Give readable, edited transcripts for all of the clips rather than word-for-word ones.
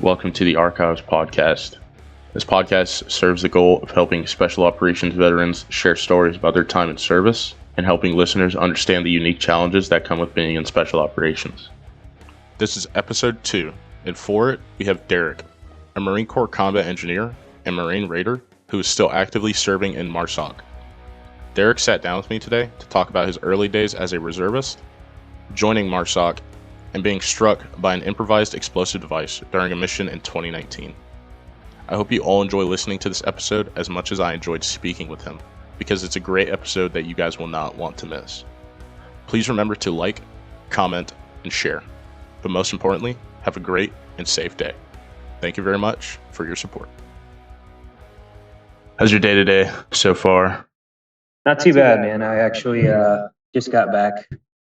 welcome to the Archives Podcast. This podcast serves the goal of helping special operations veterans share stories about their time in service and helping listeners understand the unique challenges that come with being in special operations. This is episode 2, and for it, we have Derek, a Marine Corps Combat Engineer and Marine Raider who is still actively serving in MARSOC. Derek sat down with me today to talk about his early days as a reservist, joining MARSOC, and being struck by an improvised explosive device during a mission in 2019. I hope you all enjoy listening to this episode as much as I enjoyed speaking with him, because it's a great episode that you guys will not want to miss. Please remember to like, comment, and share. But most importantly, have a great and safe day. Thank you very much for your support. How's your day-to-day so far? Not too bad, man. I actually just got back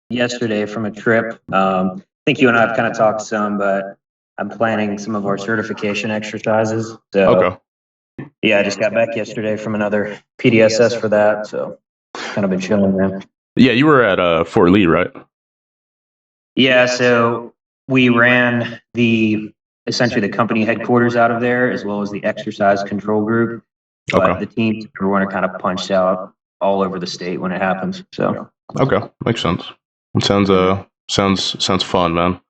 yesterday from a trip. I think you and I have kind of talked some, but I'm planning some of our certification exercises. So, Okay. Yeah, I just got back yesterday from another PDSS for that. So, kind of been chilling, man. Yeah, you were at Fort Lee, right? Yeah, so we ran essentially the company headquarters out of there, as well as the exercise control group. But Okay. the teams, everyone are kind of punched out all over the state when it happens. So, Okay, makes sense. It sounds fun, man.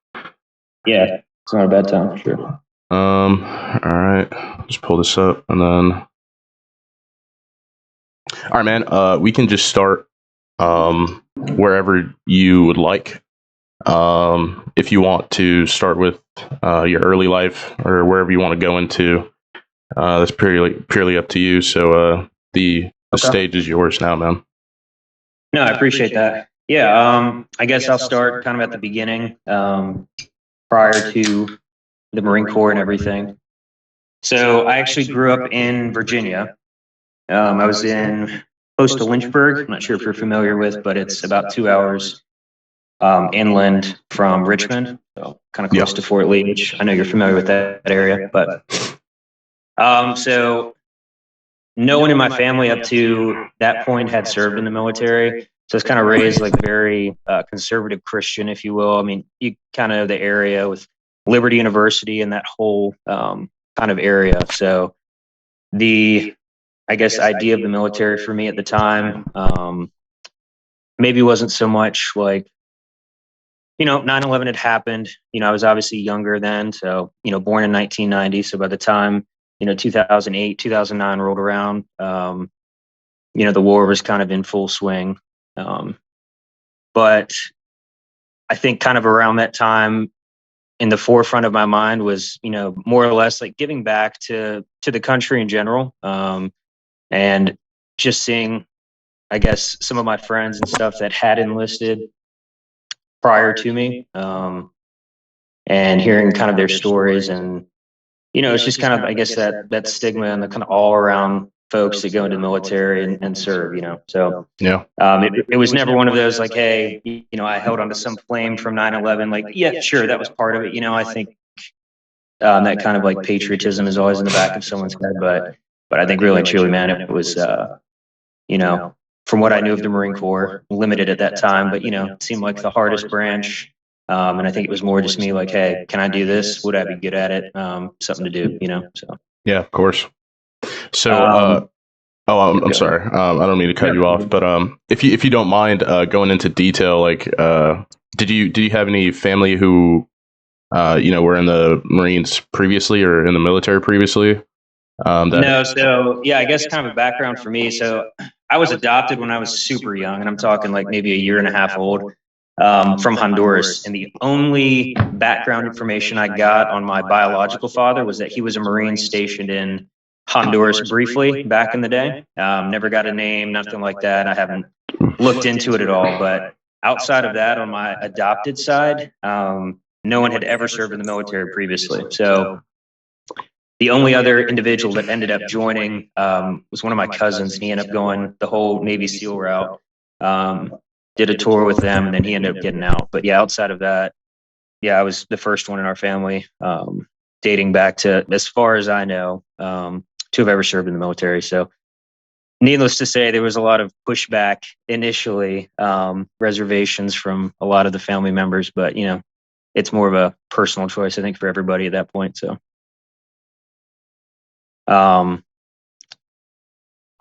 yeah, it's not a bad time for sure. All right, just pull this up and then. All right, man. We can just start wherever you would like. If you want to start with your early life or wherever you want to go into, that's purely up to you. So the stage is yours now, man. No, I appreciate that. Yeah, I guess I'll start kind of at the beginning, prior to the Marine Corps and everything. So I actually grew up in Virginia. I was close to Lynchburg. I'm not sure if you're familiar with, but it's about 2 hours inland from Richmond, so kind of close to Fort Lee, which I know you're familiar with that area. But so no one in my family up to that point had served in the military. So it's kind of raised like very conservative Christian, if you will. I mean, you kind of know the area with Liberty University and that whole kind of area. So I guess, idea of the military for me at the time maybe wasn't so much like, 9/11 had happened. I was obviously younger then. So, born in 1990. So by the time, 2008, 2009 rolled around, the war was kind of in full swing. But I think kind of around that time, in the forefront of my mind was, more or less like giving back to the country in general. And just seeing, I guess, some of my friends and stuff that had enlisted prior to me, and hearing kind of their stories. And, it's just kind of, I guess, that stigma and the kind of all around folks that go into the military and serve, So Yeah. It was never one of those like, hey, I held onto some flame from 9/11. Like, yeah, sure, that was part of it. I think that kind of like patriotism is always in the back of someone's head. But I think really and truly, man, it was, from what I knew of the Marine Corps, limited at that time, but, it seemed like the hardest branch. And I think it was more just me like, hey, can I do this? Would I be good at it? Something to do, so. Yeah, of course. So, I'm sorry. I don't mean to cut you off, but if you don't mind going into detail, like, did you have any family who, were in the Marines previously or in the military previously? No, so yeah, I guess kind of a background for me. So I was adopted when I was super young, and I'm talking like maybe a year and a half old, from Honduras. And the only background information I got on my biological father was that he was a Marine stationed in Honduras briefly back in the day. Never got a name, nothing like that. I haven't looked into it at all. But outside of that, on my adopted side, no one had ever served in the military previously. So the only other individual that ended up joining was one of my cousins, and he ended up going the whole Navy SEAL route. Did a tour with them, and then he ended up getting out. But yeah, outside of that, I was the first one in our family, dating back to, as far as I know, to have ever served in the military. So needless to say, there was a lot of pushback initially, reservations from a lot of the family members, but it's more of a personal choice, I think, for everybody at that point. So, I'll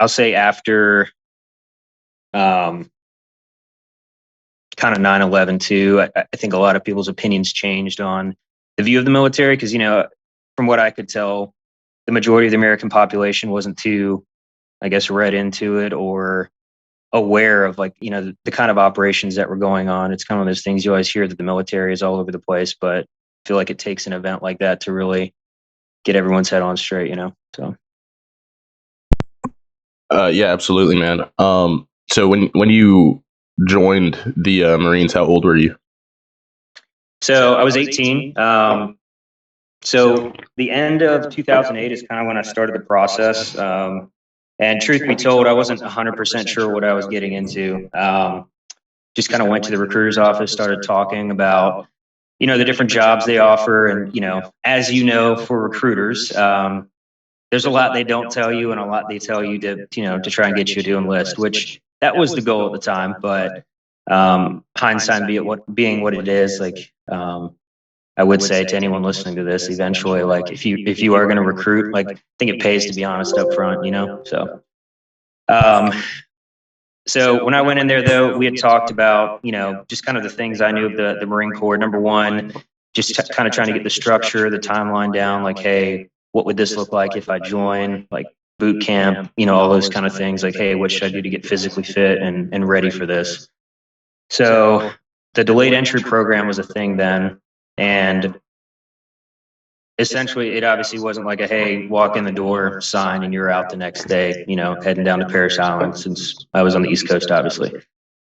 say after, kind of 9/11 too, I think a lot of people's opinions changed on the view of the military. Cause, from what I could tell, the majority of the American population wasn't too, I guess, read into it or aware of the kind of operations that were going on. It's kind of one of those things you always hear that the military is all over the place, but I feel like it takes an event like that to really get everyone's head on straight, so. Yeah, absolutely, man. So when you joined the Marines, how old were you? So I was 18. So the end of 2008 is kind of when I started the process. And truth be told, I wasn't 100% sure what I was getting into. Just kind of went to the recruiter's office, started talking about, the different jobs they offer. And, as you know, for recruiters, there's a lot they don't tell you and a lot they tell you to try and get you to enlist, which that was the goal at the time. But hindsight being what it is, I would say to anyone listening to this, eventually, if you are going to recruit, I think it pays to be honest up front, So, so when I went in there, though, we had talked about, just kind of the things I knew of the Marine Corps. Number one, just kind of trying to get the structure, the timeline down. Hey, what would this look like if I join? Boot camp, all those kind of things. Hey, what should I do to get physically fit and ready for this? So the delayed entry program was a thing then. And essentially, it obviously wasn't hey, walk in the door, sign, and you're out the next day, heading down to Parris Island, since I was on the East Coast, obviously.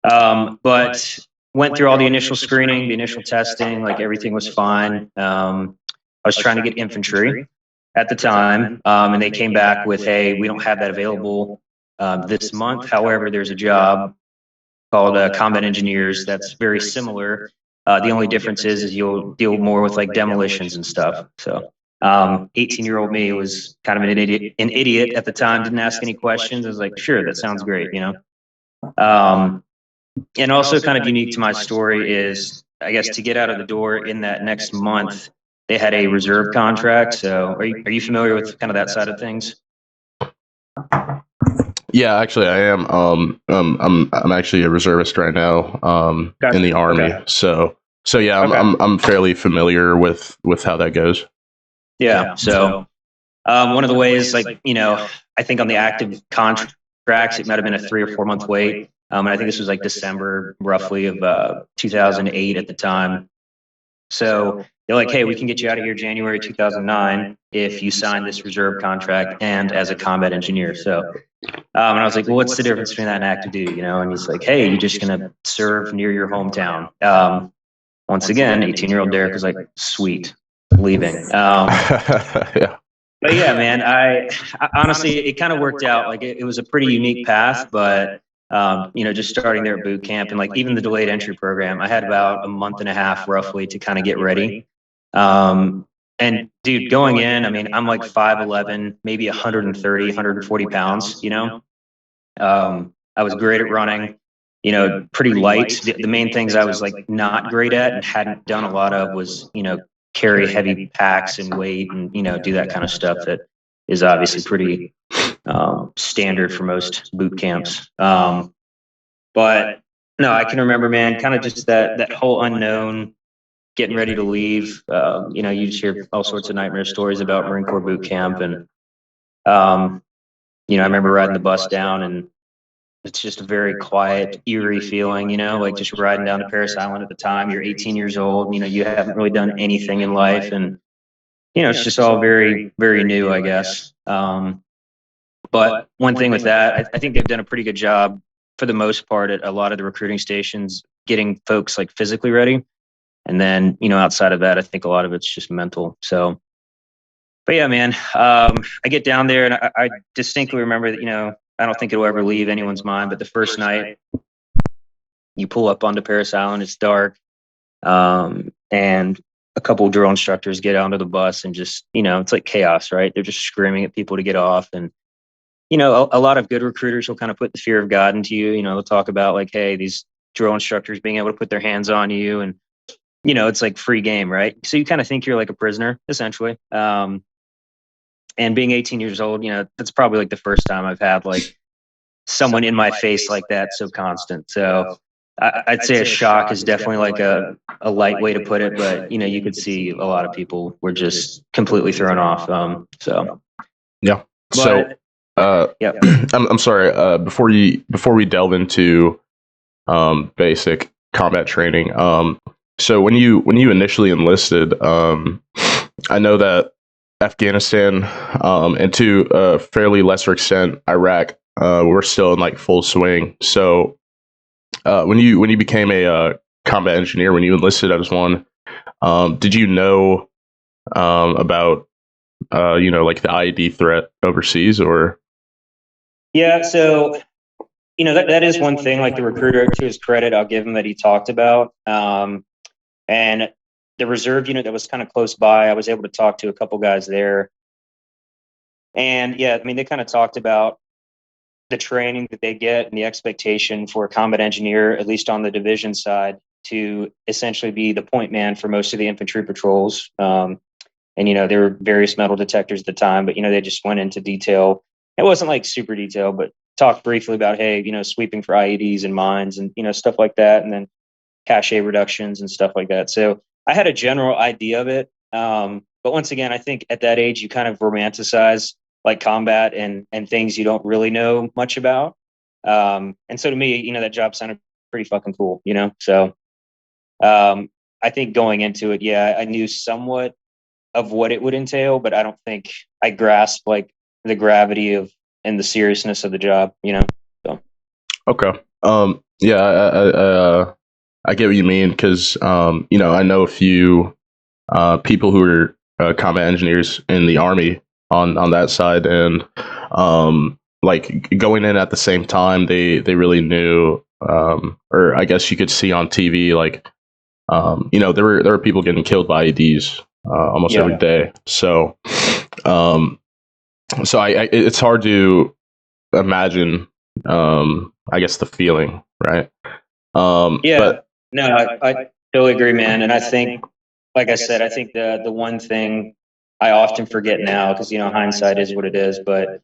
But went through all the initial screening, the initial testing, everything was fine. I was trying to get infantry at the time, and they came back with, hey, we don't have that available this month. However, there's a job called Combat Engineers that's very similar. The only difference is you'll deal more with demolitions and stuff. So 18-year-old me was kind of an idiot at the time, didn't ask any questions. I was like, sure, that sounds great, And also kind of unique to my story is, I guess, to get out of the door in that next month, they had a reserve contract. So are you familiar with kind of that side of things? Yeah, actually, I am. I'm actually a reservist right now. In the Army. Okay. So yeah, I'm fairly familiar with how that goes. Yeah. So, one of the ways, I think on the active contracts, it might have been a 3 or 4 month wait. And I think this was December, roughly, of 2008 at the time. So they're hey, we can get you out of here January 2009 if you sign this reserve contract and as a combat engineer. So, and I was like, well, what's the difference between that and active duty? And he's like, hey, you're just going to serve near your hometown. Once again, 18-year-old Derek was like, sweet, leaving. Yeah. But yeah, man, I honestly, it kind of worked out. It was a pretty unique path, but just starting there at boot camp and even the delayed entry program, I had about a month and a half roughly to kind of get ready. And dude, going in, I mean, I'm 5'11", maybe 130, 140 pounds, I was great at running, pretty light. The main things I was not great at and hadn't done a lot of was, carry heavy packs and weight and, do that kind of stuff that is obviously pretty standard for most boot camps. But no, I can remember, man, kind of just that whole unknown, getting ready to leave. You just hear all sorts of nightmare stories about Marine Corps boot camp. And, I remember riding the bus down, and it's just a very quiet, eerie feeling, just riding down to Parris Island at the time. You're 18 years old, you haven't really done anything in life. And, it's just all very, very new, I guess. But one thing with that, I think they've done a pretty good job for the most part at a lot of the recruiting stations, getting folks physically ready. And then, outside of that, I think a lot of it's just mental. So, but yeah, man, I get down there and I distinctly remember that, I don't think it'll ever leave anyone's mind, but the first night you pull up onto Parris Island, it's dark. And a couple of drill instructors get onto the bus and just, it's like chaos, right? They're just screaming at people to get off. And, a lot of good recruiters will kind of put the fear of God into you. They'll talk about hey, these drill instructors being able to put their hands on you and, it's like free game, right? So you kind of think you're like a prisoner, essentially. And being 18 years old, that's probably like the first time I've had like someone in my face like that so constant. So I'd say a shock is definitely like a light way to put it, but you could see a lot of people were just completely thrown off. So yeah. So yeah. I'm sorry. Before we delve into basic combat training, so when you initially enlisted, I know that Afghanistan, and to a fairly lesser extent Iraq, we're still in like full swing. So when you became a combat engineer, when you enlisted as one, did you know about like the IED threat overseas, or? Yeah, so that is one thing, like the recruiter, to his credit, I'll give him, that he talked about. And the reserve unit that was kind of close by, I was able to talk to a couple guys there. And yeah, I mean, they kind of talked about the training that they get and the expectation for a combat engineer, at least on the division side, to essentially be the point man for most of the infantry patrols. And there were various metal detectors at the time, but they just went into detail. It wasn't like super detailed, but talked briefly about, hey, sweeping for IEDs and mines and stuff like that, and then cache reductions and stuff like that. So I had a general idea of it. But once again, I think at that age you kind of romanticize like combat and things you don't really know much about. And so to me, that job sounded pretty fucking cool, So I think going into it, yeah, I knew somewhat of what it would entail, but I don't think I grasped like the gravity of and the seriousness of the job, So. Okay. Yeah, I get what you mean, because I know a few people who are combat engineers in the Army on that side, and like going in at the same time, they really knew, or I guess you could see on TV, like there were people getting killed by IEDs almost every day. So it's hard to imagine, I guess, the feeling, right? But no, I totally agree, man. And I think, like I said, I think the one thing I often forget now, because hindsight is what it is, but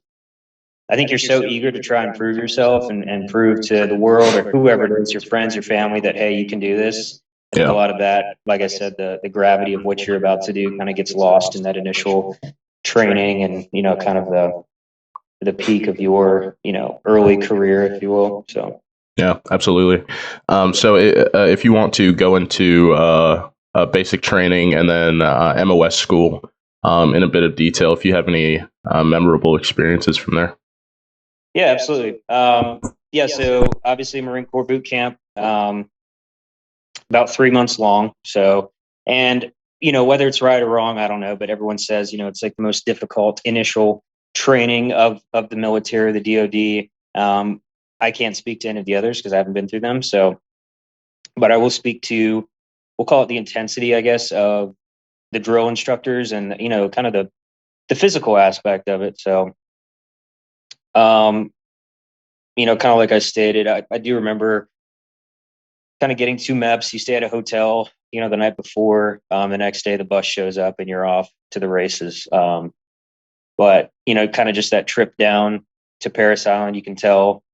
I think you're so eager to try and prove yourself and prove to the world or whoever it is, your friends, your family, that hey, you can do this. I think a lot of that, like I said, the gravity of what you're about to do kind of gets lost in that initial training and kind of the peak of your early career, if you will. So yeah, absolutely. So if you want to go into basic training and then MOS school in a bit of detail, if you have any memorable experiences from there. Yeah, absolutely. So obviously Marine Corps boot camp, about 3 months long. So, and whether it's right or wrong, I don't know, but everyone says it's like the most difficult initial training of the military, the DoD. I can't speak to any of the others because I haven't been through them. So, but I will speak to, we'll call it the intensity, I guess, of the drill instructors and kind of the physical aspect of it. So, kind of like I stated, I do remember kind of getting 2 MEPs. You stay at a hotel, the night before. The next day, the bus shows up and you're off to the races. But kind of just that trip down to Parris Island, you can tell,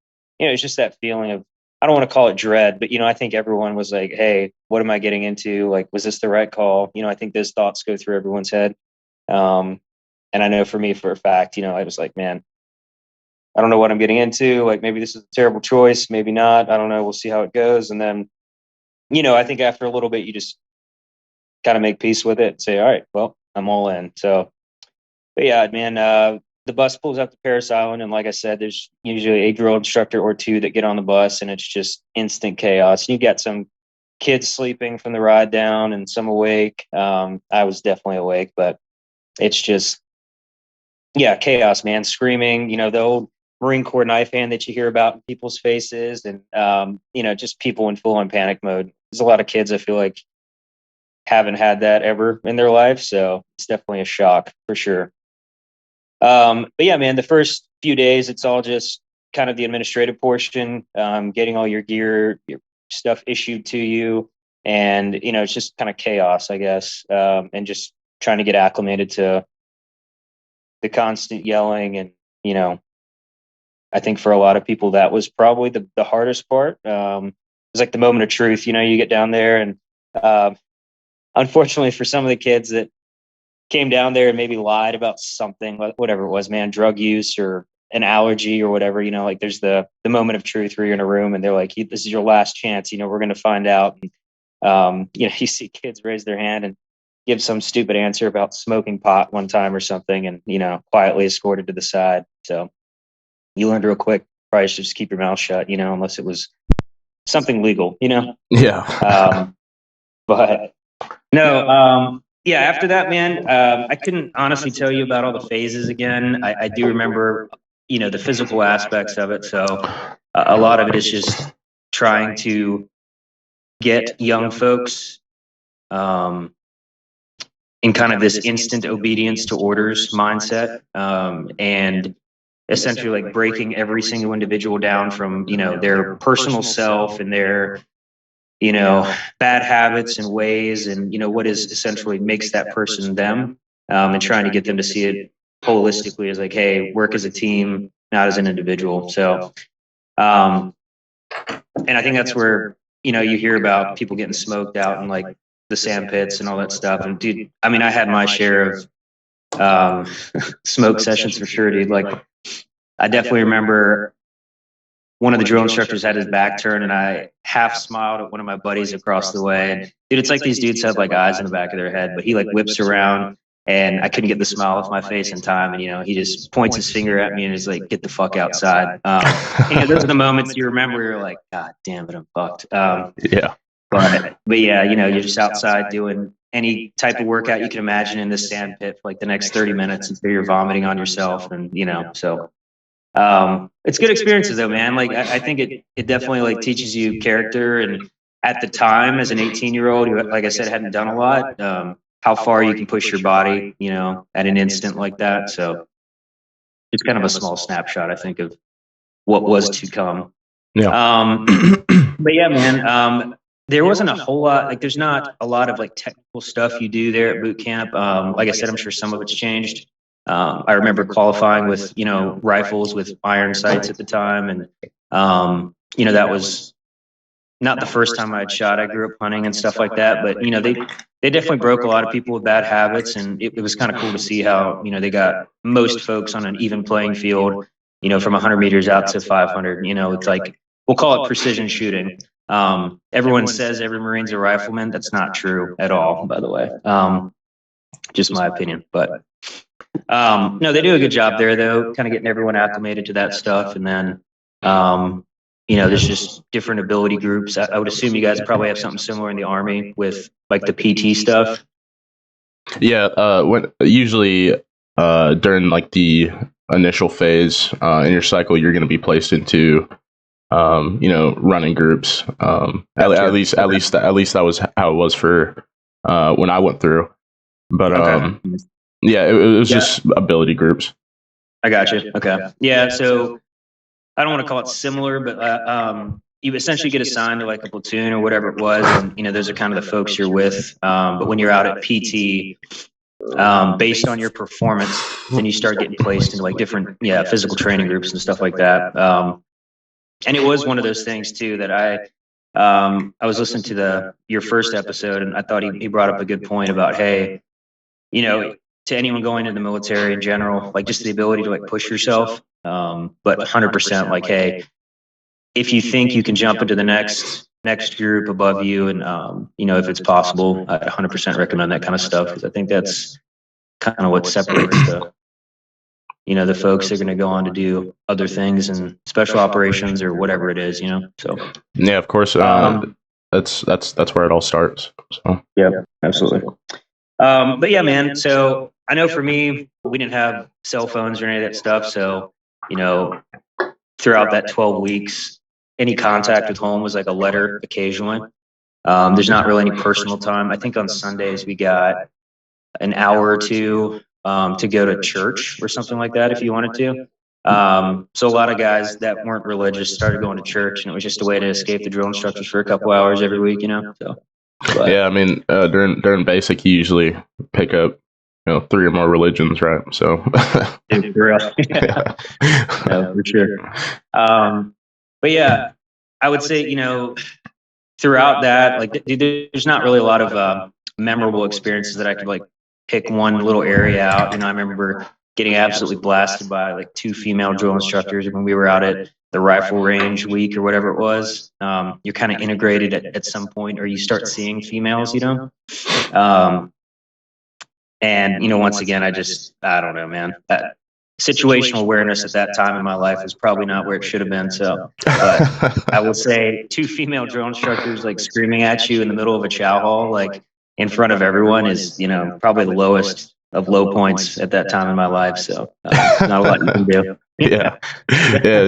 it's just that feeling of, I don't want to call it dread, but I think everyone was like, hey, what am I getting into? Like, was this the right call? I think those thoughts go through everyone's head. And I know for me, for a fact, I was like, man, I don't know what I'm getting into. Like, maybe this is a terrible choice, maybe not. I don't know. We'll see how it goes. And then, I think after a little bit, you just kind of make peace with it and say, all right, well, I'm all in. So, but yeah, man, the bus pulls up to Parris Island. And like I said, there's usually a drill instructor or 2 that get on the bus, and it's just instant chaos. You got some kids sleeping from the ride down and some awake. I was definitely awake, but it's just, yeah, chaos, man. Screaming, the old Marine Corps knife hand that you hear about in people's faces, and just people in full-on panic mode. There's a lot of kids, I feel like, haven't had that ever in their life, so it's definitely a shock for sure. But yeah, man, the first few days, it's all just kind of the administrative portion, getting all your gear, your stuff issued to you. And, it's just kind of chaos, I guess. And just trying to get acclimated to the constant yelling. And, I think for a lot of people, that was probably the hardest part. It was like the moment of truth, you get down there and, unfortunately for some of the kids that came down there and maybe lied about something, whatever it was, man, drug use or an allergy or whatever, like there's the moment of truth where you're in a room and they're like, this is your last chance, we're going to find out. And, you see kids raise their hand and give some stupid answer about smoking pot one time or something and, quietly escorted to the side. So you learned real quick, probably should just keep your mouth shut, unless it was something legal, Yeah. But no, yeah, after that, man, I couldn't honestly tell you about all the phases again. I do remember, the physical aspects of it. So a lot of it is just trying to get young folks in kind of this instant obedience to orders mindset, and essentially like breaking every single individual down from, their personal self and their bad habits and ways and, what is essentially makes that person them, and trying to get them to see it holistically as like, hey, work as a team, not as an individual. So, and I think that's where, you hear about people getting smoked out in like the sand pits and all that stuff. And dude, I mean, I had my share of smoke sessions for sure, dude. Like I definitely remember one of the drill instructors had his back turned and I half smiled at one of my buddies across the way. And dude, it's like these dudes have like eyes in the back of their head, but he like whips around and I couldn't get the smile off my face in time. And, he just points his finger at me and is like, get the fuck outside. Those are the moments you remember. You're like, God damn it, I'm fucked. Yeah. But yeah, you're just outside doing any type of workout you can imagine in this sand pit for like the next 30 minutes until you're vomiting on yourself. And, so it's good experiences though, man. Like I think it definitely like teaches you character. And at the time as an 18-year-old who, like I said, hadn't done a lot, how far you can push your body, at an instant like that. So it's kind of a small snapshot, I think, of what was to come. Yeah. But yeah, man, there wasn't a whole lot, like there's not a lot of like technical stuff you do there at boot camp. Like I said, I'm sure some of it's changed. I remember qualifying with, rifles with iron sights at the time. And, that was not the first time I'd shot. I grew up hunting and stuff like that. But, they definitely broke a lot of people with bad habits. And it was kind of cool to see how, they got most folks on an even playing field, from 100 meters out to 500. It's like, we'll call it precision shooting. Everyone says every Marine's a rifleman. That's not true at all, by the way. Just my opinion. But no, they do a good job there, though, kind of getting everyone acclimated to that stuff. And then, there's just different ability groups. I would assume you guys probably have something similar in the Army with like the PT stuff. Yeah. When usually during like the initial phase in your cycle, you're going to be placed into running groups. At least that was how it was for when I went through. But yeah, it was just ability groups. I got you. Okay. Yeah. So I don't want to call it similar, but you essentially get assigned to like a platoon or whatever it was. And, those are kind of the folks you're with. But when you're out at PT, based on your performance, then you start getting placed into like different, physical training groups and stuff like that. And it was one of those things too that I was listening to your first episode and I thought he brought up a good point about, hey, to anyone going into the military in general, like just the ability to like push yourself. But 100% like, hey, if you think you can jump into the next group above you and, if it's possible, I 100% recommend that kind of stuff. Cause I think that's kind of what separates the folks that are going to go on to do other things and special operations or whatever it is, so. Yeah, of course. That's where it all starts. So. Yeah, absolutely. But yeah, man. So I know for me, we didn't have cell phones or any of that stuff. So, throughout that 12 weeks, any contact with home was like a letter occasionally. There's not really any personal time. I think on Sundays we got an hour or two to go to church or something like that if you wanted to. So a lot of guys that weren't religious started going to church, and it was just a way to escape the drill instructors for a couple hours every week, So But, yeah, I mean, during basic, you usually pick up, 3 or more religions, right? So, dude, for real. yeah. No, for sure. But yeah, I would say, throughout that, like, dude, there's not really a lot of memorable experiences that I could like pick one little area out. I remember getting absolutely blasted by like 2 female drill instructors when we were out at the rifle range week or whatever it was. You're kind of integrated at some point, or you start seeing females, and once again, I don't know, man. That situational awareness at that time in my life was probably not where it should have been. So, but I will say 2 female drill instructors like screaming at you in the middle of a chow hall, like in front of everyone, is probably the lowest of low points at that time in my life. So, not a lot you can do. Yeah,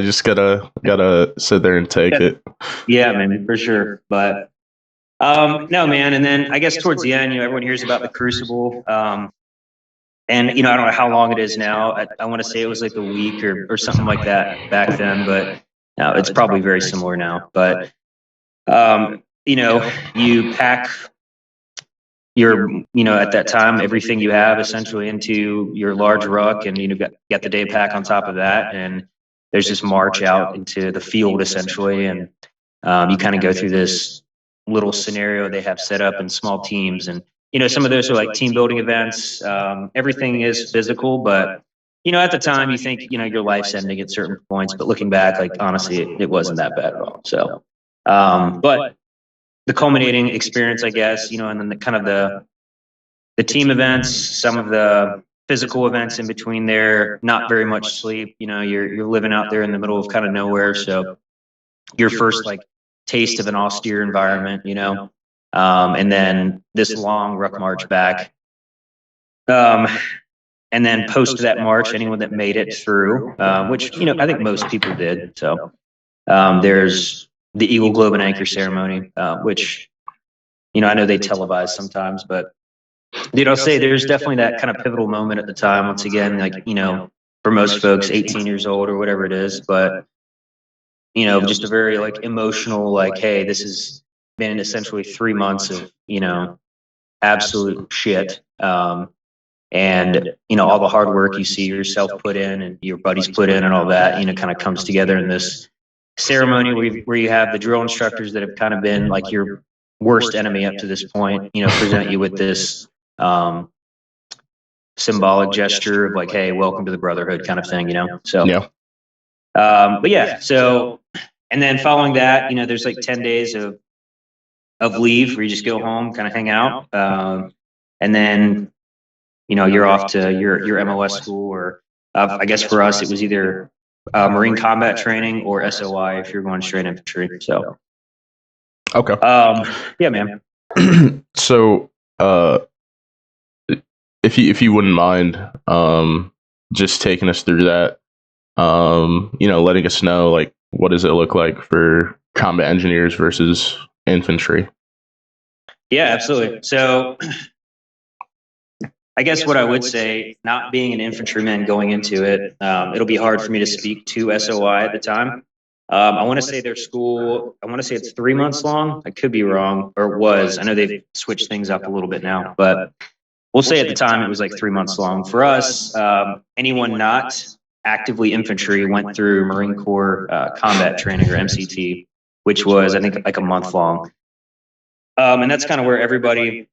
just gotta sit there and take it. Yeah, man, for sure. But no, man. And then I guess towards the end, everyone hears about the Crucible. And I don't know how long it is now. I want to say it was like a week or something like that back then, but now it's probably very similar now. But you pack your, at that time, everything you have essentially into your large ruck, and got the day pack on top of that, and there's this march out into the field essentially, and you kind of go through this little scenario they have set up in small teams, and some of those are like team building events. Everything is physical, but at the time you think your life's ending at certain points, but looking back, like honestly, it wasn't that bad at all. So, but the culminating experience, I guess, and then the kind of the team events, some of the physical events in between there, not very much sleep. You're living out there in the middle of kind of nowhere, so your first like taste of an austere environment, and then this long ruck march back. And then post that march, anyone that made it through, which, I think most people did. So there's the Eagle Globe and Anchor ceremony, which, I know they televise sometimes, but dude, I'll say there's definitely that kind of pivotal moment at the time. Once again, like, for most folks, 18 years old or whatever it is, but, just a very like emotional, like, hey, this has been essentially 3 months of, absolute shit. And, all the hard work you see yourself put in and your buddies put in and all that, kind of comes together in this ceremony where you have the drill instructors that have kind of been like your worst enemy up to this point, present you with this symbolic gesture of like, hey, welcome to the brotherhood kind of thing, So, Yeah. But yeah, so, and then following that, there's like 10 days of leave where you just go home, kind of hang out. And then, you're off to your MOS school, or I guess for us, it was either Marine combat training or SOI if you're going straight infantry. So, okay. Yeah, man. So, if you wouldn't mind, just taking us through that, letting us know, like, what does it look like for combat engineers versus infantry? Yeah, absolutely. So, I guess what I would say, not being an infantryman going into it, it'll be hard for me to speak to SOI at the time. I want to say their school, I want to say it's 3 months long. I could be wrong, or it was. I know they've switched things up a little bit now, but we'll say at the time it was like 3 months long. For us, anyone not actively infantry went through Marine Corps combat training, or MCT, which was, I think, like a month long. And that's kind of where everybody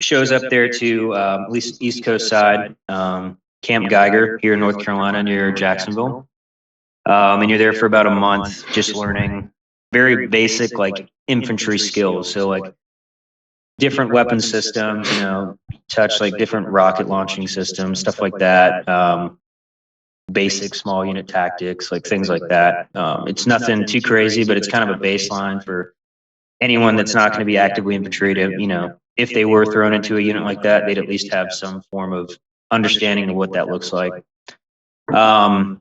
shows up there to, at least East Coast side, Camp Geiger here in North Carolina near Jacksonville. And you're there for about a month, just learning very basic like infantry skills. So like different weapon systems, touch like different rocket launching systems, stuff like that. Basic small unit tactics, like things like that. It's nothing too crazy, but it's kind of a baseline for anyone that's not going to be actively infantry to, if they were thrown into a unit like that, they'd at least have some form of understanding of what that looks like. I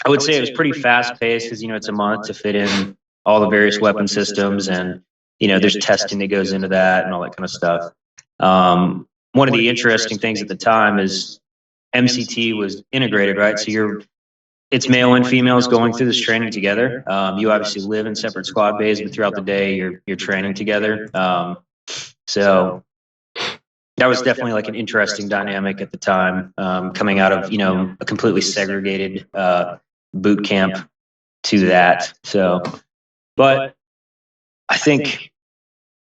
would say it was pretty fast paced because, it's a month to fit in all the various weapon systems, and, there's testing that goes into that and all that kind of stuff. One of the interesting things at the time is MCT was integrated, right? So it's male and females going through this training together. You obviously live in separate squad bays, but throughout the day, you're training together. So that was definitely like an interesting dynamic at the time, coming out of, a completely segregated boot camp to that. So, but I think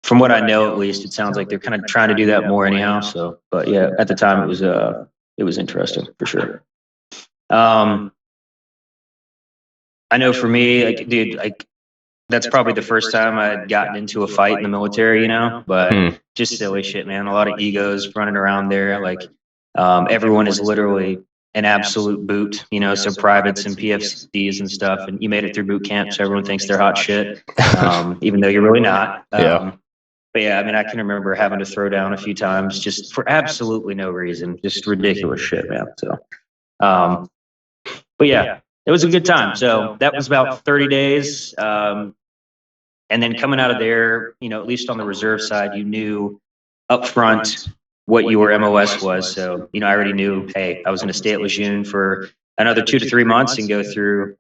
from what I know, at least, it sounds like they're kind of trying to do that more anyhow. So, but yeah, at the time it was interesting for sure. I know for me, like, dude, like, that's probably the first time I'd gotten into a fight in the military, but just silly shit, man. A lot of egos running around there. Like, everyone is literally an absolute boot, so privates and PFCs and stuff. And you made it through boot camp, so everyone thinks they're hot shit, even though you're really not. But yeah, I mean, I can remember having to throw down a few times just for absolutely no reason, just ridiculous shit, man. So, but yeah, it was a good time. So that was about 30 days. And then coming out of there, at least on the reserve side, you knew up front what your MOS was. So, I already knew, hey, I was going to stay at Lejeune for another 2 to 3 months and go through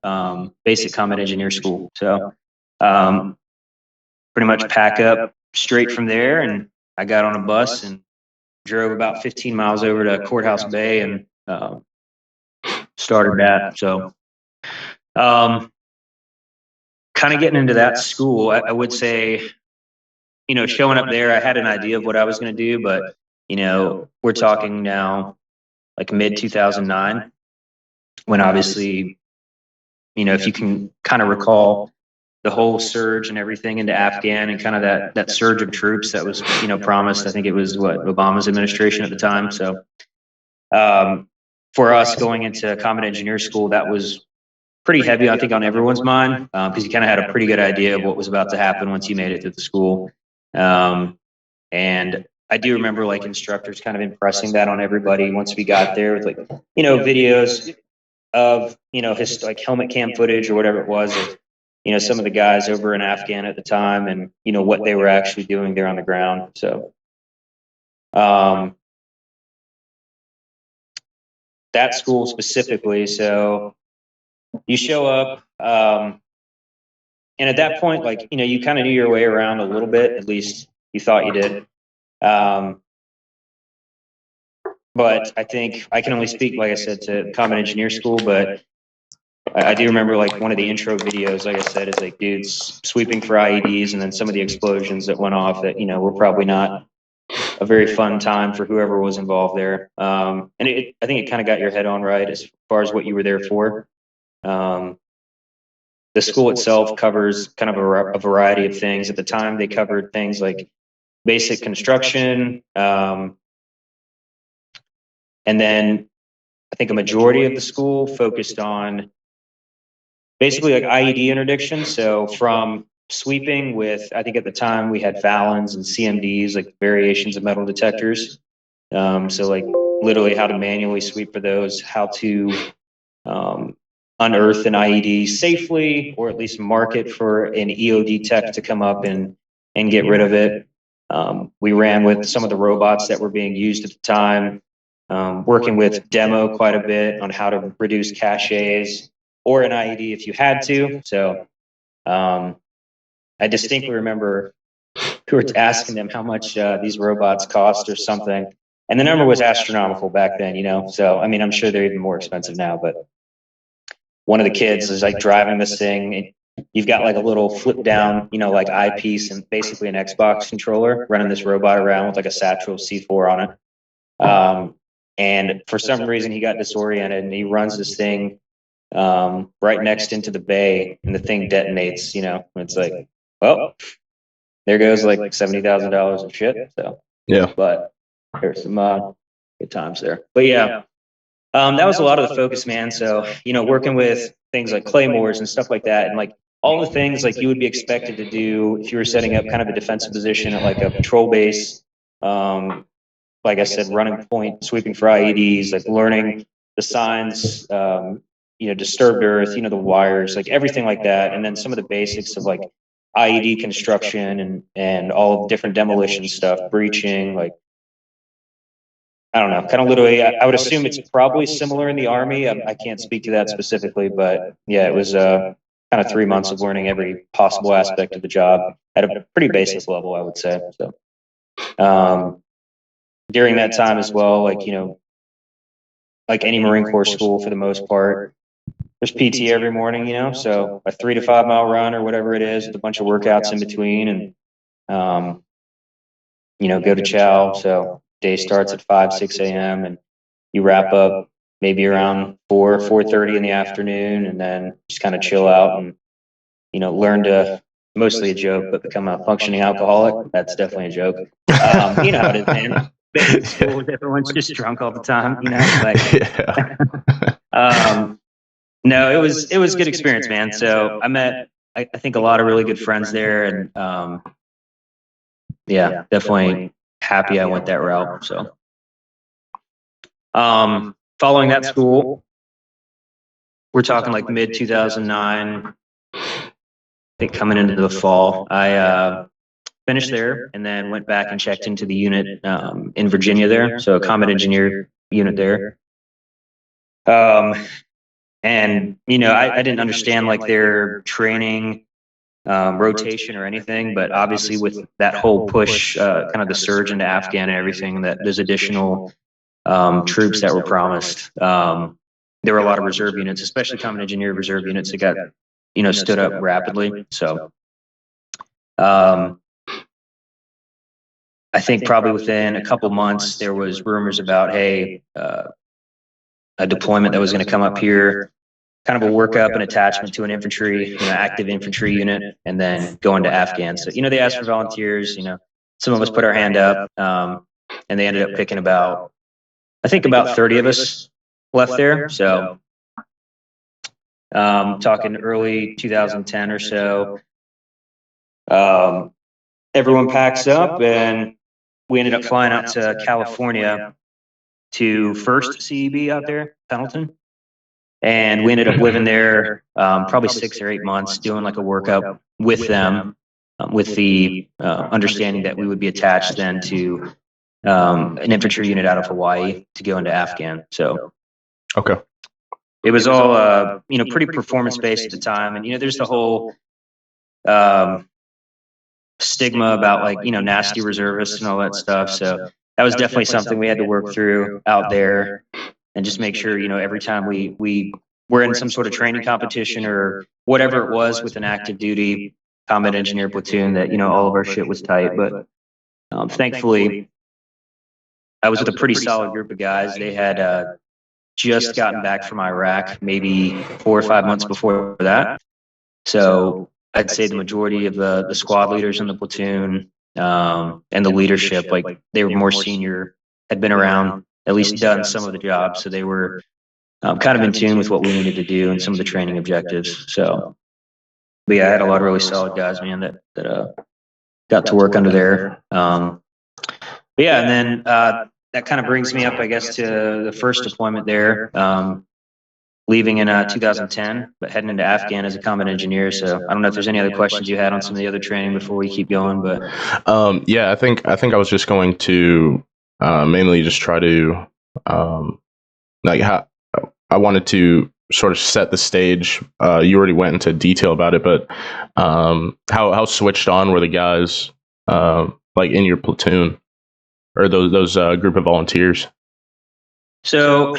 basic combat engineer school. So pretty much pack up straight from there. And I got on a bus and drove about 15 miles over to Courthouse Bay and started that. So kind of getting into that school, I would say, showing up there, I had an idea of what I was going to do, but, we're talking now like mid 2009, when obviously, if you can kind of recall the whole surge and everything into Afghan and kind of that surge of troops that was, promised. I think it was Obama's administration at the time. So for us going into combat engineer school, that was pretty heavy, I think, on everyone's mind, because you kind of had a pretty good idea of what was about to happen once you made it through the school. And I do remember like instructors kind of impressing that on everybody once we got there with like, videos of, his like helmet cam footage or whatever it was of, some of the guys over in Afghan at the time and, what they were actually doing there on the ground. So, that school specifically. So you show up, and at that point, like, you kind of knew your way around a little bit, at least you thought you did. But I think I can only speak, like I said, to combat engineer school, but I do remember like one of the intro videos, like I said, is like dudes sweeping for IEDs and then some of the explosions that went off that, were probably not a very fun time for whoever was involved there. And I think it kind of got your head on right as far as what you were there for. The school itself covers kind of a variety of things. At the time, they covered things like basic construction, and then I think a majority of the school focused on basically like IED interdiction. So from sweeping with, I think at the time we had Fallons and CMDs, like variations of metal detectors. So like literally how to manually sweep for those, how to unearth an IED safely, or at least mark it for an EOD tech to come up and get rid of it. We ran with some of the robots that were being used at the time, working with demo quite a bit on how to reduce caches or an IED if you had to. So I distinctly remember we were asking them how much these robots cost or something. And the number was astronomical back then, So, I mean, I'm sure they're even more expensive now, but one of the kids is like driving this thing. And you've got like a little flip down, like eyepiece and basically an Xbox controller running this robot around with like a Satchel C4 on it. And for some reason he got disoriented and he runs this thing right next into the bay and the thing detonates, it's like, well, there goes like $70,000 of shit. So, yeah, but there's some good times there. But yeah, that was a lot of the focus, man. So, working with things like claymores and stuff like that, and like all the things like you would be expected to do if you were setting up kind of a defensive position at like a patrol base. Like I said, running point, sweeping for IEDs, like learning the signs, disturbed earth, the wires, like everything like that. And then some of the basics of like IED construction and all of the different demolition stuff, breaching, like I don't know, kind of literally, I would assume it's probably similar in the Army. I can't speak to that specifically, but yeah, it was kind of 3 months of learning every possible aspect of the job at a pretty basic level, I would say. So during that time as well, like, you know, like any Marine Corps school for the most part, there's PT every morning, you know, so a 3 to 5 mile run or whatever it is with a bunch of workouts in between, and you know, go to chow. So day starts at 5, 6 a.m. and you wrap up maybe around 4:30 in the afternoon, and then just kind of chill out and, you know, learn to, mostly a joke, but become a functioning alcoholic. That's definitely a joke. You know how it is, man. Basic school, everyone's just drunk all the time, you know, like, no, it was a good experience, man. So I met, I think, a lot of really good friends there, and yeah, definitely happy I went that route. So following that school, we're talking like mid 2009, I think, coming into the fall, I finished there and then went back and checked into the unit in Virginia there, so a Combat Engineer unit there. And, you know, I didn't understand like their training, rotation or anything, but obviously with that whole push, kind of the surge into Afghan and everything, that there's additional troops that were promised. There were a lot of reserve units, especially Combat Engineer reserve units, that got, you know, stood up rapidly. So I think probably within a couple months, there was rumors about, hey, a deployment that was going to come up here, kind of a workup and attachment to an infantry, you know, active infantry unit, and then go into Afghan. So, you know, they asked for volunteers, you know, some of us put our hand up, and they ended up picking about, I think about 30 of us left there. So talking early 2010 or so, everyone packs up, and we ended up flying out to California to first CEB out there, Pendleton. And we ended up living there probably 6 or 8 months, doing like a workup with them, with the understanding that we would be attached then to an infantry unit out of Hawaii to go into Afghan. So okay, it was all you know, pretty performance based at the time, and you know, there's the whole stigma about, like, you know, nasty reservists and all that stuff. So that was definitely something we had to work through out there, and just make sure, you know, every time we were in some sort of training competition or whatever it was with an active duty combat engineer platoon, that, you know, all of our shit was tight. But thankfully, I was with a pretty solid group of guys. They had just gotten back from Iraq, maybe 4 or 5 months before that. So I'd say the majority of the squad leaders in the platoon, and the leadership, like, they were more senior, had been around, at least done some of the jobs. So they were kind of in tune with what we needed to do and some of the training objectives. So, but yeah, I had a lot of really solid guys, man, that got to work under there. But yeah, and then that kind of brings me up, I guess, to the first deployment there. Leaving in 2010, but heading into Afghan as a combat engineer. So I don't know if there's any other questions you had on some of the other training before we keep going, but yeah, I think I was just going to mainly just try to like how I wanted to sort of set the stage. You already went into detail about it, but how switched on were the guys like in your platoon or those group of volunteers? So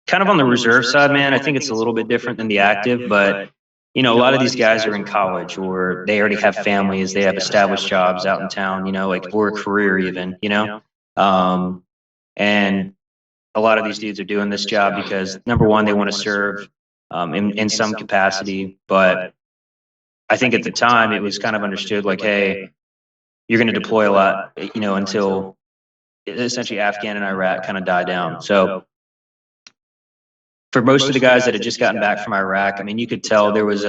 kind of on the reserve side, man, I think it's a little bit different than the active, but you know, a lot of these guys are in college, or they already have families, they have established jobs out in town, you know, like, or a career even, you know. And a lot of these dudes are doing this job because, number one, they want to serve in some capacity, but I think at the time it was kind of understood, like, hey, you're going to deploy a lot, you know, until essentially Afghan and Iraq kind of die down. So for most of the guys that had just gotten back from Iraq, I mean, you could tell there was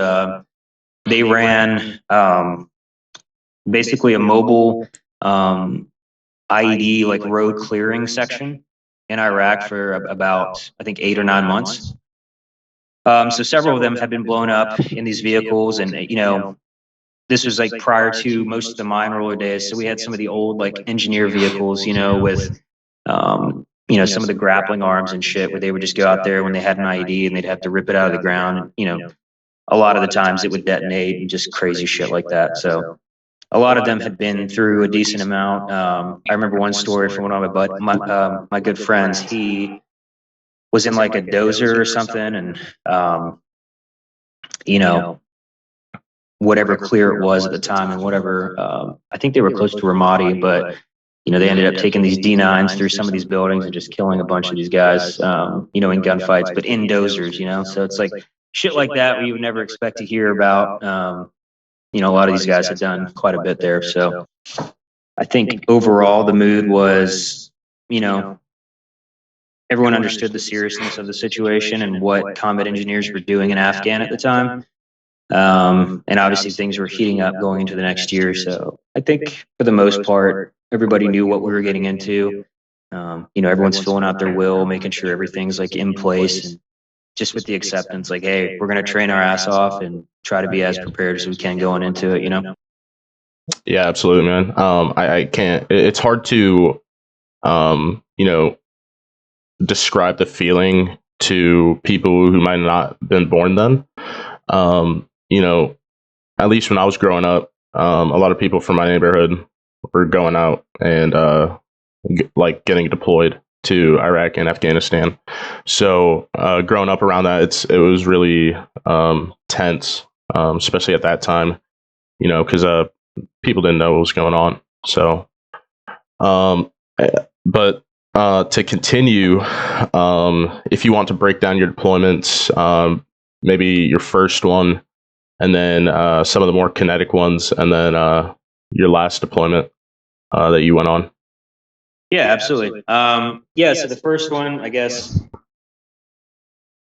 they ran basically a mobile IED, like, road clearing section in Iraq for about, I think, 8 or 9 months. So several of them had been blown up in these vehicles, and, you know, this was like prior to most of the mine roller days. So we had some of the old, like, engineer vehicles, you know, with you know, some of the grappling arms and shit where they would just go out there when they had an IED and they'd have to rip it out of the ground. And, you know, a lot of the times it would detonate and just crazy shit like that. So a lot of them had been through a decent amount. I remember one story from one of my good friends. He was in like a dozer or something, and you know, whatever clear it was at the time, and whatever, I think they were close to Ramadi, but you know, they ended up taking these D9s through some of these buildings and just killing a bunch of these guys, you know, in gunfights, but in dozers, you know. So it's like shit like that where you would never expect to hear about. You know, a lot of these guys had done quite a bit there. So I think overall the mood was, you know, everyone understood the seriousness of the situation and what combat engineers were doing in Afghan at the time. And obviously things were heating up going into the next year. So I think for the most part, everybody knew what we were getting into. You know, everyone's filling out their will, making sure everything's like in place, and just with the acceptance, like, hey, we're going to train our ass off and try to be as prepared as we can going into it, you know? Yeah, absolutely, man. I can't, it's hard to, you know, describe the feeling to people who might not have been born then. You know, at least when I was growing up, a lot of people from my neighborhood were going out and, like getting deployed to Iraq and Afghanistan. So growing up around that, it was really tense, especially at that time, you know, because people didn't know what was going on. So, but to continue, if you want to break down your deployments, maybe your first one, and then some of the more kinetic ones, and then your last deployment that you went on. Yeah, absolutely. Yeah, so the first one, I guess,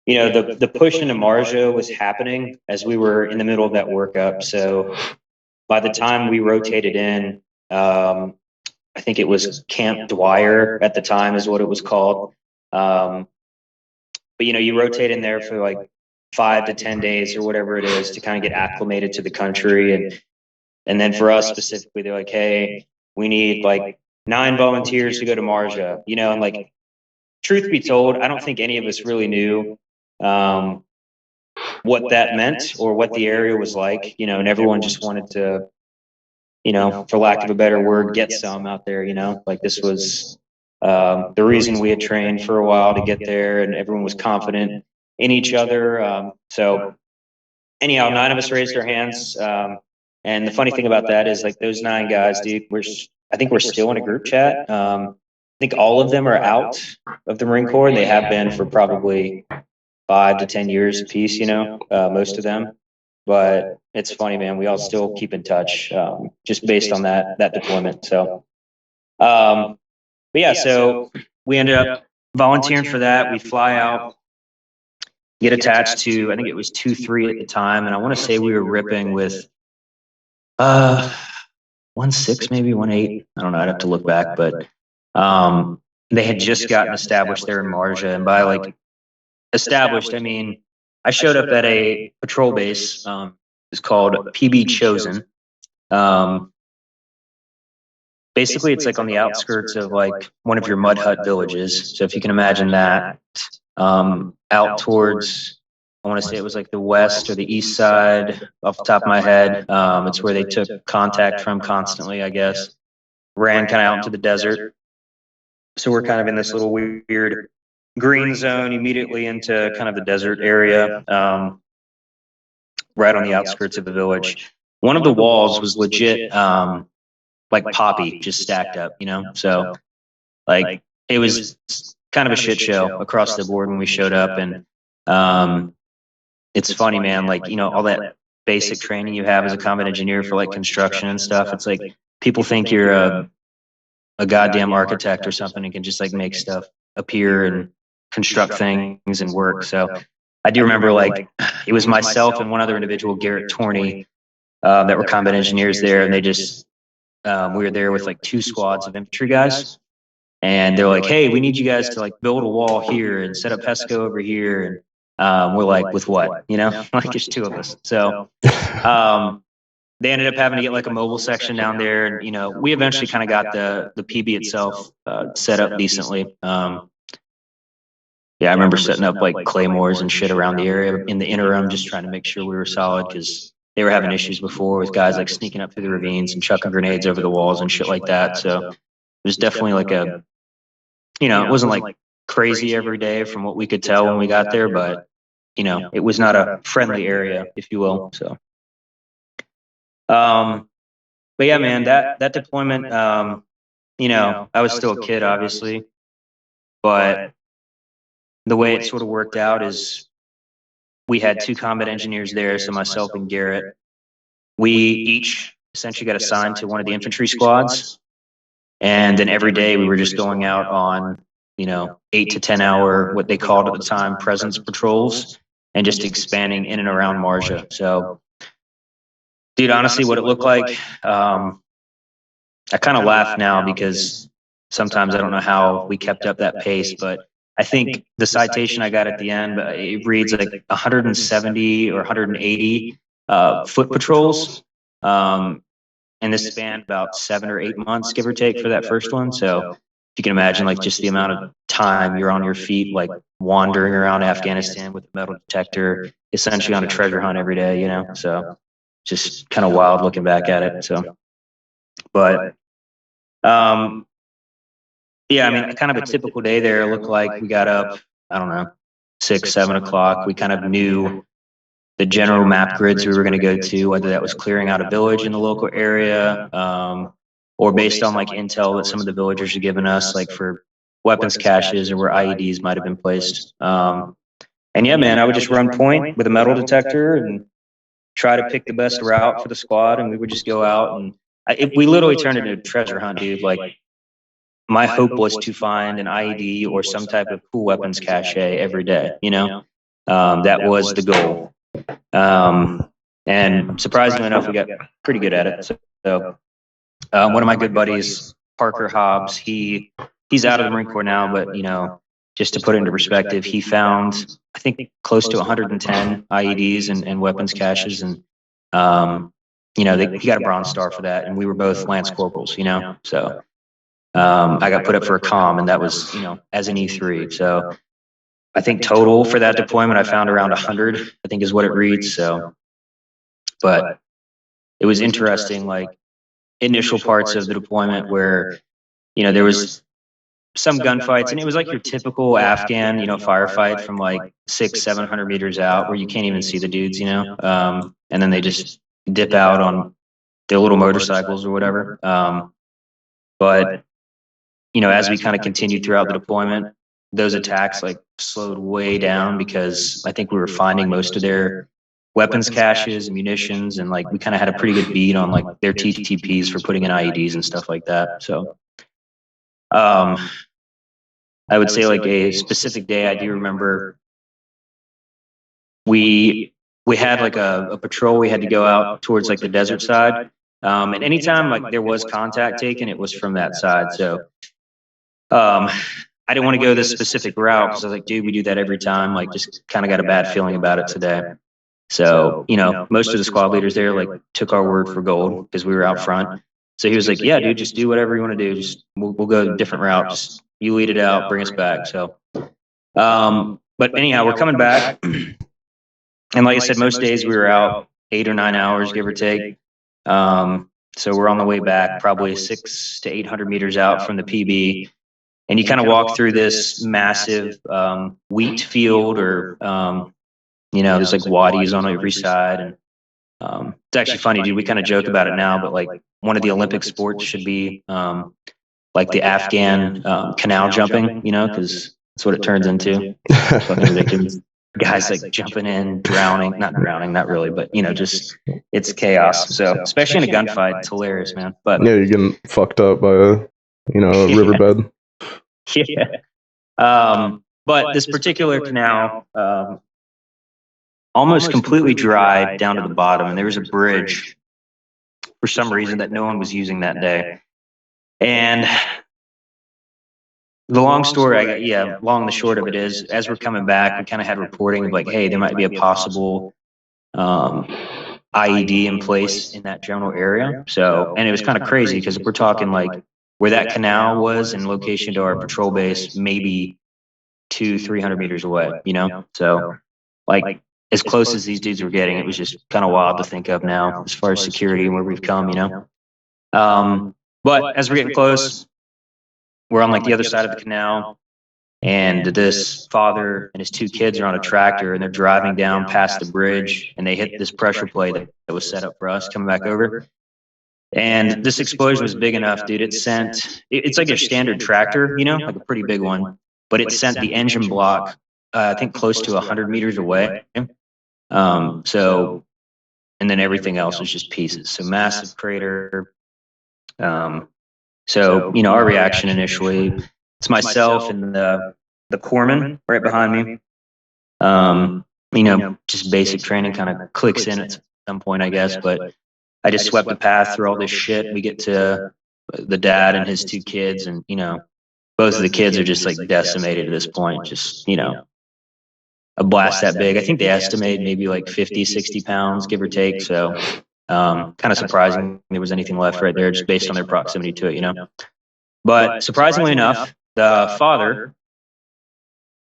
you know, the push into Marja was happening as we were in the middle of that workup. So by the time we rotated in, I think it was Camp Dwyer at the time is what it was called. But, you know, you rotate in there for like 5 to 10 days or whatever it is to kind of get acclimated to the country. And then for us specifically, they're like, hey, we need like 9 volunteers to go to Marja, you know, and like, truth be told, I don't think any of us really knew what that meant or what the area was like, you know, and everyone just wanted to, you know, for lack of a better word, get some out there, you know, like this was the reason we had trained for a while to get there, and everyone was confident in each other. So anyhow, 9 of us raised our hands. And the funny thing about that is like those 9 guys, dude, I think we're still in a group chat. I think all of them are out of the Marine Corps, and they have been for probably 5 to 10 years apiece, you know, most of them. But it's funny, man, we all still keep in touch, just based on that deployment. So, but yeah, so we ended up volunteering for that. We fly out, get attached to, I think it was 2-3 at the time. And I want to say we were ripping with 1-6, maybe 1-8. I don't know. I'd have to look back, but they had just gotten established there in Marja. And by like established, I mean, I showed up at a patrol base. It's called PB Chosen. Basically, it's like on the outskirts of like one of your mud hut villages. So if you can imagine that, out towards, I want to say it was like the west or the east side off the top of my head. It's where they took contact from constantly, I guess. Ran kind of out into the desert. So we're kind of in this little weird green zone immediately into kind of the desert area, right on the outskirts of the village. One of the walls was legit like poppy, just stacked up, you know? So like it was kind of a shit show across the board when we showed up. And it's funny, man, like, you know, all that basic training you have as a combat engineer for like construction and stuff. It's like people think you're a goddamn architect or something and can just like make stuff appear and construct things and work. So I do remember like it was myself and one other individual, Garrett Torney, that were combat engineers there. And they just, we were there with like 2 squads of infantry guys. And they're like, hey, we need you guys to like build a wall here and set up Pesco over here. And we're like, with what? You know, like there's 2 of us. So they ended up having to get like a mobile section down there. And, you know, we eventually kind of got the PB itself set up decently. Yeah, I remember setting up like claymores and shit around the area in the interim, just trying to make sure we were solid, because they were having issues before with guys like sneaking up through the ravines and chucking grenades over the walls and shit like that. So it was definitely like a, you know, it wasn't like crazy every day from what we could tell when we got there, but, you know, it was not a friendly area, if you will. So, but yeah, man, that deployment, you know, I was still a kid, obviously, but the way it sort of worked out is we had 2 combat engineers there, so myself and Garrett. We each essentially got assigned to one of the infantry squads, and then every day we were just going out on, you know, 8 to 10 hour, what they called at the time, presence patrols, and just expanding in and around Marja. So, dude, honestly, what it looked like, I kind of laugh now because sometimes I don't know how we kept up that pace, but I think the citation I got at the end, it reads like 170 or 180 foot patrols. And this spanned about 7 or 8 months, give or take, for that first one. So if you can imagine, like, just the amount of time you're on your feet, like wandering around Afghanistan with a metal detector, essentially on a treasure hunt every day, you know? So just kind of wild looking back at it. So, but, yeah, I mean, kind of a typical day there looked like we got up, I don't know, 6, 7 o'clock. We kind of knew the general map grids we were going to go to, whether that was clearing out a village in the local area, or based on like intel that some of the villagers had given us, like for weapons caches or where IEDs might have been placed. And yeah, man, I would just run point with a metal detector and try to pick the best route for the squad. And we would just go out and we literally turned it into a treasure hunt, dude. Like, my hope was to find an IED or some type of cool weapons cache every day, you know? That was the goal. And surprisingly enough, we got pretty good at it. So one of my good buddies, Parker Hobbs, he's out of the Marine Corps now, but, you know, just to put it into perspective, he found, I think, close to 110 IEDs and weapons caches. And, you know, he got a Bronze Star for that. And we were both Lance Corporals, you know? So I got put up for a comm, and that was, you know, as an E3. So I think total for that deployment, I found around 100, I think is what it reads. So, but it was interesting, like initial parts of the deployment where, you know, there was some gunfights, and it was like your typical Afghan, you know, firefight from like 600-700 meters out where you can't even see the dudes, you know, and then they just dip out on their little motorcycles or whatever. But, you know, as we kind of continued throughout the deployment, those attacks like slowed way down because I think we were finding most of their weapons caches, munitions, and like we kind of had a pretty good beat on like their TTPs for putting in IEDs and stuff like that. So I would say like a specific day I do remember we had like a patrol. We had to go out towards like the desert side. And anytime like there was contact taken, it was from that side. So I didn't want to go this specific route because I was like, dude, we do that every time. Like, just kind of got a bad feeling about it today. So, you know, most of the squad leaders there like took our word for gold because we were out front. So he was like, yeah, dude, just do whatever you want to do. Just we'll go a different route. Just you lead it out, bring us back. So, but anyhow, we're coming back. And like I said, most days we were out 8 or 9 hours, give or take. So we're on the way back, probably 600 to 800 meters out from the PB. And you kind of walk through this massive wheat field, or, you know, there's like wadis on every side. And it's actually funny, dude, we kind of joke about it now, but like one of the Olympic sports should be like the Afghan canal jumping, you know, because that's what it turns into. Fucking ridiculous. Guys like jumping in, not drowning, not really, but, you know, just it's chaos. So, especially in a gunfight, it's hilarious, man. But yeah, you're getting fucked up by a riverbed. Yeah. But this particular canal almost completely dry down to the bottom, and there was a bridge for some reason that no one was using that day. And the long story, long and the short of it is, as we're coming back, we kind of had reporting of like, hey, there might be a possible IED in place in that general area. So, and it was kind of crazy because we're talking like where that canal was in location to our patrol base, maybe 200-300 meters away, you know? So like as close as these dudes were getting, it was just kind of wild to think of now as far as security and where we've come, you know? But as we're getting close, we're on like the other side of the canal, and this father and his 2 kids are on a tractor, and they're driving down past the bridge, and they hit this pressure plate that was set up for us coming back over. And this explosion was big enough, dude. It sent, it's like a standard tractor, you know, like a pretty big one, but it sent the engine block, I think close to 100 meters away. So, and then everything else was just pieces. So massive crater. So, you know, our reaction initially, it's myself and the corpsman right behind me. You know, just basic training kind of clicks in at some point, I guess, but I just swept the path through all this shit. We get to the dad and his 2 kids, and, you know, both of the kids are just like decimated at this point. Just, you know, a blast that big. I think they estimate maybe like 50, 60 pounds, give or take. So, kind of surprising there was anything left right there just based on their proximity to it, you know. But surprisingly enough, the father,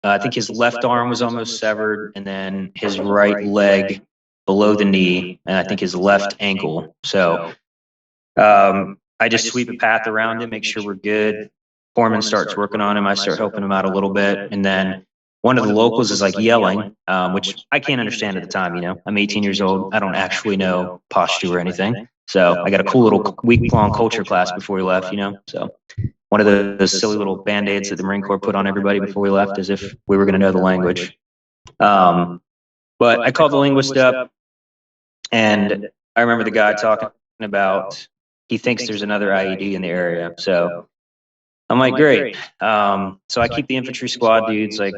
I think his left arm was almost severed, and then his right leg below the knee, and I think his left ankle. So I just sweep a path around him, make sure we're good. Foreman starts working on him. I start helping him out a little bit. And then one of the locals is like yelling, which I can't understand at the time, you know. I'm 18 years old. I don't actually know posture or anything. So I got a cool little week-long culture class before we left, you know. So one of those silly little Band-Aids that the Marine Corps put on everybody before we left, as if we were going to know the language. But I called the linguist up, and I remember the guy talking about he thinks there's another IED in the area. So I'm like, great. So I keep the infantry squad dudes like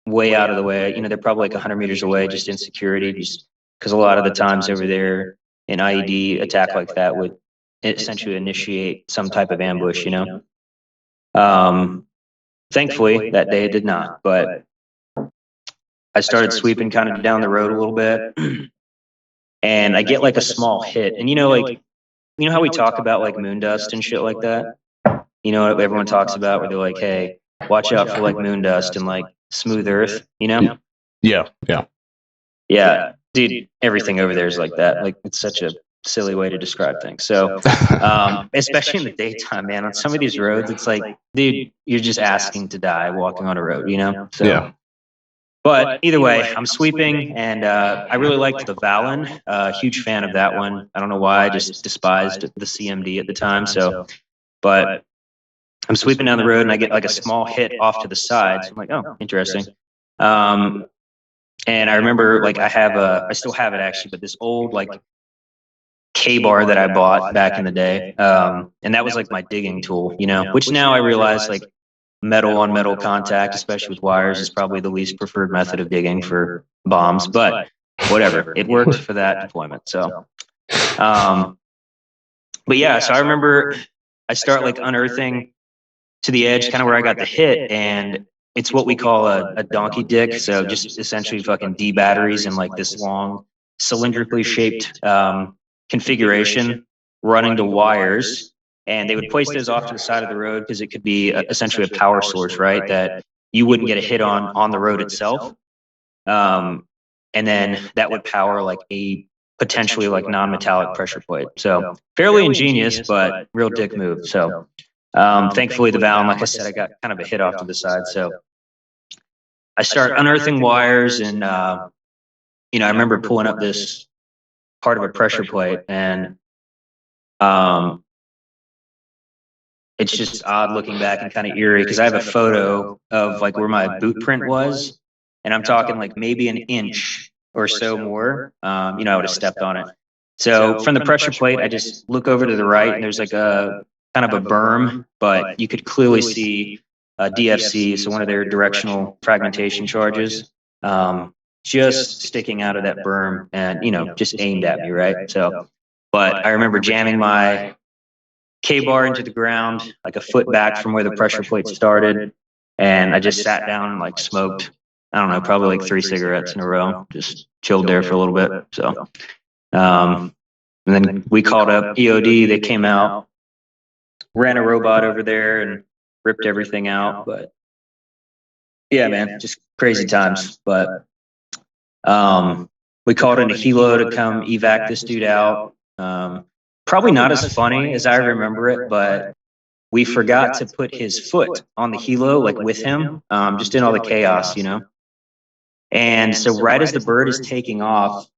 way out of the way. You know, they're probably like 100 meters away, just in security, just because a lot of the times over there, an IED attack like that would essentially initiate some type of ambush, you know. Thankfully, that day it did not, but I started sweeping kind of down the road a little bit, and I get like a small hit. And you know, like, you know how we talk about like moon dust and shit like that? You know what everyone talks about, where they're like, hey, watch out for like moon dust and like smooth earth, you know? Yeah. Yeah, dude, everything over there is like that. Like, it's such a silly way to describe things. So, especially in the daytime, man, on some of these roads, it's like, dude, you're just asking to die walking on a road, you know? So, yeah. But either way, I'm sweeping, and I really liked the Valen. Huge fan of that one. I don't know why, I just despised the CMD at the time. So, but I'm sweeping down the road, and I get like a small hit off to the side. So I'm like, oh, interesting. And I remember, like, I still have it actually, but this old like K-bar that I bought back in the day, and that was like my digging tool, you know. Which now I realize, like, metal on metal contact, especially with wires, is probably the least preferred method of digging for bombs, but whatever, it worked for that deployment. So, but yeah, so I remember I start like unearthing to the edge, kind of where I got the hit, and it's what we call a donkey dick. So just essentially fucking D batteries in like this long cylindrically shaped configuration running to wires. And they would place those off to the side of the road because it could be essentially a power source, right? That you wouldn't get a hit on the road itself. And then that would power like a potentially like non-metallic pressure plate. So fairly ingenious, but real dick move. So thankfully the Valen, like I said, I got kind of a hit off to the side. So I start unearthing wires, and you know, I remember pulling up this part of a pressure plate, and it's just odd looking back and kind of eerie because I have a photo of like where my boot print was, and I'm talking like maybe an inch or so more. You know, I would have stepped on it. So from the pressure plate, I just look over to the right, and there's like a kind of a berm, but you could clearly see DFC, so one of their directional fragmentation charges, just sticking out of that berm, and, you know, just aimed at me, right? So, but I remember jamming my K-bar into the ground, like a foot back from where the pressure plate started, and I just sat down and like smoked, I don't know, probably like 3 cigarettes in a row, just chilled there for a little bit. So And then we called up EOD. They came out, ran a robot over there and ripped everything out. But yeah, man, just crazy times. But we called in a helo to come evac this dude out. Probably not as funny as I remember it, but we forgot to put his foot on the helo, like with him, just in all the chaos, you know? And so right as the bird is taking off,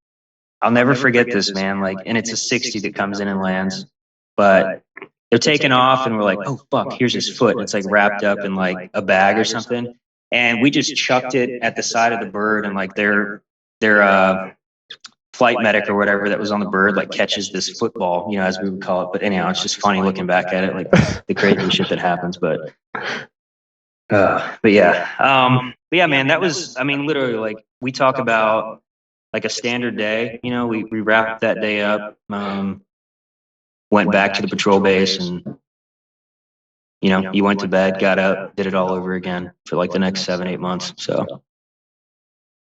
I'll never forget this, man. Like, and it's a 60 that comes in and lands, but they're taking off and we're like, oh fuck, here's his foot. And it's like wrapped up in like a bag or something. And we just chucked it at the side of the bird, and like their flight medic or whatever that was on the bird like catches this football, you know, as we would call it. But anyhow, it's just funny looking back at it, like the crazy shit that happens. But yeah, man, that was, I mean, literally, like, we talk about like a standard day, you know, we wrapped that day up, went back to the patrol base, and, you know, you went to bed, got up, did it all over again for like the next 7-8 months. So,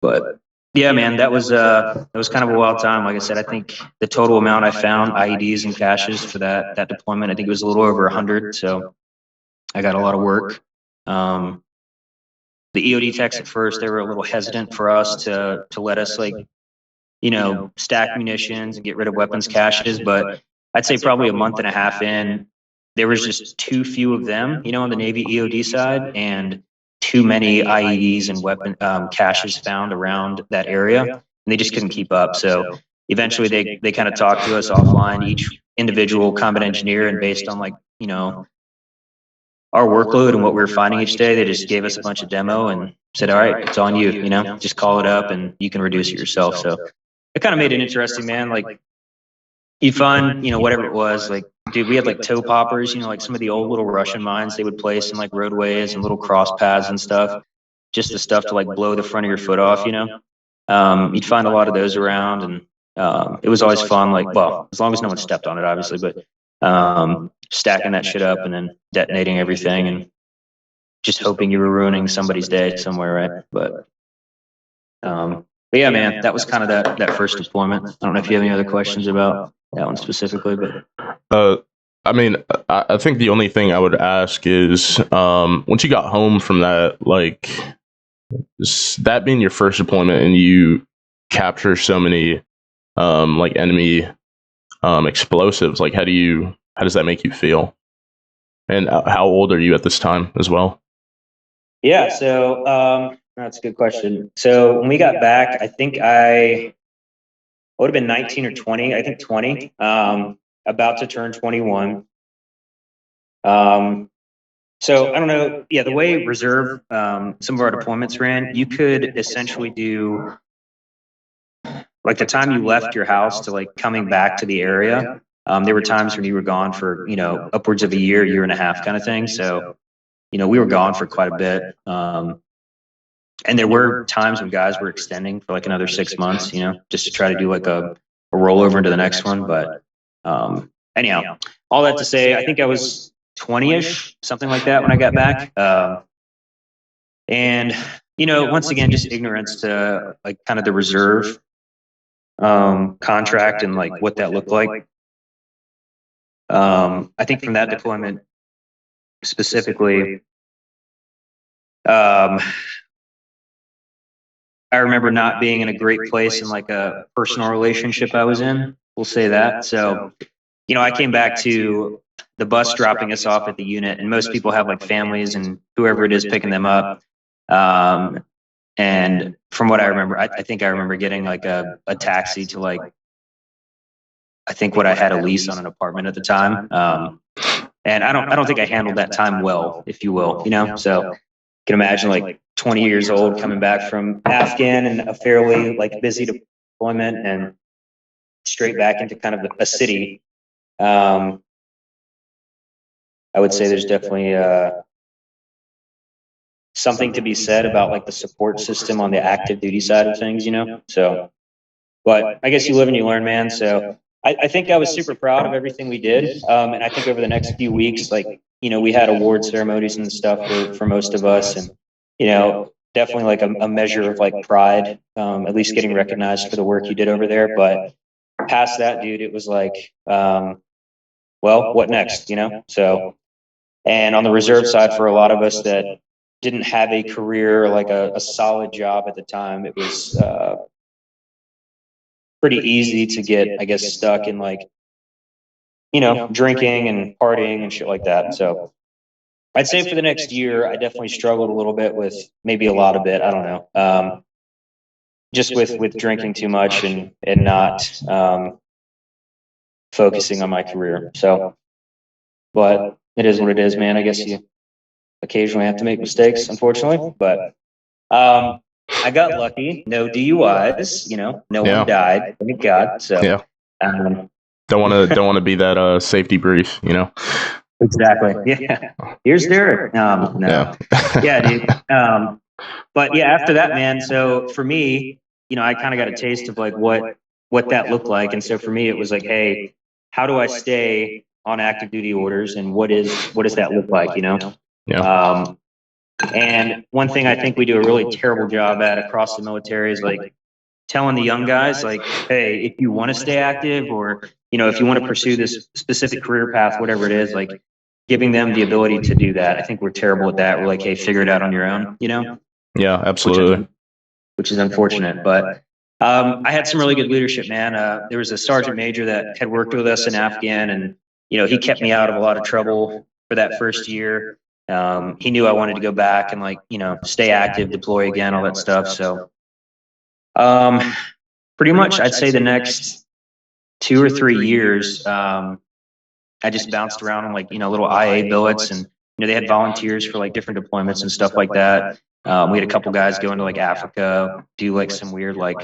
but yeah, man, that was kind of a wild time. Like I said, I think the total amount I found, IEDs and caches for that deployment, I think it was a little over 100. So I got a lot of work. The EOD techs at first, they were a little hesitant for us to let us, like, you know, stack munitions and get rid of weapons caches. But I'd say probably a month and a half in, there was just too few of them, you know, on the Navy EOD side, and too many IEDs and weapon caches found around that area, and they just couldn't keep up. So eventually they kind of talked to us offline, each individual combat engineer, and based on, like, you know, our workload and what we were finding each day, they just gave us a bunch of demo and said, all right, it's on you, you know, just call it up and you can reduce it yourself. So it kind of made it interesting, man. Like, you find, you know, whatever it was, like, dude, we had like toe poppers, you know, like some of the old little Russian mines they would place in like roadways and little cross paths and stuff, just the stuff to like blow the front of your foot off, you know. You'd find a lot of those around, and it was always fun, like, well, as long as no one stepped on it, obviously, but stacking that shit up and then detonating everything and just hoping you were ruining somebody's day somewhere, right? But yeah, man, that was kind of that first deployment. I don't know if you have any other questions about that one specifically, but I mean, I think the only thing I would ask is, once you got home from that, like, that being your first deployment and you capture so many like enemy explosives, like, how does that make you feel? And how old are you at this time as well? Yeah, so that's a good question. So when we got back, I think I would have been 19 or 20. I think 20. About to turn 21. So I don't know. Yeah, the way reserve, some of our deployments ran, you could essentially do, like, the time you left your house to like coming back to the area. There were times when you were gone for, you know, upwards of a year and a half kind of thing. So, you know, we were gone for quite a bit. And there were times when guys were extending for like another 6 months, you know, just to try to do like a rollover into the next one. But anyhow, all that to say, I think I was 20-ish, something like that when I got back. And, you know, once again, just ignorance to like kind of the reserve contract and like what that looked like. I think from that deployment specifically, I remember not being in a great place in like a personal relationship I was in. We'll say that. So, you know, I came back to the bus dropping us off at the unit, and most people have like families and whoever it is picking them up. And from what I remember, I think I remember getting like a taxi to like, I think what I had a lease on an apartment at the time. And I don't think I handled that time well, if you will, you know? So you can imagine like 20 years old coming back from Afghan and a fairly like busy deployment and straight back into kind of a city. I would say there's definitely something to be said about like the support system on the active duty side of things, you know? So, but I guess you live and you learn, man. So I think I was super proud of everything we did. And I think over the next few weeks, like, you know, we had award ceremonies and stuff for most of us, and, you know, definitely like a measure of like pride, at least getting recognized for the work you did over there. But past that, dude, it was like, well, what next, So, and on the reserve side, for a lot of us that didn't have a career, like a solid job at the time, it was pretty easy to get, I guess, stuck in like, drinking and partying and shit like that. So I'd say for the next year, I definitely struggled a little bit with, maybe a lot of it, I don't know. Just with drinking too much and not focusing on my career. So, but it is what it is, man. I guess you occasionally have to make mistakes, unfortunately. But I got lucky. No DUIs. No one died. Thank God. So don't want to be that safety brief. Exactly. Yeah. Here's Derek. No. Yeah, dude. But yeah, after that, man. So for me, I kind of got a taste of like what that looked like, and so for me, it was like, hey, how do I stay on active duty orders, and what does that look like? And one thing I think we do a really terrible job at across the military is like telling the young guys, like, hey, if you want to stay active, or if you want to pursue this specific career path, whatever it is, like giving them the ability to do that. I think we're terrible at that. We're like, hey, figure it out on your own, Yeah, absolutely. Which is unfortunate, but I had some really good leadership, man. There was a sergeant major that had worked with us in Afghan, and he kept me out of a lot of trouble for that first year. He knew I wanted to go back and like stay active, deploy again, all that stuff. So pretty much I'd say the next 2 or 3 years, I just bounced around on like little IA billets, and they had volunteers for like different deployments and stuff like that. We had a couple guys go into like Africa, do like some weird like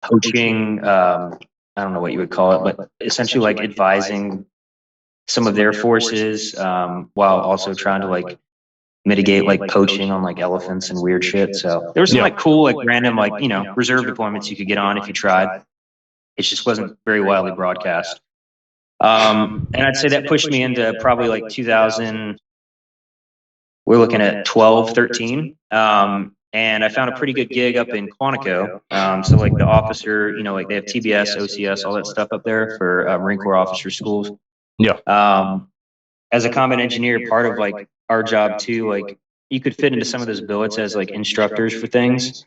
coaching. I don't know what you would call it, but essentially like advising some of their forces, while also trying to like mitigate like poaching on like elephants and weird shit. So there was some like cool, like random, like, reserve deployments you could get on if you tried. It just wasn't very widely broadcast. And I'd say that pushed me into probably like 2000, we're looking at 12, 13. And I found a pretty good gig up in Quantico. So like the officer, like they have TBS, OCS, all that stuff up there for Marine Corps officer schools. Yeah. As a combat engineer, part of like our job too, like you could fit into some of those billets as like instructors for things.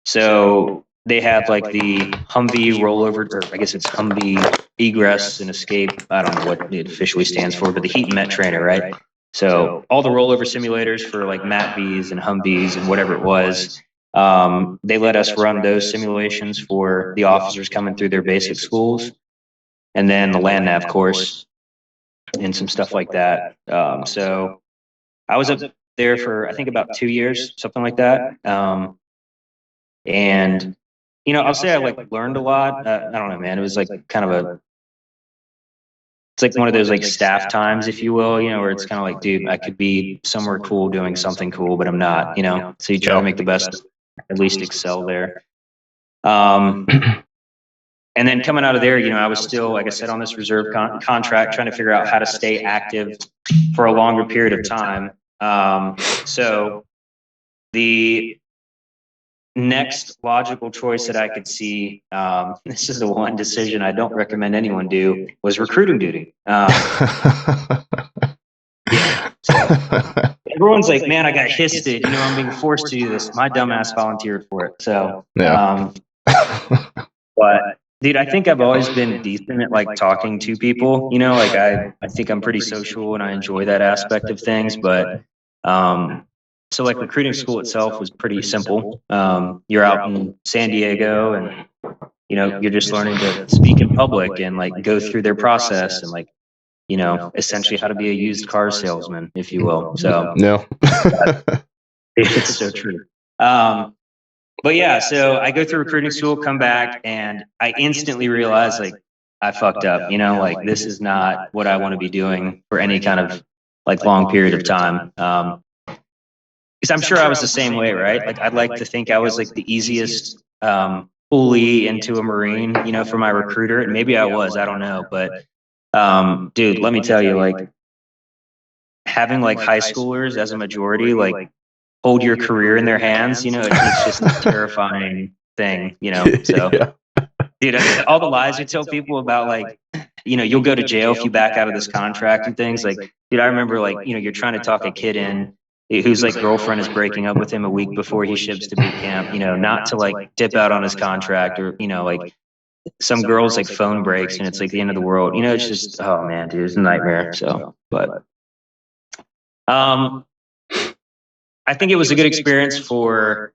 So they have like the Humvee rollover, or I guess it's Humvee egress and escape. I don't know what it officially stands for, but the heat and met trainer, right? So all the rollover simulators for like MATVs and Humvees and whatever it was, they let us run those simulations for the officers coming through their basic schools, and then the land nav course and some stuff like that. So I was up there for, I think, about 2 years, something like that. And, I'll say I like learned a lot. I don't know, man. It was like kind of it's like one of those like staff times, if you will, where it's kind of like, dude, I could be somewhere cool doing something cool, but I'm not, so you try to make the best, at least excel there. And then coming out of there, I was still, like I said, on this reserve contract, trying to figure out how to stay active for a longer period of time. So the next logical choice that I could see, this is the one decision I don't recommend anyone do, was recruiting duty. So everyone's like, man, I got histed, I'm being forced to do this. My dumbass volunteered for it. So, but dude, I think I've always been decent at like talking to people, like I think I'm pretty social and I enjoy that aspect of things, but, so like recruiting school itself was pretty simple. You're out in San Diego and, you're just learning to speak in public and like go through their process and like, essentially how to be a used car salesman, if you will. So it's so true. But yeah, so I go through recruiting school, come back, and I instantly realize like I fucked up, like this is not what I want to be doing for any kind of like long period of time. Because I'm sure I was the same way, right? Like I'd like to think I was like the easiest pulley into a Marine, for my recruiter, and maybe I was, I don't know, but dude, let me tell you, like having like high schoolers as a majority, like hold your career in their hands, it's just a terrifying thing, so Dude, all the lies you tell people about, like, you know, you'll go to jail if you back out of this contract and things. Like, dude, I remember, like, you know, you're trying to talk a kid in whose like girlfriend is breaking up with him a week before he ships to boot camp, you know, not to like dip out on his contract, or, you know, like some girls like phone breaks and it's like the end of the world. You know, it's just, oh man, dude, it's a nightmare. So, but I think it was a good experience for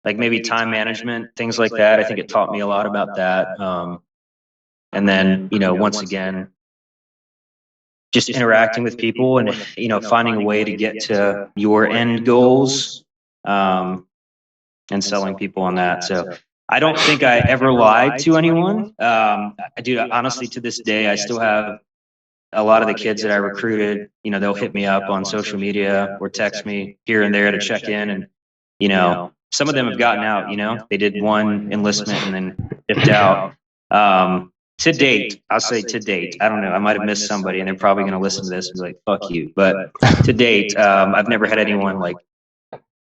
like maybe time management, things like that. I think it taught me a lot about that. And then, you know, once again, just interacting with people and, you know, finding a way to get to your end goals, and selling people on that. So I don't think I ever lied to anyone. I do, honestly, to this day, I still have a lot of the kids that I recruited, you know, they'll hit me up on social media or text me here and there to check in. And, you know, some of them have gotten out, you know, they did one enlistment and then dipped out. To date, I'll say to date, I don't know, I might have missed somebody and they're probably going to listen to this and be like, fuck you. But to date, I've never had anyone like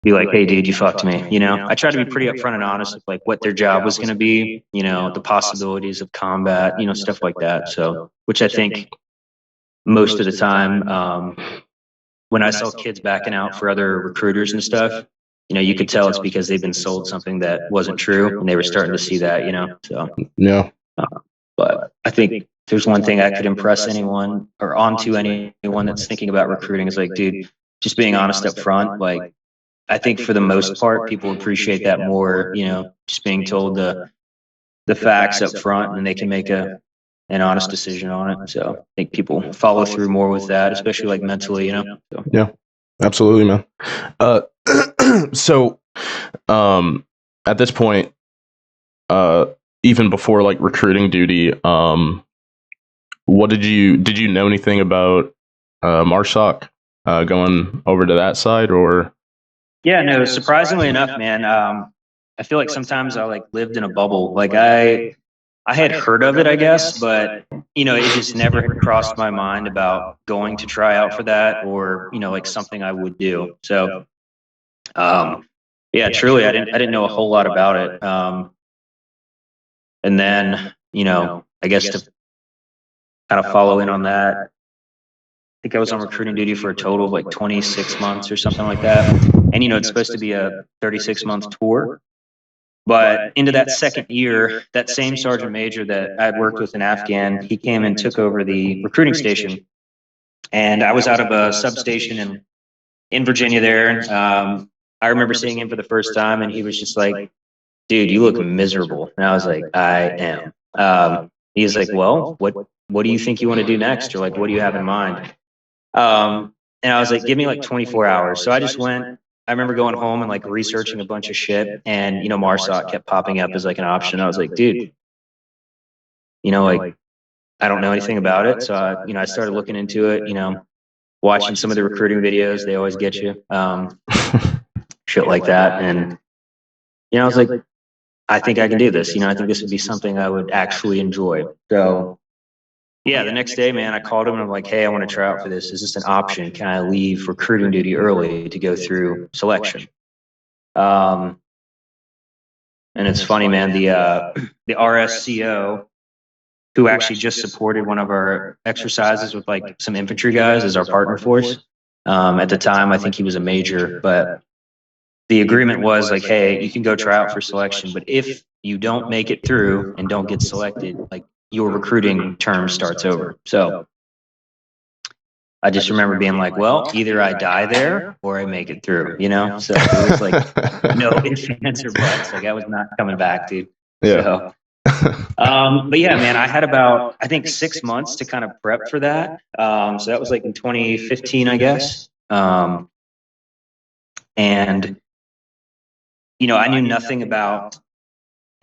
be like, hey dude, you fucked me. You know, I try to be pretty upfront and honest with like what their job was going to be, you know, the possibilities of combat, you know, stuff like that. So, which I think most of the time, when I saw kids backing out for other recruiters and stuff, you know, you could tell it's because they've been sold something that wasn't true and they were starting to see that, you know. So yeah. But I think if there's one thing I could impress anyone or onto anyone that's thinking about recruiting is like, dude, just being honest up front. Like, I think for the most part, people appreciate that more, you know, just being told the facts up front and they can make an honest decision on it. So I think people follow through more with that, especially like mentally, you know. So. Yeah, absolutely, man. So at this point, even before like recruiting duty, what did you know anything about MARSOC going over to that side, or? Yeah, no, surprisingly enough, man, I feel like sometimes I like lived in a bubble. Like I had heard of it, I guess, but you know, it just never had crossed my mind about going to try out for that, or, you know, like something I would do. So yeah, truly, I didn't know a whole lot about it. And then, you know, I guess to kind of follow in on that, I think I was on recruiting duty for a total of like 26 months or something like that. And, you know, it's supposed to be a 36-month tour. But into that second year, that same sergeant major that I'd worked with in Afghan, he came and took over the recruiting station. And I was out of a substation in Virginia there. I remember seeing him for the first time and he was just like, dude, you look miserable. And I was like, I am. He's like, well, what do you think you want to do next? Or like, what do you have in mind? And I was like, give me like 24 hours. So I just went, I remember going home and like researching a bunch of shit, and, you know, MARSOC kept popping up as like an option. I was like, dude, you know, like, I don't know anything about it. So you know, I started looking into it, you know, watching some of the recruiting videos. They always get you, shit like that. And, you know, I was like, I think I can do this. You know, I think this would be something I would actually enjoy. So yeah, the next day, man, I called him and I'm like, hey, I want to try out for this. Is this an option? Can I leave recruiting duty early to go through selection? And it's funny, man, the RSCO, who actually just supported one of our exercises with like some infantry guys as our partner force. At the time, I think he was a major, but the agreement was like, hey, you can go try out for selection, but if you don't make it through and don't get selected, like, your recruiting term starts over. So I just remember being like, well, either I die there or I make it through, you know? So it was like, no ifs, ands, or buts. Like, I was not coming back, dude. Yeah. So, but yeah, man, I had about, I think, 6 months to kind of prep for that. So that was like in 2015, I guess. And, you know, I knew nothing about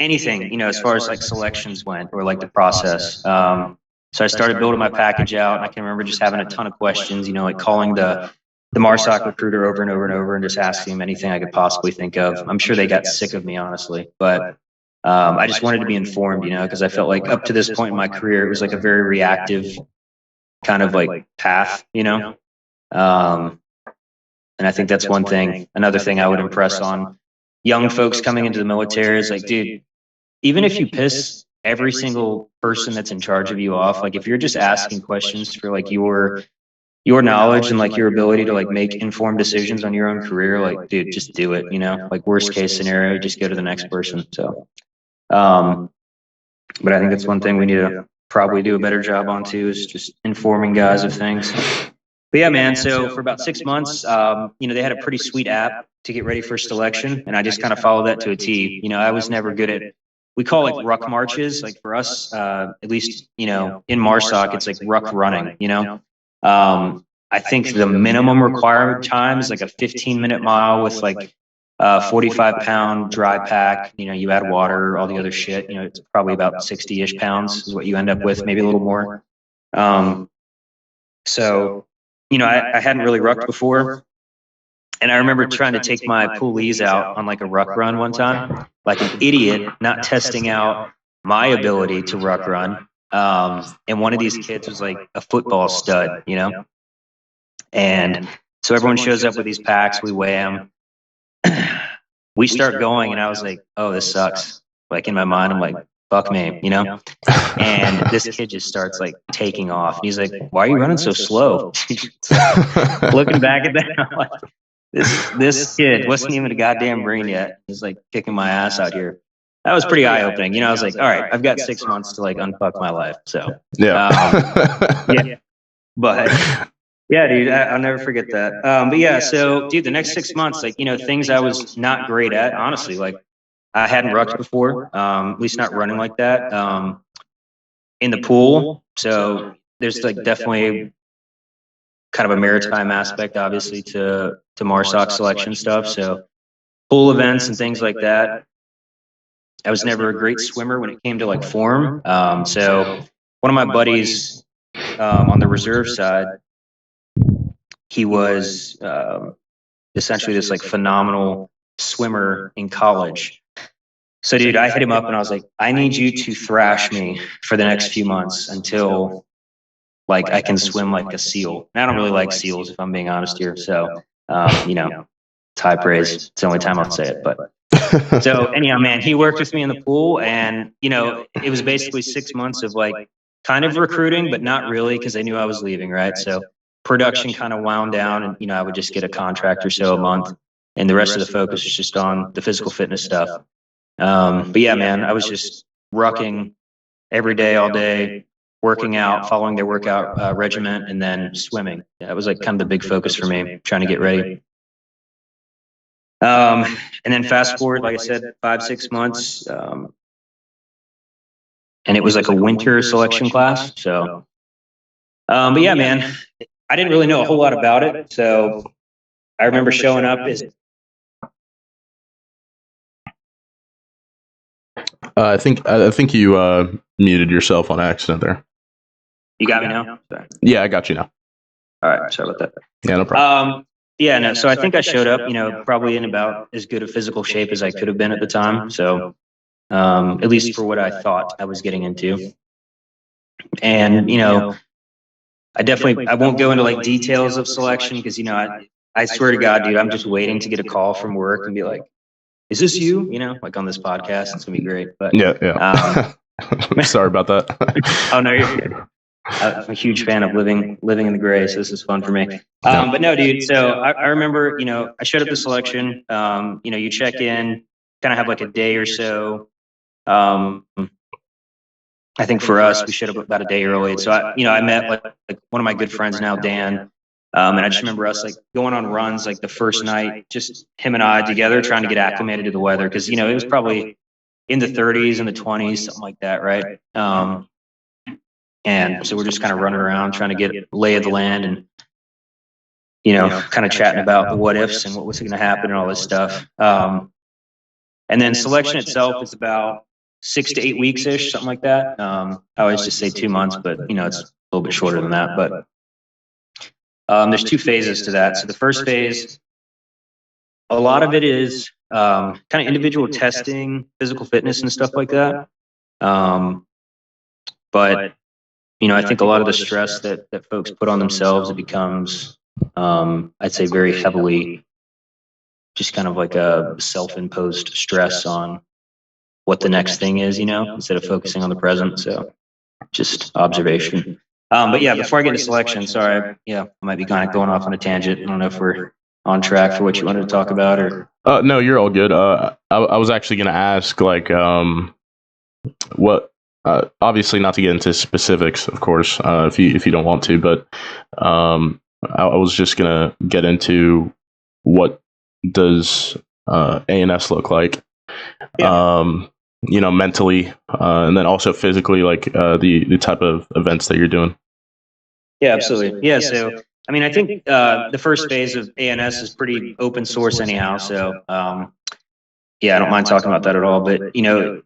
anything, you know, as far as like selections went, or like the process. So I started building my package out, and I can remember just having a ton of questions, you know, like calling the MARSOC recruiter over and over and over and just asking him anything I could possibly think of. I'm sure they got sick of me, honestly, but I just wanted to be informed, you know, because I felt like up to this point in my career, it was like a very reactive kind of like path, you know. And I think that's one thing. Another thing I would impress on young folks coming into the military is like, dude, even if you piss every single person that's in charge of you off. Like if you're just asking questions for like your knowledge and like your ability to like make informed decisions on your own career, like dude, just do it, you know, like worst case scenario, just go to the next person. So, but I think that's one thing we need to probably do a better job on too, is just informing guys of things. But yeah, man, so for about 6 months, you know, they had a pretty sweet app to get ready for selection, and I just kind of followed that to a T. You know, I was never good at, we call like ruck marches, like for us, at least, you know, in MARSOC, it's like ruck running, you know. I think the minimum required time is like a 15-minute mile with like 45-pound dry pack. You know, you add water, all the other shit, you know, it's probably about 60-ish pounds is what you end up with, maybe a little more. So, you know, I hadn't really rucked before. And I remember trying to take my pulleys out on like a ruck run one time, like an idiot, not testing out my ability to ruck run. And one of these kids was like a football stud, you know? And so everyone shows up with these packs, we weigh them. We start going, and I was like, oh, this sucks. Like in my mind, I'm like, fuck me, you know? And this kid just starts like taking off. He's like, why are you running so slow? Looking back at that, I'm like, this kid wasn't even a goddamn Marine yet. He's like kicking my ass out here. That was pretty eye-opening. You know, I was like, all right, I've got 6 months to like unfuck my life. So, yeah. But yeah, dude, I'll never forget that. But yeah, so dude, the next 6 months, like, you know, things I was not great at, honestly, like I hadn't rucked before, at least not running like that, in the pool. So there's like definitely kind of a maritime aspect, obviously, to MARSOC selection stuff. So pool events and things like that. I was never a great swimmer when it came to like form. So one of my buddies on the reserve side, he was essentially this like phenomenal swimmer in college. So dude, I hit him up and I was like, I need you to thrash me for the next few months until like I can swim like a seal. And I don't really like seals, if I'm being honest here. So, you know, it's high praise. It's the only time I'll say it. But so anyhow, man, he worked with me in the pool, and, you know, it was basically 6 months of like kind of recruiting, but not really, because they knew I was leaving. Right. So production kind of wound down, and, you know, I would just get a contract or so a month, and the rest of the focus was just on the physical fitness stuff. But yeah, man, I was just rucking every day, all day, working out, following their workout regiment, and then swimming. Yeah, it was like kind of the big focus for me, trying to get ready. And then fast forward, like I said, 5, 6 months, and it was like a winter selection class. So, but yeah, man, I didn't really know a whole lot about it. So I remember showing up as I think you muted yourself on accident there. You got me now? Sorry. Yeah, I got you now. All right, sorry about that. Yeah, no problem. Yeah, no, so I think I showed up, you know, probably in about as good a physical shape as I could have been at the time. So, at least for what I thought I was getting into. And, you know, I won't go into like details of selection, because, you know, I swear to God, dude, I'm just waiting to get a call from work and be like, is this you? You know, like on this podcast, it's gonna be great. But yeah. Sorry about that. Oh no, you're good. I'm a huge fan of living in the gray, so this is fun for me. But no, dude. So I remember, you know, I showed up to selection. You know, you check in, kind of have like a day or so. I think for us, we showed up about a day early. So I met like one of my good friends now, Dan. And I just remember us like going on runs like the first night, just him and I together trying to get acclimated to the weather, because, you know, it was probably in the 30s and the 20s, something like that, right? And so we're just kind of running around trying to get lay of the land, and, you know, kind of chatting about the what ifs and what was going to happen and all this stuff. And then selection itself is about 6 to 8 weeks ish, something like that. I always just say 2 months, but, you know, it's a little bit shorter than that. But there's 2 phases to that. So the first phase, a lot of it is kind of individual testing, physical fitness and stuff like that. But, you know, I think a lot of the stress that folks put on themselves, it becomes, I'd say, very heavily just kind of like a self-imposed stress on what the next thing is, you know, instead of focusing on the present. So just observation. But yeah, before I get into selection, sorry, I might be kind of going off on a tangent. I don't know if we're on track for what you wanted to talk about, or. No, you're all good. I was actually going to ask, like, what, obviously not to get into specifics, of course, if you don't want to, but I was just going to get into what does A&S look like, you know, mentally, and then also physically, like the type of events that you're doing. Yeah, absolutely. Yeah, so I mean, I think the first phase of A&S is pretty open source anyhow. So yeah, I don't mind talking about that at all. But you know,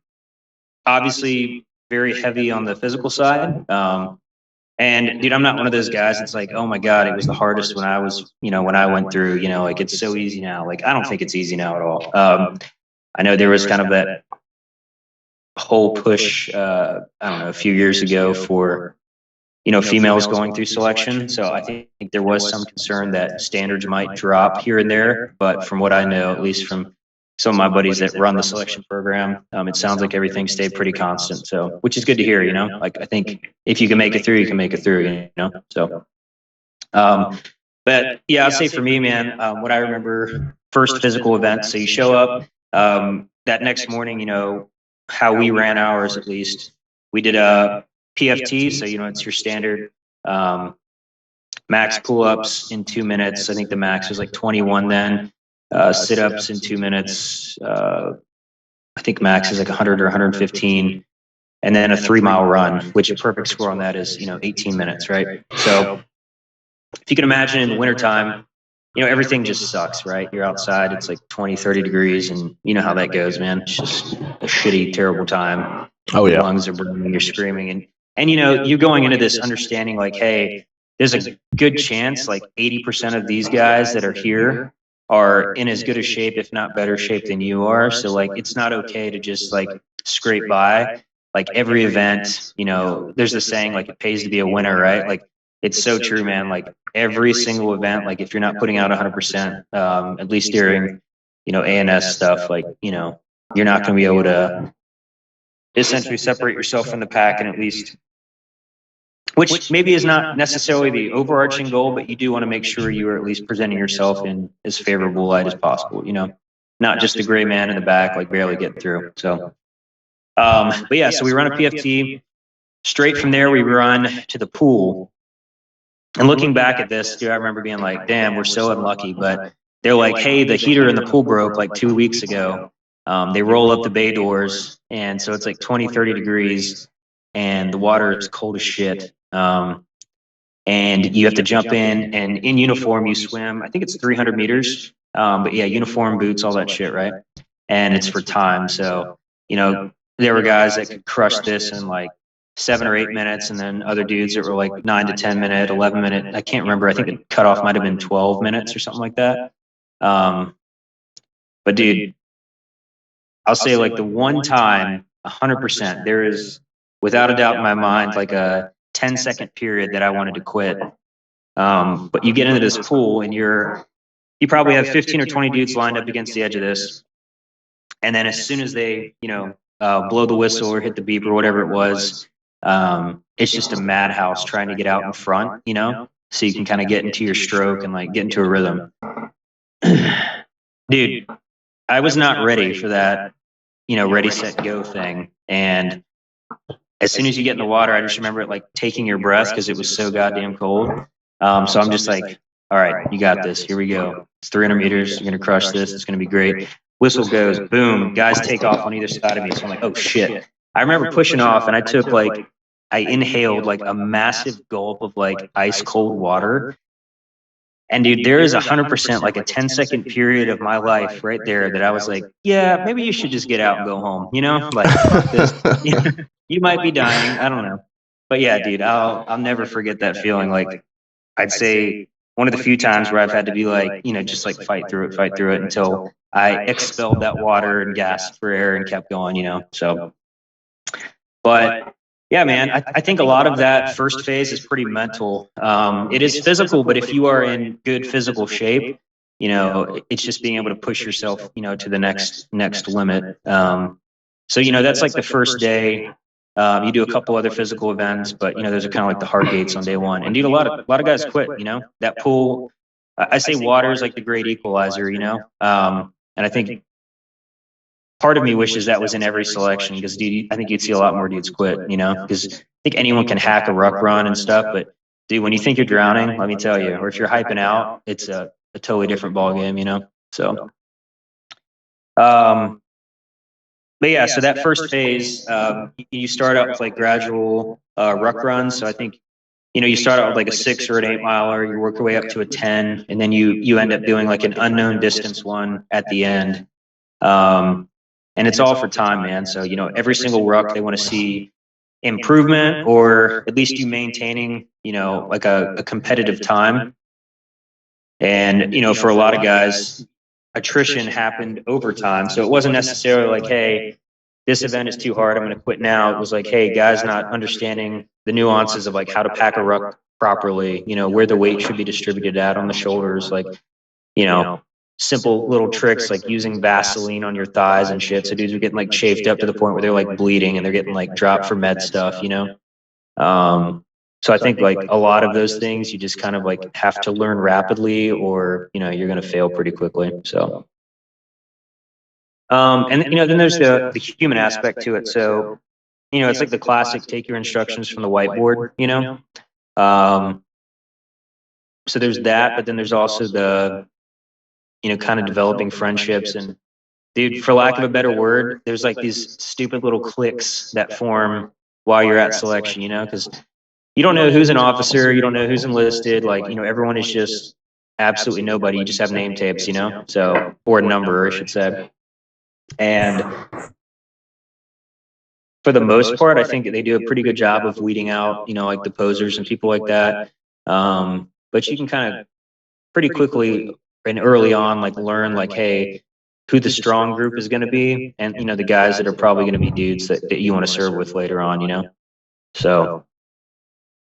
obviously very heavy on the physical side. And dude, I'm not one of those guys that's like, oh my God, it was the hardest when I was, you know, when I went through, you know, like it's so easy now. Like, I don't think it's easy now at all. I know there was kind of that whole push, I don't know, a few years ago for, you know, females going through selection. So I think there was some concern that standards might drop here and there. But from what I know, at least from some of my buddies that run the selection program, it sounds like everything stayed pretty constant. So, which is good to hear, you know, like I think if you can make it through, you can make it through, you know, so. But yeah, I'll say for me, man, what I remember first physical event. So you show up, that next morning, you know, how we ran ours, at least we did a PFT. So, you know, it's your standard, max pull-ups in 2 minutes. I think the max was like 21 then. Sit-ups in 2 minutes. I think max is like 100 or 115. And then a 3-mile run, which a perfect score on that is, you know, 18 minutes, right? So if you can imagine in the wintertime, you know, everything just sucks, right? You're outside, it's like 20, 30 degrees, and you know how that goes, man. It's just a shitty, terrible time. Oh, yeah. Your lungs are burning, you're screaming. And you know, you're going into this understanding like, hey, there's a good chance like 80% of these guys that are here are in as good a shape, if not better shape than you are. So like, it's not okay to just like scrape by. Like every event, you know, there's the saying like it pays to be a winner, right? Like it's so true, man. Like every single event, like if you're not putting out 100%, at least during, you know, A&S stuff, like, you know, you're not going to be able to essentially separate yourself from the pack, and at least, which maybe is not necessarily the overarching goal, but you do want to make sure you are at least presenting yourself in as favorable light as possible, you know, not just a gray man in the back, like barely getting through. So, but yeah, so we run a PFT. Straight from there, we run to the pool. And looking back at this, dude, I remember being like, damn, we're so unlucky. But they're like, hey, the heater in the pool broke like 2 weeks ago. They roll up the bay doors, and so it's like 20, 30 degrees, and the water is cold as shit. And you have to jump in, and in uniform, you swim. I think it's 300 meters. But yeah, uniform, boots, all that shit, right? And it's for time. So, you know, there were guys that could crush this in like 7 or 8 minutes, and then other dudes that were like 9 to 10 minute, 11 minute. I can't remember. I think the cutoff might have been 12 minutes or something like that. But dude, I'll say like the one time, 100%, there is without a doubt in my mind like a 10-second period that I wanted to quit. But you get into this pool, and you probably have 15 or 20 dudes lined up against the edge of this. And then as soon as they, you know, blow the whistle or hit the beep or whatever it was, it's just a madhouse trying to get out in front, you know, so you can kind of get into your stroke and like get into a rhythm. Dude, I was not ready for that, you know, ready, set, go thing. And as soon as you get in the water, I just remember it like taking your breath because it was so goddamn cold. So I'm just like, all right, you got this. Here we go. It's 300 meters. You're going to crush this. It's going to be great. Whistle goes, boom. Guys take off on either side of me. So I'm like, oh shit. I remember pushing off, and I inhaled like a massive gulp of like ice cold water. And dude, there is 100% like a 10-second period of my life right there that I was like, yeah, maybe you should just get out and go home. You know, like this, you might be dying. I don't know. But yeah, dude, I'll never forget that feeling. Like I'd say one of the few times where I've had to be like, you know, just like fight through it until I expelled that water and gasped for air and kept going, you know. So, but yeah, man, I think a lot of that first phase is pretty mental. It is physical, but if you are in good physical shape, you know, it's just being able to push yourself, you know, to the next limit. So, you know, that's like the first day. You do a couple other physical events, but you know, those are kind of like the hard gates on day one. And dude, a lot of guys quit, you know, that pool. I say water is like the great equalizer, you know? And I think part of me wishes that was in every selection because, dude, I think you'd see a lot more dudes quit, you know? Because I think anyone can hack a ruck run and stuff, but dude, when you think you're drowning, let me tell you, or if you're hyping out, it's a totally different ball game, you know? So, but yeah, so that first phase, you start out with like gradual ruck runs. So I think, you know, you start out with like a 6 or an 8 miler, you work your way up to a 10, and then you end up doing like an unknown distance one at the end. And it's all for time, man. So, you know, every single ruck, they want to see improvement or at least you maintaining, you know, like a competitive time. And, you know, for a lot of guys, attrition happened over time. So it wasn't necessarily like, hey, this event is too hard, I'm going to quit now. It was like, hey, guys not understanding the nuances of like how to pack a ruck properly, you know, where the weight should be distributed at on the shoulders, like, you know, simple little tricks like using Vaseline on your thighs and shit. So dudes are getting like chafed up to the point where they're like bleeding and they're getting like dropped for med stuff, you know? So I think like a lot of those things you just kind of like have to learn rapidly or, you know, you're going to fail pretty quickly. So, and you know, then there's the human aspect to it. So, you know, it's like the classic, take your instructions from the whiteboard, you know? So there's that, but then there's also the, you know, kind of developing friendships and dude, for lack of a better word, there's like these stupid little cliques that form while you're at selection, you know, because you don't know who's an officer, you don't know who's enlisted, like, you know, everyone is just absolutely nobody. You just have name tapes, you know, so, or a number, I should say. And for the most part, I think they do a pretty good job of weeding out, you know, like the posers and people like that. But you can kind of pretty quickly and early on, like learn like, hey, who the strong group is going to be, and you know the guys that are probably going to be dudes that you want to serve with later on, you know. So,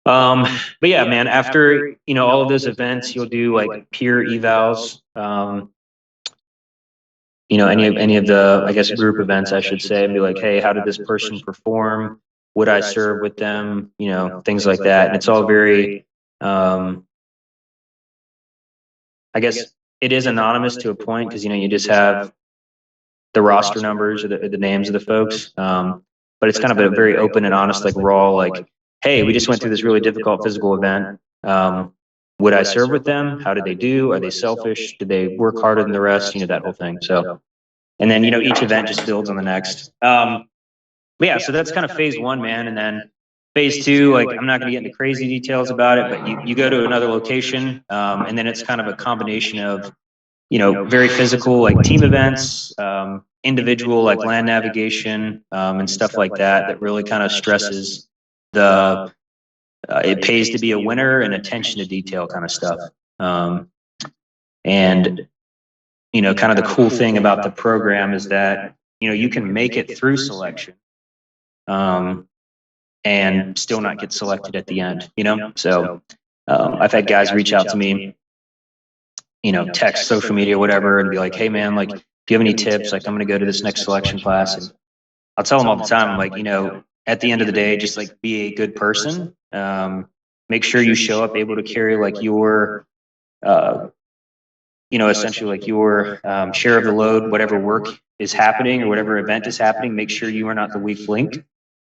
but yeah, man. After you know all of those events, you'll do like peer evals. You know, any of the I guess group events, I should say, and be like, hey, how did this person perform? Would I serve with them? You know, things like that. And it's all very, I guess it is anonymous to a point because you know you just have the roster numbers or the names of the folks. But it's kind of a very open and honest, like raw, like, hey, we just went through this really difficult physical event. Would I serve with them? How did they do? Are they selfish? Did they work harder than the rest? You know, that whole thing. So, and then, you know, each event just builds on the next. But yeah, so that's kind of phase one, man. And then phase two, like, I'm not going to get into crazy details about it, but you go to another location, and then it's kind of a combination of, you know, very physical, like team events, individual, like land navigation, and stuff like that, that really kind of stresses the, it pays to be a winner and attention to detail kind of stuff. And, you know, kind of the cool thing about the program is that, you know, you can make it through selection, and still not get selected at the end, you know? So, I've had guys reach out to me, you know, text, social media, whatever, and be like, hey man, like, do you have any tips? Like, I'm going to go to this next selection class. And I'll tell them all the time, I'm like, you know, at the end of the day, just like be a good person. Make sure you show up able to carry like your, you know, essentially like your share of the load, whatever work is happening or whatever event is happening, make sure you are not the weak link.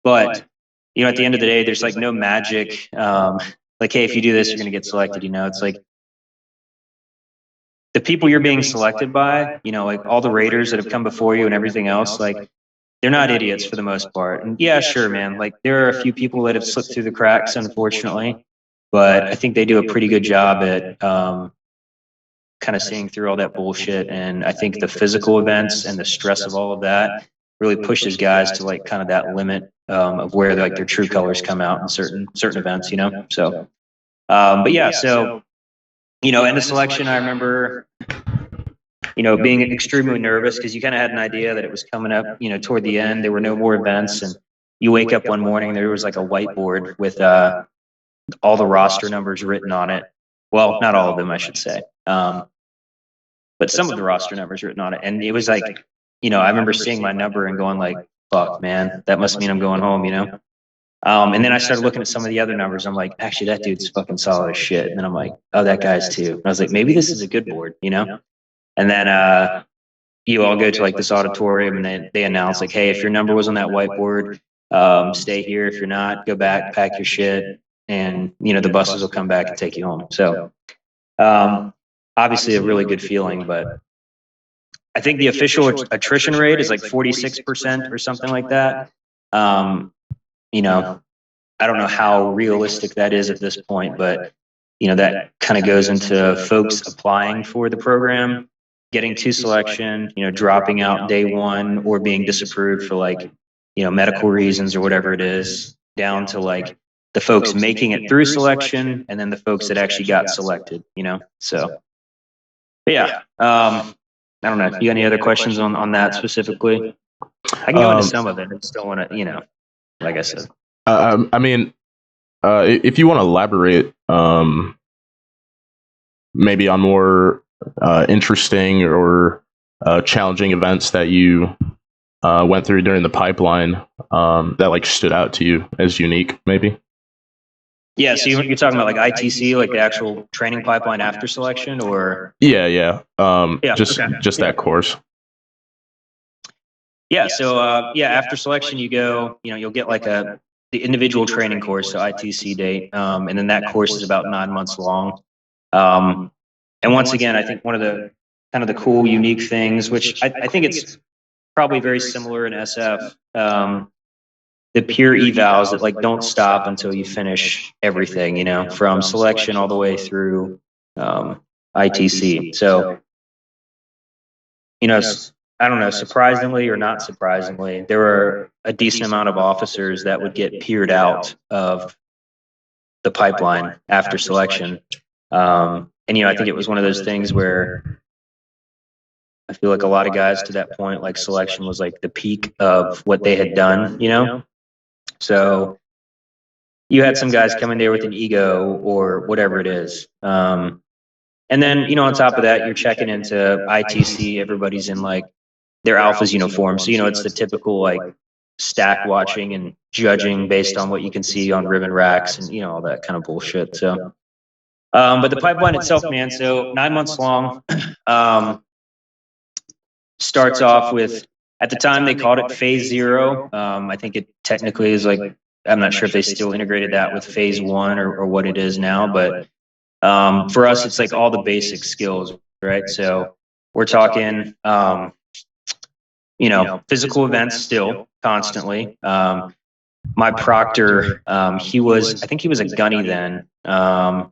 But, you know, at the end of the day, there's like no magic. Like, hey, if you do this, you're going to get selected, you know, it's like, the people you're being selected by, you know, like all the raiders that have come before you and everything else, like they're not idiots for the most part. And yeah, sure, man. Like there are a few people that have slipped through the cracks, unfortunately, but I think they do a pretty good job at kind of seeing through all that bullshit. And I think the physical events and the stress of all of that really pushes guys to like kind of that limit of where like their true colors come out in certain events, you know. So, but yeah, so. You know, in the selection, I remember, you know, being extremely nervous because you kind of had an idea that it was coming up, you know, toward the end. There were no more events. And you wake up one morning, there was like a whiteboard with all the roster numbers written on it. Well, not all of them, I should say. But some of the roster numbers written on it. And it was like, you know, I remember seeing my number and going like, fuck, man, that must mean I'm going home, you know? And then I started looking at some of the other numbers. I'm like, actually, that dude's fucking solid as shit. And then I'm like, oh, that guy's too. And I was like, maybe this is a good board, you know? And then you all go to like this auditorium and they announce like, hey, if your number was on that whiteboard, stay here. If you're not, go back, pack your shit, and you know the buses will come back and take you home. So obviously a really good feeling, but I think the official attrition rate is like 46% or something like that. You know, I don't know how realistic that is at this point, but you know, that kind of goes into folks applying for the program, getting to selection, you know, dropping out day one or being disapproved for like, you know, medical reasons or whatever it is, down to like the folks making it through selection and then the folks that actually got selected, you know? So, but yeah, I don't know. You got any other questions on that specifically? I can go into some of it. I just don't want to, you know, like I said. I mean, if you want to elaborate, maybe on more interesting or challenging events that you went through during the pipeline that like stood out to you as unique, maybe. Yeah, so you're talking about like ITC, like the actual training pipeline after selection, or yeah. Just that course. Yeah, so after selection, you go, you know, you'll get like the individual training course, so ITC date, and then that course is about 9 months long. And once again, I think one of the kind of the cool, unique things, which I think it's probably very similar in SF, the peer evals that like don't stop until you finish everything, you know, from selection all the way through ITC. So, you know, I don't know, surprisingly or not surprisingly, there were a decent amount of officers that would get peered out of the pipeline after selection. And, you know, I think it was one of those things where I feel like a lot of guys to that point, like selection was like the peak of what they had done, you know? So you had some guys come in there with an ego or whatever it is. And then, you know, on top of that, you're checking into ITC, everybody's in like their alphas uniform. So, you know, it's the typical like stack watching and judging based on what you can see on ribbon racks and, you know, all that kind of bullshit. So, but the pipeline itself, man, so 9 months long, starts off with, at the time they called it phase 0. I think it technically is like, I'm not sure if they still integrated that with phase 1 or what it is now, but for us, it's like all the basic skills, right? So we're talking, you know, physical events still constantly. My proctor, I think he was a gunny then. But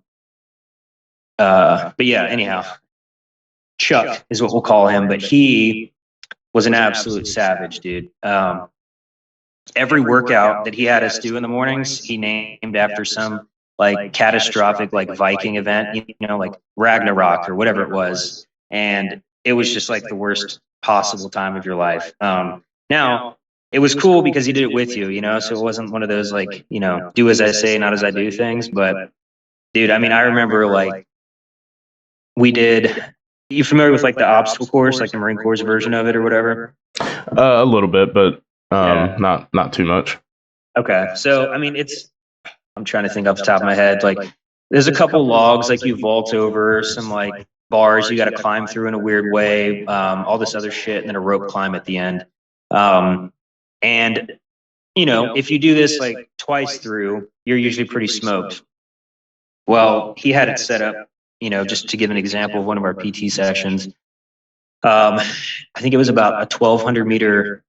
yeah, anyhow, Chuck is what we'll call him, but he was an absolute savage, dude. Every workout that he had us do in the mornings, he named after some like catastrophic, like Viking event, you know, like Ragnarok or whatever it was. And it was just like the worst possible time of your life. Now, it was cool because he did it with you, you know, so it wasn't one of those like, you know, do as I say, not as I do things. But dude, I mean, I remember like we did, you familiar with like the obstacle course, like the Marine Corps version of it or whatever? A little bit, but not too much. Okay. So, I mean, I'm trying to think off the top of my head, like there's a couple logs like you vault over, some like bars you got to climb through in a weird way, all this other shit, and then a rope climb at the end. And, you know, if you do this like twice through, you're usually pretty smoked. Well, he had it set up, you know, just to give an example of one of our PT sessions. I think it was about a 1,200 meter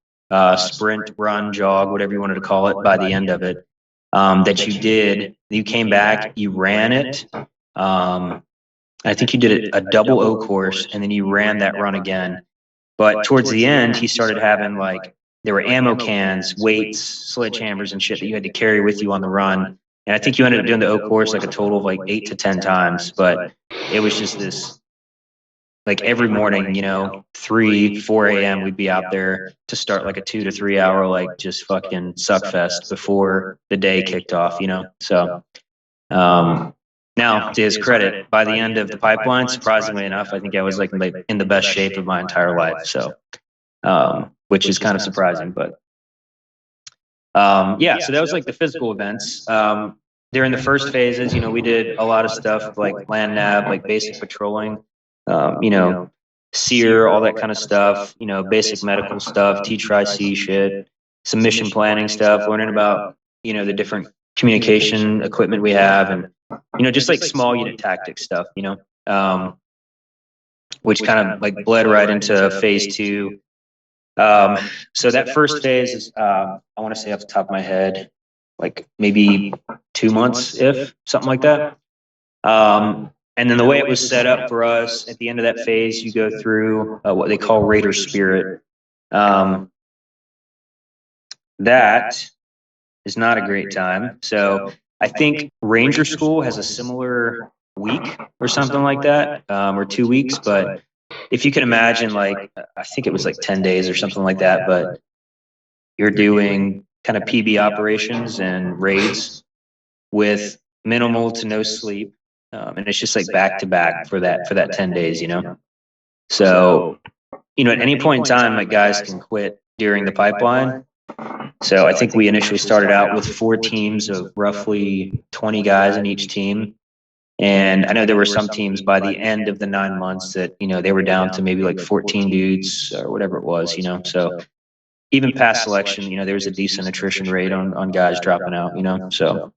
sprint, run, jog, whatever you wanted to call it, by the end of it. That you did, you came back, you ran it. I think you did a double O course, and then you ran that run again. But towards the end, he started having like, there were ammo cans, weights, sledgehammers and shit that you had to carry with you on the run. And I think you ended up doing the O course like a total of like 8 to 10 times. But it was just this, like every morning, you know, 3, 4 a.m. we'd be out there to start like a 2 to 3 hour, like just fucking suck fest before the day kicked off, you know? So, now to his credit, by the end of the pipeline, surprisingly enough, I think I was like in the best shape of my entire life. So, which is kind of surprising, but Yeah, so that was like the physical events. During the first phases, you know, we did a lot of stuff like land nav, like basic patrolling, you know, SEER, all that kind of stuff, you know, basic medical stuff, T-Tri-C shit, some mission planning stuff, learning about, you know, the different communication equipment we have, and, you know, just like small unit tactics stuff, you know, which kind of like bled right into phase 2. So that first phase is, I want to say off the top of my head, like maybe 2 months, if something like that. And then the way it was set up for us at the end of that phase, you go through what they call Raider Spirit. That is not a great time. So I think Ranger School has a similar week or something like that, or 2 weeks. But if you can imagine, like, I think it was like 10 days or something like that, but you're doing kind of PB operations and raids with minimal to no sleep. And it's just like back to back for that 10 days, you know? So, you know, at any point in time, like, guys can quit during the pipeline. So I think we initially started out with 4 teams of roughly 20 guys in each team. And I know there were some teams by the end of the 9 months that, you know, they were down to maybe like 14 dudes or whatever it was, you know? So even past selection, you know, there was a decent attrition rate on guys dropping out, you know? So,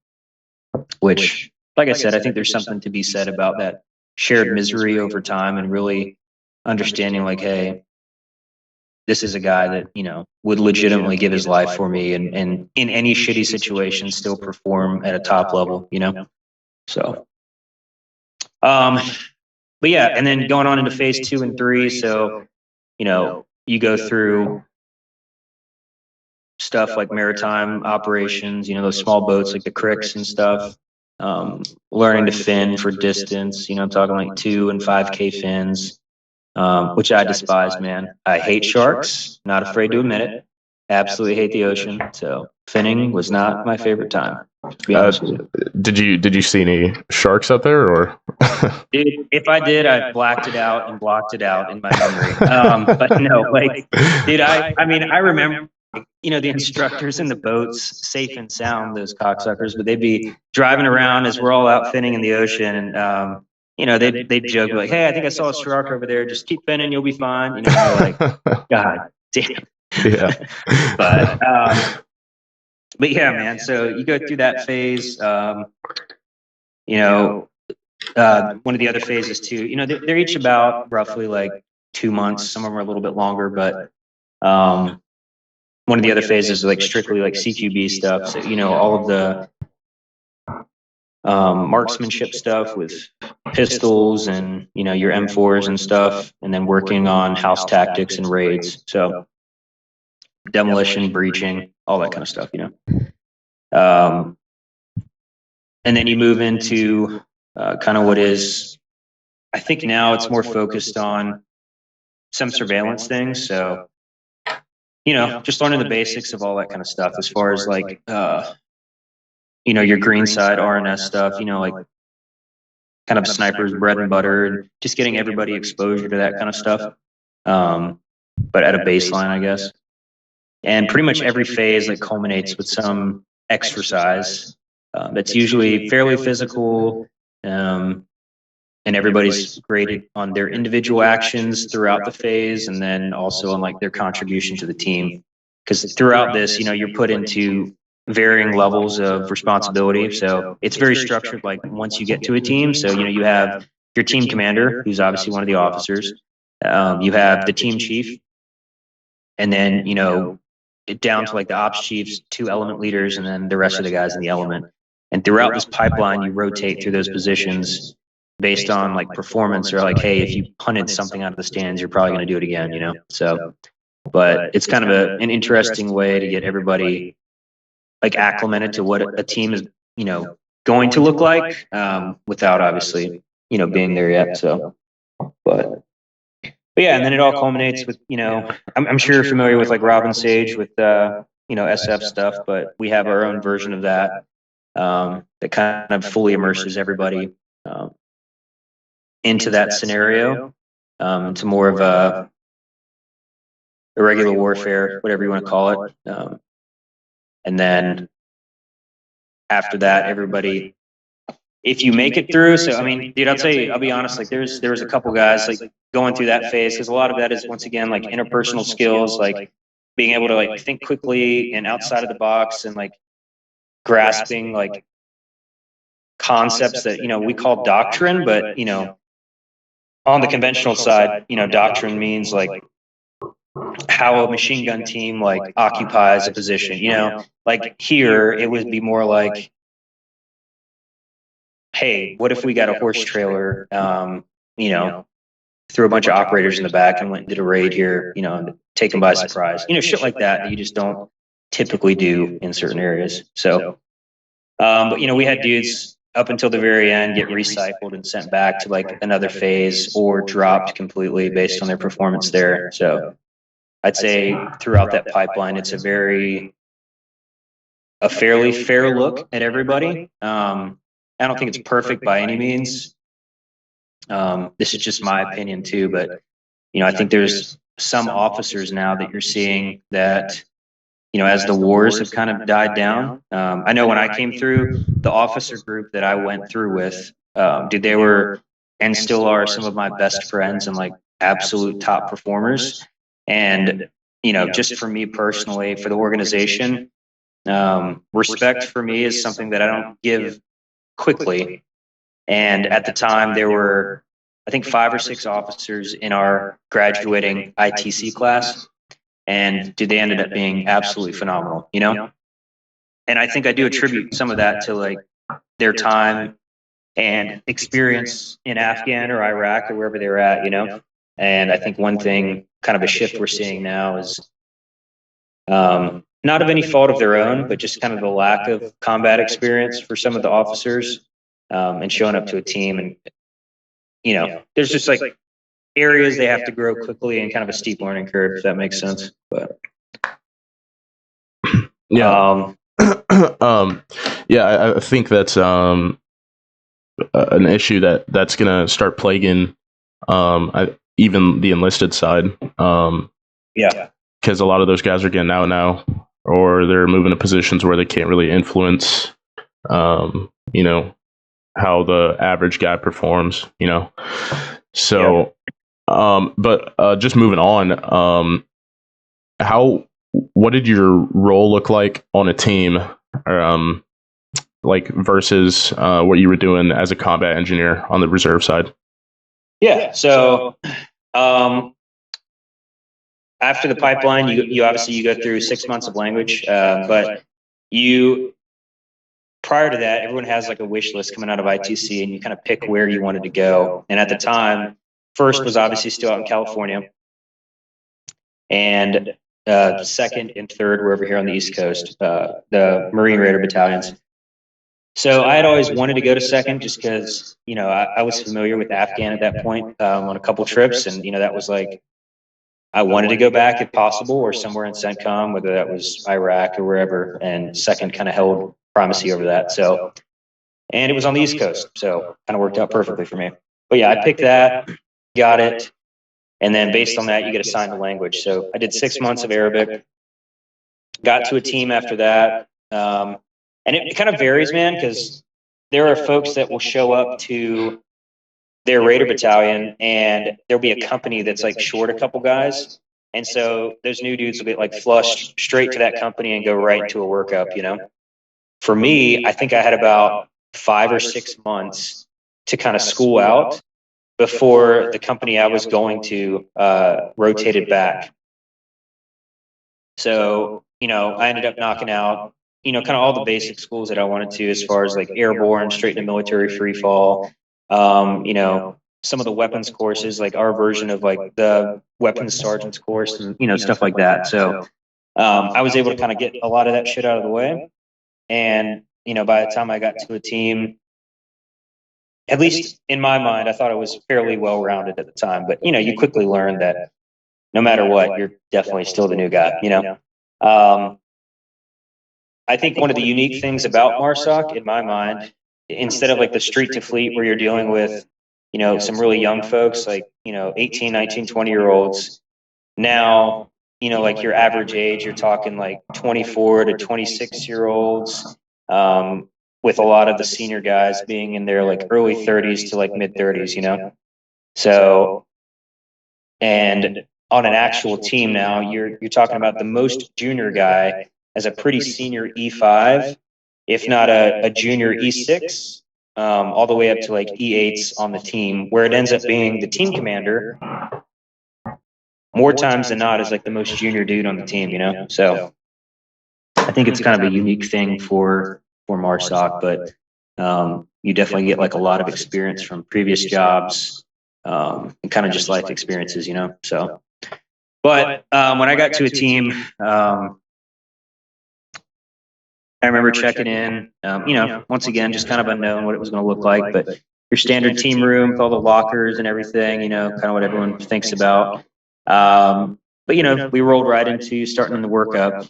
which, like I said, I think there's something to be said about that shared misery over time, and really understanding, like, hey, this is a guy that, you know, would legitimately give his life for me, and in any shitty situation still perform at a top level, you know? So, but yeah, and then going on into phase 2 and 3. So, you know, you go through stuff like maritime operations, you know, those small boats like the cricks and stuff, learning to fin for distance, you know, I'm talking like 2 and 5K fins, which I despise, man. I hate sharks, not afraid to admit it. Absolutely hate the ocean. So finning was not my favorite time, to be honest with you. Did you see any sharks out there, or? Dude, if I did, I blacked it out and blocked it out in my memory. But no, like, dude, I mean, I remember, you know, the instructors in the boats, safe and sound, those cocksuckers, but they'd be driving around as we're all out finning in the ocean, and you know, they'd joke like, "Hey, I think I saw a shark over there. Just keep finning, you'll be fine." You know, like, God damn. Yeah. But yeah, man. So you go through that phase. You know, one of the other phases too. You know, they're each about roughly like 2 months. Some of them are a little bit longer, but one of the other phases is like strictly like CQB stuff. So, you know, all of the marksmanship stuff with pistols and, you know, your M4s and stuff, and then working on house tactics and raids. So demolition, breaching, all that kind of stuff, you know. And then you move into kind of what is, I think now it's more focused on some surveillance things. So, you know, just learning the basics of all that kind of stuff, as far as like, you know, your green side R&S stuff, you know, like kind of snipers, bread and butter, and just getting everybody exposure to that kind of stuff. But at a baseline, I guess. And pretty much every phase like culminates with some exercise that's usually fairly physical, and everybody's graded on their individual actions throughout the phase, and then also on like their contribution to the team. Because throughout this, you know, you're put into varying levels of responsibility. So it's very structured, like once you get to a team. So, you know, you have your team commander, who's obviously one of the officers. You have the team chief, and then, you know, down to like the ops chiefs, 2 element leaders, and then the rest of the guys in the element. And throughout this pipeline, you rotate through those positions based on like performance, or like, hey, if you punted something out of the stands, you're probably going to do it again, you know? So, but it's kind of an interesting way to get everybody like acclimated to what a team is, you know, going to look like, without obviously, you know, being there yet. So, but yeah, and then it all culminates with, you know, I'm sure you're familiar with like Robin Sage with, you know, SF stuff, but we have our own version of that, that kind of fully immerses everybody into that scenario, to more of a irregular warfare, whatever you want to call it. And then after that, everybody, if you make it through, so I mean, dude, I'll be honest, like there was a couple guys like going through that phase, because a lot of that is once again like interpersonal skills, like being able to like think quickly and outside of the box, and like grasping like concepts that, you know, we call doctrine, but, you know, on the conventional side, you know, doctrine means like how a machine gun team like occupies a position, you know, like here it would be more like, hey, what if we got a horse trailer, you know, threw a bunch of operators in the back and went and did a raid here, you know, and take them by surprise, you know, shit like that you just don't typically do in certain areas. So, but you know, we had dudes up until the very end get recycled and sent back to like another phase or dropped completely based on their performance there. So I'd say throughout that pipeline, it's a fairly fair look at everybody. I don't think it's perfect by any means. This is just my opinion too, but you know, I think there's some officers now that you're seeing that, you know, as the wars have kind of died down. I know when I came through, the officer group that I went through with, dude, they were and still are some of my best friends and like absolute top performers. And, you know, just for me personally, for the organization, respect for me is something that I don't give quickly. And at the time, there were, I think, 5 or 6 officers in our graduating ITC class. And dude, they ended up being absolutely phenomenal, you know? And I think I do attribute some of that to like their time and experience in Afghan or Iraq or wherever they were at, you know? And I think one thing, kind of a shift we're seeing now is not of any fault of their own, but just kind of the lack of combat experience for some of the officers, and showing up to a team. And, you know, there's just like areas they have to grow quickly and kind of a steep learning curve, if that makes sense. But yeah, yeah, I think that's an issue that's gonna start plaguing even the enlisted side. Yeah, because a lot of those guys are getting out now, or they're moving to positions where they can't really influence, you know, how the average guy performs, you know. So, but just moving on, what did your role look like on a team, like versus what you were doing as a combat engineer on the reserve side? Yeah. So, after the pipeline, you obviously you go through 6 months of language, but prior to that, everyone has like a wish list coming out of ITC, and you kind of pick where you wanted to go. And at the time, first was obviously still out in California, and second and third were over here on the East Coast, the Marine Raider battalions. So I had always wanted to go to second, just because, you know, I was familiar with Afghan at that point, on a couple trips, and you know, that was like, I wanted to go back if possible, or somewhere in CENTCOM, whether that was Iraq or wherever, and second kind of held primacy over that. So, and it was on the East Coast, so kind of worked out perfectly for me. But yeah, I picked that, got it, and then based on that, you get assigned a language. So I did 6 months of Arabic, got to a team after that, and it kind of varies, man, because there are folks that will show up to their Raider battalion, and there'll be a company that's like short a couple guys. And so those new dudes will get like flushed straight to that company and go right into a workup, you know? For me, I think I had about 5 or 6 months to kind of school out before the company I was going to rotated back. So, you know, I ended up knocking out, you know, kind of all the basic schools that I wanted to, as far as like airborne, straight into military free fall. You know, some of the weapons courses, like our version of like the weapons sergeant's course, and, you know, stuff like that. So I was able to kind of get a lot of that shit out of the way. And, you know, by the time I got to a team, at least in my mind, I thought I was fairly well-rounded at the time. But, you know, you quickly learn that no matter what, you're definitely still the new guy, you know? I think one of the unique things about MARSOC, in my mind, instead of like the street to fleet where you're dealing with, you know, some really young folks, like, you know, 18, 19, 20-year-olds, now you know, like your average age, you're talking like 24 to 26-year-olds, with a lot of the senior guys being in their like early 30s to like mid 30s, you know? So, and on an actual team now, you're talking about the most junior guy as a pretty senior E5, if not a junior E6, all the way up to like E8s on the team, where it ends up being the team commander more times than not is like the most junior dude on the team, you know? So I think it's kind of a unique thing for MARSOC, but you definitely get like a lot of experience from previous jobs, and kind of just life experiences, you know? So, but when I got to a team, I remember checking in, you know, once again, just kind of unknown what it was going to look like, but your standard team room with all the lockers and everything, you know, kind of what everyone thinks about. But, you know, we rolled right into starting the workup.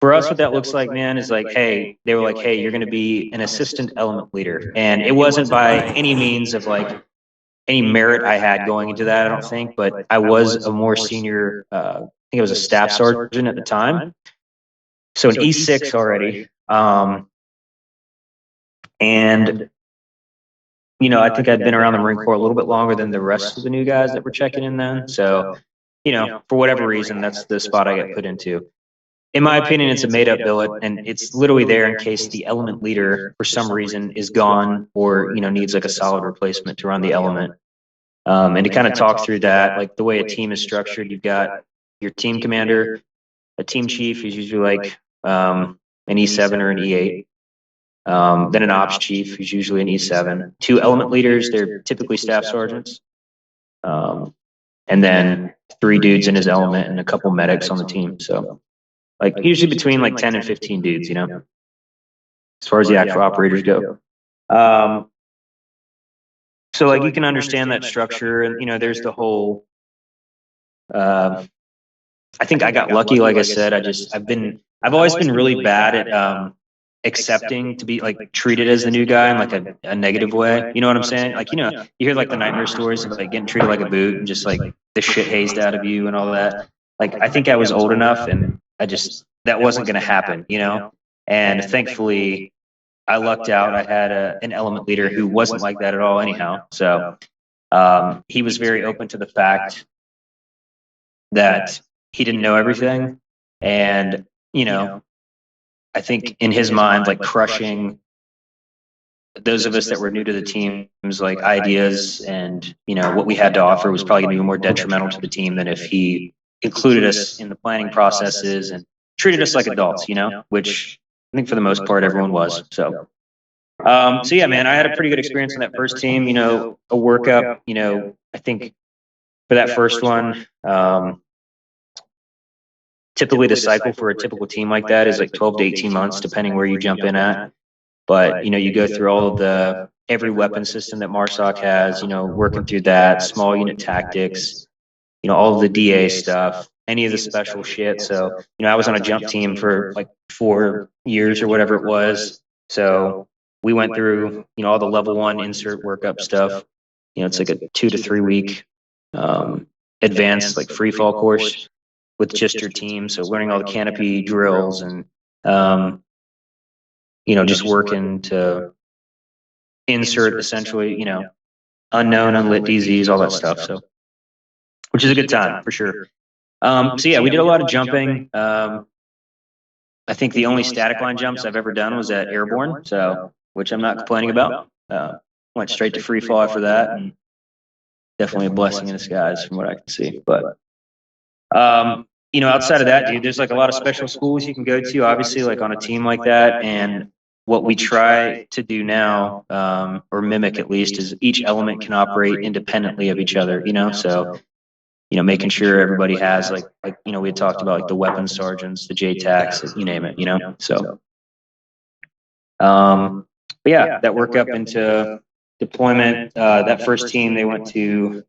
For us, what that looks like, man, is like, hey, they were like, hey, you're going to be an assistant element leader. And it wasn't by any means of like any merit I had going into that, I don't think, but I was a more senior, I think I was a staff sergeant at the time. So an E6 already. And, you know, I think I'd been around the Marine Corps a little bit longer than the rest of the new guys that were checking in then. So, you know, for whatever reason, that's the spot I got put into. In my opinion, it's a made up billet, and it's literally there in case the element leader, for some reason, is gone or, you know, needs like a solid replacement to run the element. And to kind of talk through that, like the way a team is structured, you've got your team commander, a team chief is usually like an E7 or an E8. Then an ops chief who's usually an E7. Two element leaders, they're typically staff sergeants. And then 3 dudes in his element and a couple medics on the team. So like usually between like 10 and 15 dudes, you know, as far as the actual operators go. So like you can understand that structure, and you know, there's the whole, I think I got lucky. Like I said, I've always been really bad at, accepting to be like treated as the new guy in like a negative way. You know what I'm saying? Like, you know, you hear like the nightmare stories of like getting treated like a boot and just like the shit hazed out of you and all that. Like, I think I was old enough and that wasn't going to happen, you know? And thankfully I lucked out. I had an element leader who wasn't like that at all anyhow. So, he was very open to the fact that he didn't know everything. And, you know, I think in his mind, like crushing those of us that were new to the team's like ideas and, you know, what we had to offer was probably going to be more detrimental to the team than if he included us in the planning processes and treated us like adults, you know, which I think for the most part, everyone was. So yeah, man, I had a pretty good experience on that first team, you know, a workup, you know, I think for that first one, typically the cycle for a typical team like that is like 12 to 18 months, depending where you jump in at. But, you know, you go through all of every weapon system that MARSOC has, you know, working through that, small unit tactics, you know, all of the DA stuff, any of the special shit. So, you know, I was on a jump team for like 4 years or whatever it was. So we went through, you know, all the level 1 insert workup stuff. You know, it's like a 2 to 3 week advanced like free fall course with just your team. So learning all the canopy drills and, you know, just working to insert essentially, you know, unknown, unlit DZs, all that stuff. So, which is a good time for sure. So yeah, we did a lot of jumping. I think the only static line jumps I've ever done was at airborne. So, which I'm not complaining about. Went straight to free fall after that, and definitely a blessing in disguise from what I can see. But, you know, outside of that, dude, there's like a lot of special schools you can go to, obviously, like on a team like that. And what we try to do now, or mimic at least, is each element can operate independently of each other, you know? So, you know, making sure everybody has like, you know, we had talked about like the weapons sergeants, the JTACs, you name it, you know? So, but yeah, that work up into deployment. That first team, they went to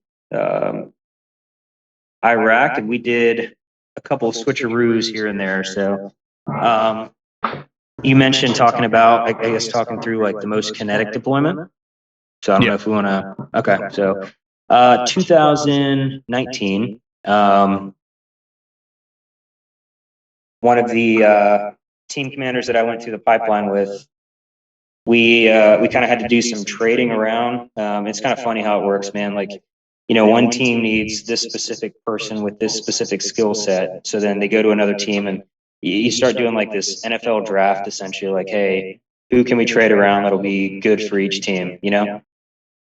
Iraq, and we did a couple of switcheroos here and there. So, you mentioned talking about, I guess, talking through like the most kinetic deployment. So I don't know if we want to. Okay, so 2019. one of the team commanders that I went through the pipeline with, we kind of had to do some trading around. It's kind of funny how it works, man. Like, one team needs this specific person with this specific skill set. So then they go to another team and you start doing like this NFL draft, essentially, like, hey, who can we trade around that'll be good for each team,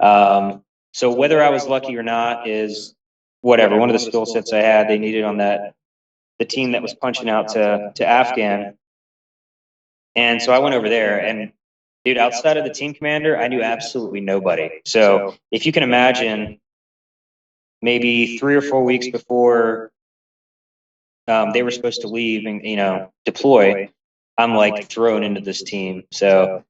So whether I was lucky or not is whatever. One of the skill sets I had, they needed on the team that was punching out to Afghan. And so I went over there, and dude, outside of the team commander, I knew absolutely nobody. So if you can imagine, maybe 3 or 4 weeks before they were supposed to leave and deploy, I'm like thrown into this team. So I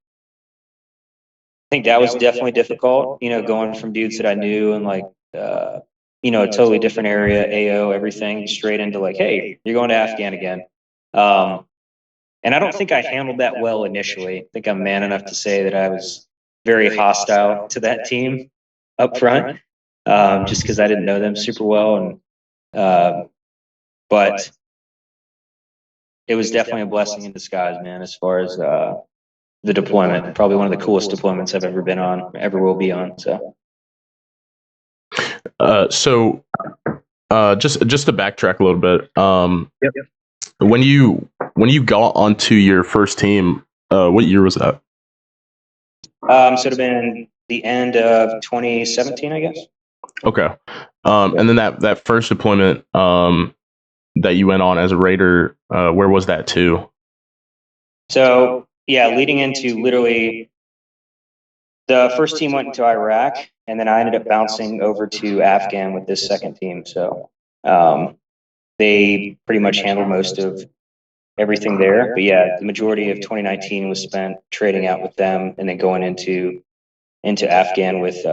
think that was definitely difficult, going from dudes that I knew and like a totally different area, AO, everything, straight into like, hey, you're going to Afghan again. And I don't think I handled that well initially. I think I'm man enough to say that I was very hostile to that team up front, just because I didn't know them super well. And but it was definitely a blessing in disguise, man, as far as the deployment. Probably one of the coolest deployments I've ever been on, ever will be on. So just to backtrack a little bit, yep. When you got onto your first team, what year was that? So it'd have been the end of 2017, I guess. Okay. And then that first deployment that you went on as a Raider, where was that to? So yeah, leading into literally the first team went into Iraq, and then I ended up bouncing over to Afghan with this second team. So they pretty much handled most of everything there. But yeah, the majority of 2019 was spent trading out with them and then going into Afghan with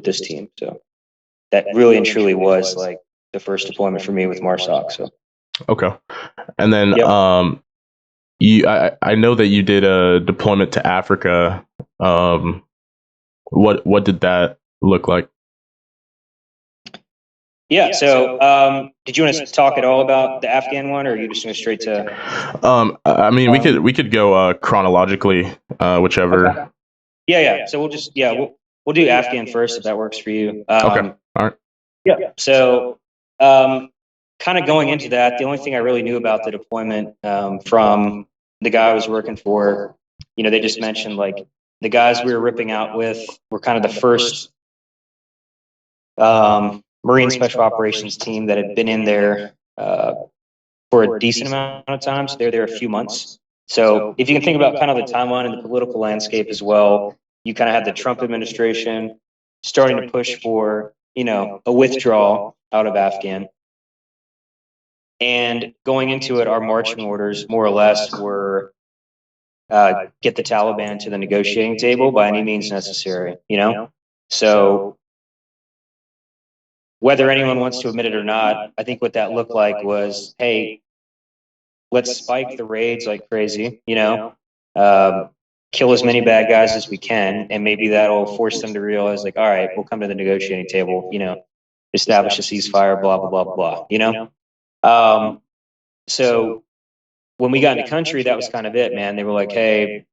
this team. So that really and truly was like the first deployment for me with MARSOC. So okay. And then yep. I know that you did a deployment to Africa. What did that look like? Yeah. So, did you want to talk at all about the Afghan one, or are you just going straight to? I mean, we could go chronologically, whichever. Okay. Yeah. So we'll do Afghan first if that works for you. Okay. All right. Yeah. So, kind of going into that, the only thing I really knew about the deployment from the guy I was working for, they just mentioned like the guys we were ripping out with were kind of the first Marine Special Operations team that had been in there for a decent amount of time. So they're there a few months. So if you can think about kind of the timeline and the political landscape as well, you kind of had the Trump administration starting to push for, a withdrawal out of Afghan. And going into it, our marching orders more or less were get the Taliban to the negotiating table by any means necessary, So whether anyone wants to admit it or not, I think what that looked like was, hey, let's spike the raids like crazy, kill as many bad guys as we can, and maybe that'll force them to realize, like, all right, we'll come to the negotiating table, establish a ceasefire, blah, blah, blah, blah, So when we got into country, that was kind of it, man. They were like, hey,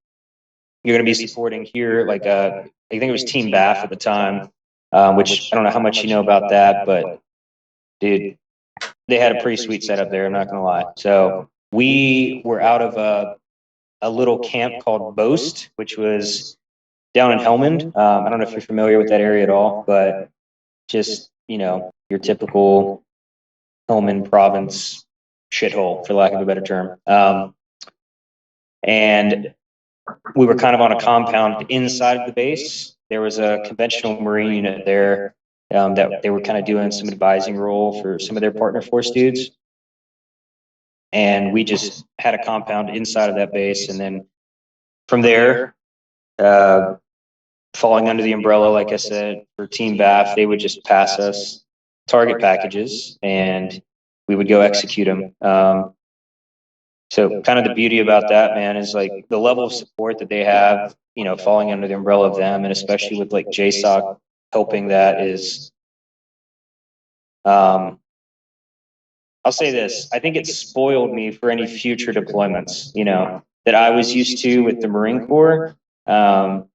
you're going to be supporting here, like, I think it was Team BAF at the time, which I don't know how much you know about that, but dude, they had a pretty sweet setup there. I'm not going to lie. So we were out of a little camp called Bost, which was down in Helmand. I don't know if you're familiar with that area at all, but just, your typical Helmand province shithole, for lack of a better term. And we were kind of on a compound inside of the base. There was a conventional Marine unit there that they were kind of doing some advising role for some of their partner force dudes. And we just had a compound inside of that base. And then from there, falling under the umbrella, like I said, for Team BAF, they would just pass us target packages and we would go execute them. So kind of the beauty about that, man, is like the level of support that they have, falling under the umbrella of them, and especially with like JSOC helping that is I'll say this, I think it spoiled me for any future deployments, you know, that I was used to with the Marine Corps. And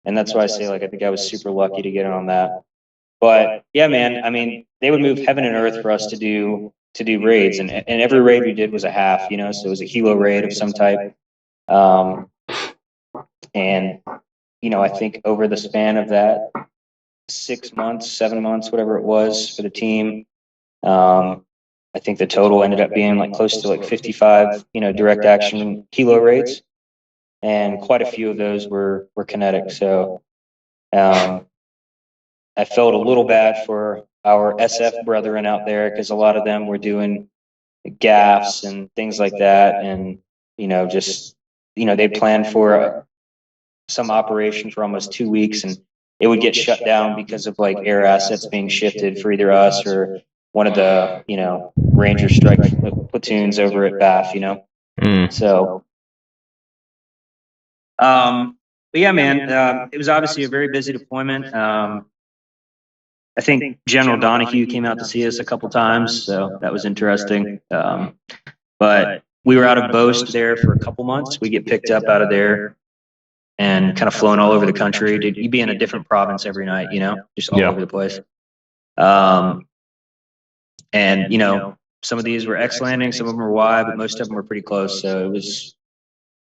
that's why I say, like, I think I was super lucky to get on that. But yeah, man, I mean, they would move heaven and earth for us to do raids, and every raid we did was a half, you know, so it was a helo raid of some type. And, you know, I think over the span of that 6 months, 7 months, whatever it was for the team, I think the total ended up being like close to like 55, you know, direct action helo raids. And quite a few of those were kinetic. So, I felt a little bad for our SF brethren out there, because a lot of them were doing gaffs and things like that. And, you know, just, you know, they planned for some operation for almost 2 weeks, and it would get shut down because of like air assets being shifted for either us or one of the, you know, Ranger strike platoons over at BAF, you know? So, but yeah, man, it was obviously a very busy deployment. I think General Donahue came out to see us a couple times, so that was interesting. But we were out of Bost there for a couple months. We get picked up out of there and kind of flown all over the country. You'd be in a different province every night, you know, just all over the place. And, you know, some of these were X landing, some of them were Y, but most of them were pretty close. So it was,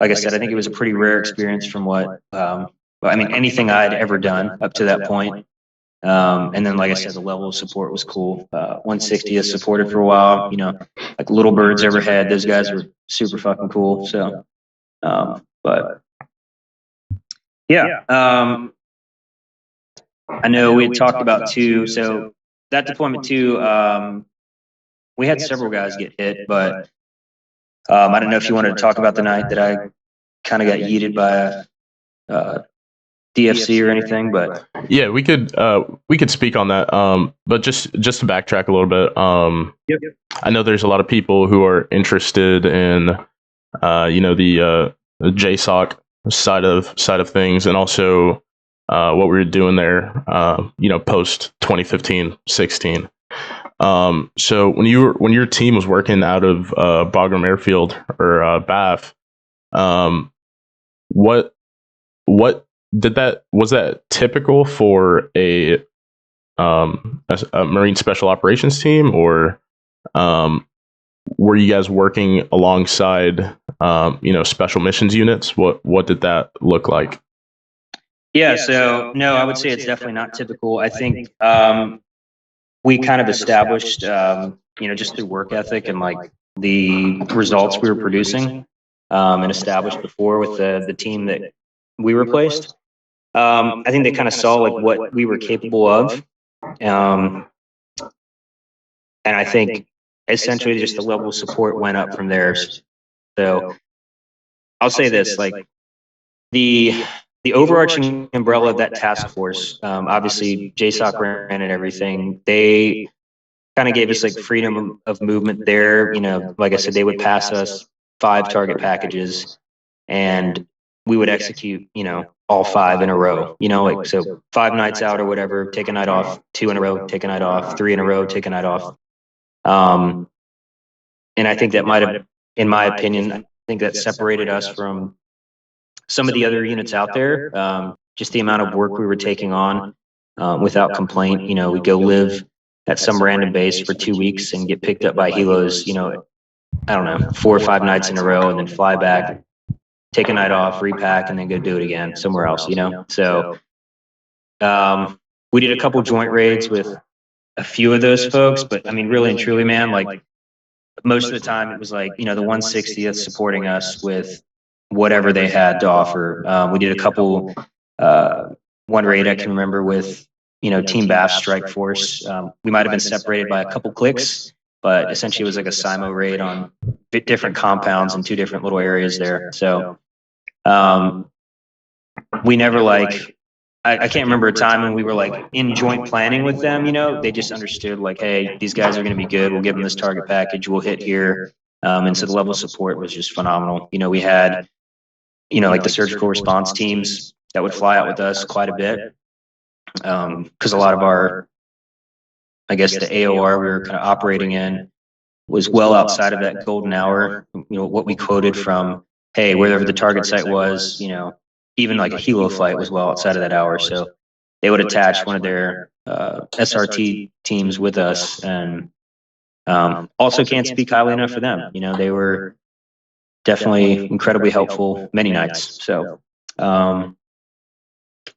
like I said, I think it was a pretty rare experience from what, I mean, anything I'd ever done up to that point. And then, like I said, the level of support was cool. 160 has supported for a while, you know, like little birds overhead. Those guys were super fucking cool. So, but yeah, I know we had talked about too. So that deployment too, we had several guys get hit, but I don't know if you wanted to talk about the night that I kind of got yeeted by a DFC or anything, but yeah, we could speak on that. But just to backtrack a little bit, I know there's a lot of people who are interested in, you know, the JSOC side of things, and also what we were doing there, you know, post 2015-16. So when your team was working out of Bagram Airfield or BAF, what was that typical for a Marine Special Operations team, or were you guys working alongside you know, special missions units? What did that look like? Yeah, so no, I would say it's definitely not typical. I think we kind of established, you know, just through work ethic and like the results we were producing, and established before with the team that we replaced. I think they kind of saw like what we were capable of, and I think essentially just the level of support went up from there. So I'll say this, like the overarching umbrella of that task force, obviously JSOC ran and everything. They kind of gave us like freedom of movement there. You know, like I said, they would pass us 5 target packages, and we would execute, you know, all 5 in a row, you know, like, so 5 nights out or whatever, take a night off, 2 in a row, take a night off, 3 in a row, take a night off. And I think that might have, in my opinion, I think that separated us from some of the other units out there. Just the amount of work we were taking on, without complaint. You know, we go live at some random base for 2 weeks and get picked up by helos, you know, I don't know, 4 or 5 nights in a row, and then fly back, take a night off, repack, and then go do it again somewhere else, you know? So, we did a couple joint raids with a few of those folks, but I mean, really and truly, man, like most of the time it was like, you know, the 160th supporting us with whatever they had to offer. We did a couple, one raid I can remember with, you know, Team BAF strike force. We might've been separated by a couple clicks, but essentially it was like a SIMO raid on different compounds in 2 different little areas there. So, we never like, I can't remember a time when we were like in joint planning with them, you know, they just understood like, hey, these guys are going to be good. We'll give them this target package. We'll hit here. And so the level of support was just phenomenal. You know, we had, you know, like the surgical response teams that would fly out with us quite a bit. Cause a lot of our, I guess the AOR we were kind of operating in was well outside of that golden hour. What we quoted from, hey, wherever the target site was, even like a helo flight was well outside of that hour. So they would attach one of their SRT teams with us, and also can't speak highly enough for them. They were definitely incredibly helpful many nights. So, but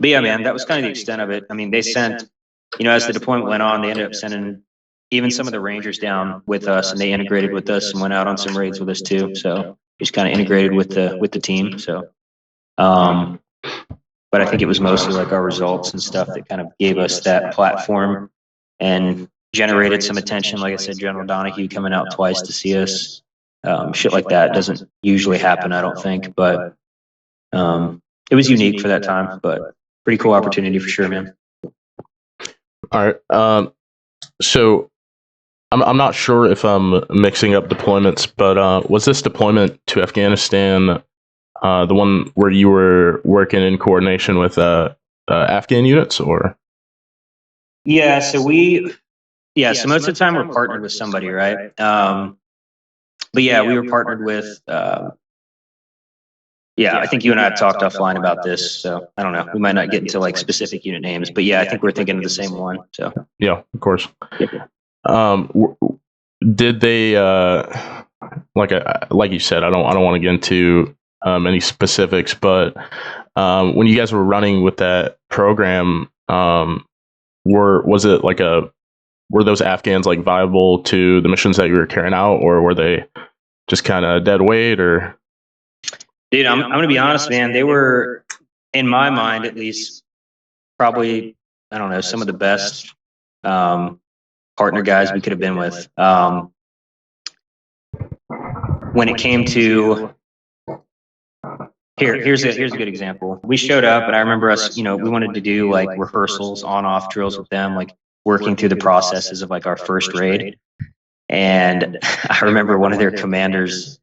yeah, man, that was kind of the extent of it. I mean, they sent, as the deployment went on, they ended up sending even some of the Rangers down with us, and they integrated with us and went out on some raids with us too. So just kind of integrated with the team. So, but I think it was mostly like our results and stuff that kind of gave us that platform and generated some attention. Like I said, General Donahue coming out twice to see us, shit like that doesn't usually happen, I don't think, but it was unique for that time, but pretty cool opportunity for sure, man. All right. So I'm not sure if I'm mixing up deployments, but was this deployment to Afghanistan the one where you were working in coordination with Afghan units, or? Yeah, so most of the time we're partnered with somebody, right? But yeah, we were partnered with, I think you and I have talked offline about this, so I don't know. We might not get into like specific unit names, but yeah, I think we're thinking of the same one. So yeah, of course. Did they like you said? I don't want to get into any specifics, but when you guys were running with that program, were those Afghans like viable to the missions that you were carrying out, or were they just kind of dead weight? Or, dude, I'm gonna be honest, man. They were, in my mind at least, probably, I don't know, some of the best partner guys we could have been with. When it came to here's a good example. We showed up, and I remember us, we wanted to do like rehearsals, on-off drills with them, like working through the processes of like our first raid. And I remember one of their commanders,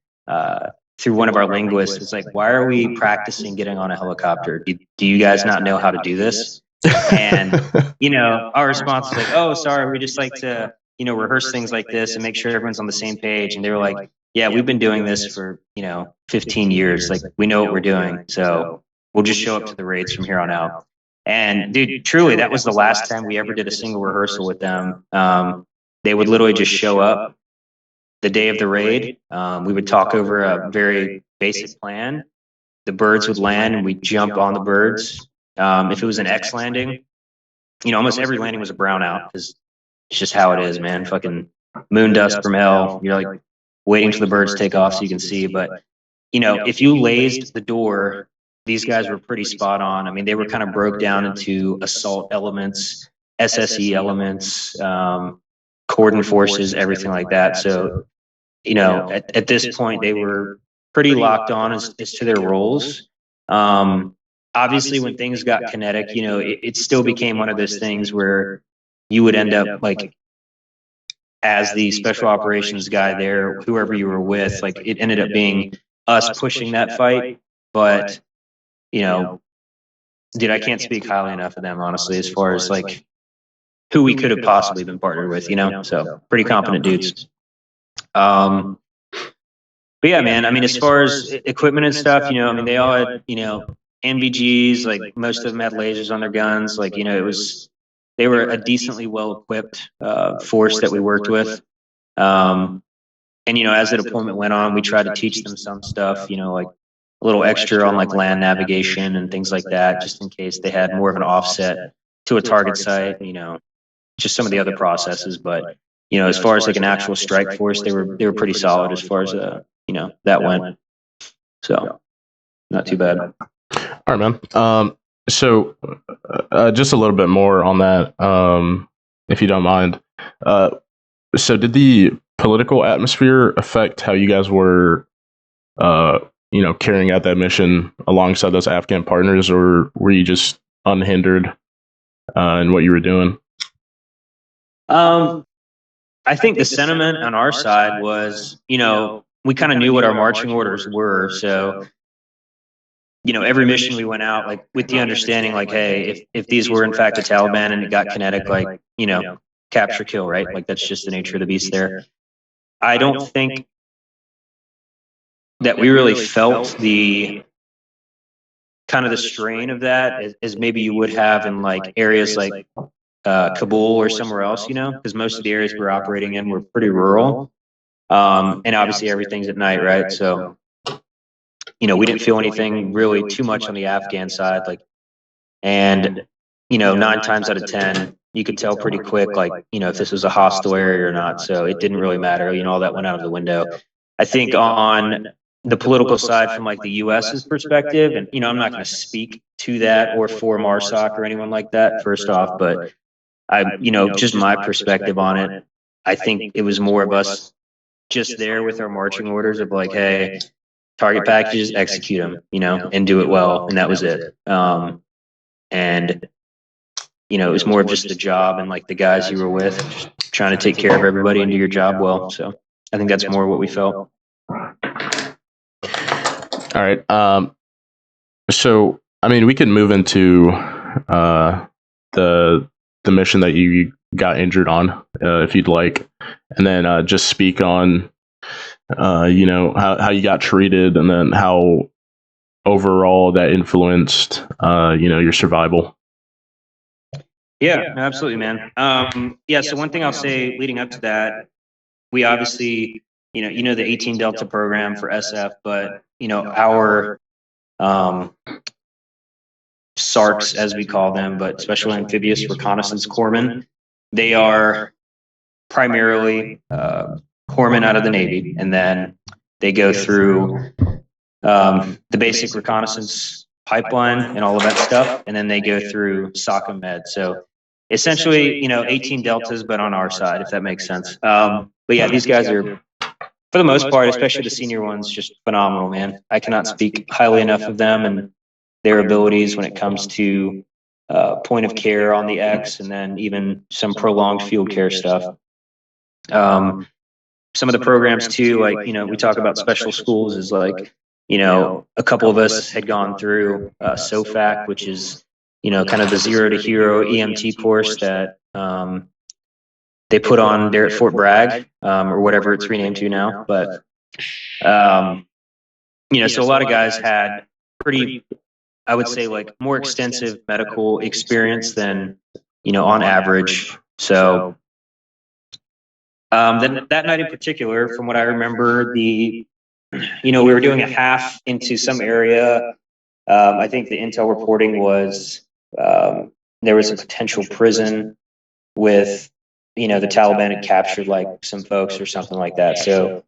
through one of our linguists, was like, "Why are we practicing getting on a helicopter? Do you guys not know how to do this?" And our response was like, "Oh, sorry, we just like to rehearse things like this and make sure everyone's on the same page." And they were like, "Yeah, we've been doing this for 15 years. Like, we know what we're doing, so we'll just show up to the raids from here on out." And dude, truly, that was the last time we ever did a single rehearsal with them. They would literally just show up the day of the raid. We would talk over a very basic plan. The birds would land, and we'd jump on the birds. If it was an X landing, almost every landing was a brownout, because it's just how it is, man. Fucking moon dust from hell. You're like waiting till the birds take off so you can see. But if you lazed the door, these guys were pretty spot on. I mean, they were kind of broke down into assault elements, SSE elements, cordon forces, everything like that. So, at this point, they were pretty locked on as to their roles. Obviously, when things got kinetic, it still became one of those things where you would end up like, as the special operations guy there, whoever you were with, like it ended up being us pushing that fight. But, dude, I can't speak highly enough of them, honestly, as far as like who we could have possibly been partnered with, so pretty competent dudes. But yeah, man, I mean, as far as equipment and stuff, they all had, NVGs, like most of them had lasers on their guns. Like, they were a decently well-equipped force that we worked with. And, as the deployment went on, we tried to teach them some stuff, like a little extra on like land navigation and things like that, just in case they had more of an offset to a target site, just some of the other processes. But, as far as like an actual strike force, they were pretty solid as far as, that went. So not too bad. All right, man. So just a little bit more on that, if you don't mind. So did the political atmosphere affect how you guys were, carrying out that mission alongside those Afghan partners, or were you just unhindered in what you were doing? I think the sentiment on our side was, we kind of knew what our marching orders were. So, every mission we went out, like with the understanding, like, hey, if these were in fact the Taliban and it got kinetic, like, capture, kill, right? Like, that's just the nature of the beast there. I don't think that we really felt the kind of the strain of that as maybe you would have in like areas like Kabul or somewhere else, you know, because most of the areas we're operating in were pretty rural. And obviously everything's at night, right? So, you know, we didn't feel anything really too much on the Afghan side. Like, and, you know, 9 times out of 10, you could tell pretty quick, like, you know, if this was a hostile area or not. So it didn't really matter. You know, all that went out of the window. I think on the political side from like the US's perspective, and, you know, I'm not going to speak to that or for MARSOC or anyone like that, first off, but you know, just my perspective on it, I think it was more of us just there with our marching orders of like, hey, target packages, execute them, you know, and do it well. And that was it. And, you know, it was more of just the job and like the guys you were with, just trying to take care of everybody and do your job well. So I think that's more what we felt. All right. So, I mean, we could move into the mission that you got injured on, if you'd like, and then just speak on, you know, how you got treated, and then how overall that influenced, you know, your survival. Yeah, absolutely, man. Yeah. So one thing I'll say leading up to that, we obviously, you know, the 18 Delta program for SF, but you know, our SARCs, as we call them, but Special Amphibious Reconnaissance Corpsmen, they are primarily corpsmen out of the Navy, and then they go through the basic reconnaissance pipeline and all of that stuff, and then they go through SOC and Med. So essentially, you know, 18 Deltas, but on our side, if that makes sense. But yeah, these guys are, for the most part, especially the senior ones, just phenomenal, man. I cannot speak highly enough of them and their abilities when it comes to point of care on the X, and then even some prolonged field care stuff. Some of the programs too, like, you know, we talk about special schools, is like, you know, a couple of us had gone through SOFAC, which is, you know, kind of the 0 to hero EMT course that they put on there at Fort Bragg, or whatever it's renamed to now. But, you know, so a lot of guys had pretty, I would say, like more extensive medical experience than, you know, on average. So then that night in particular, from what I remember, you know, we were doing a half into some area. I think the intel reporting was there was a potential prison with, you know, the Taliban had captured like some folks or something like that. So,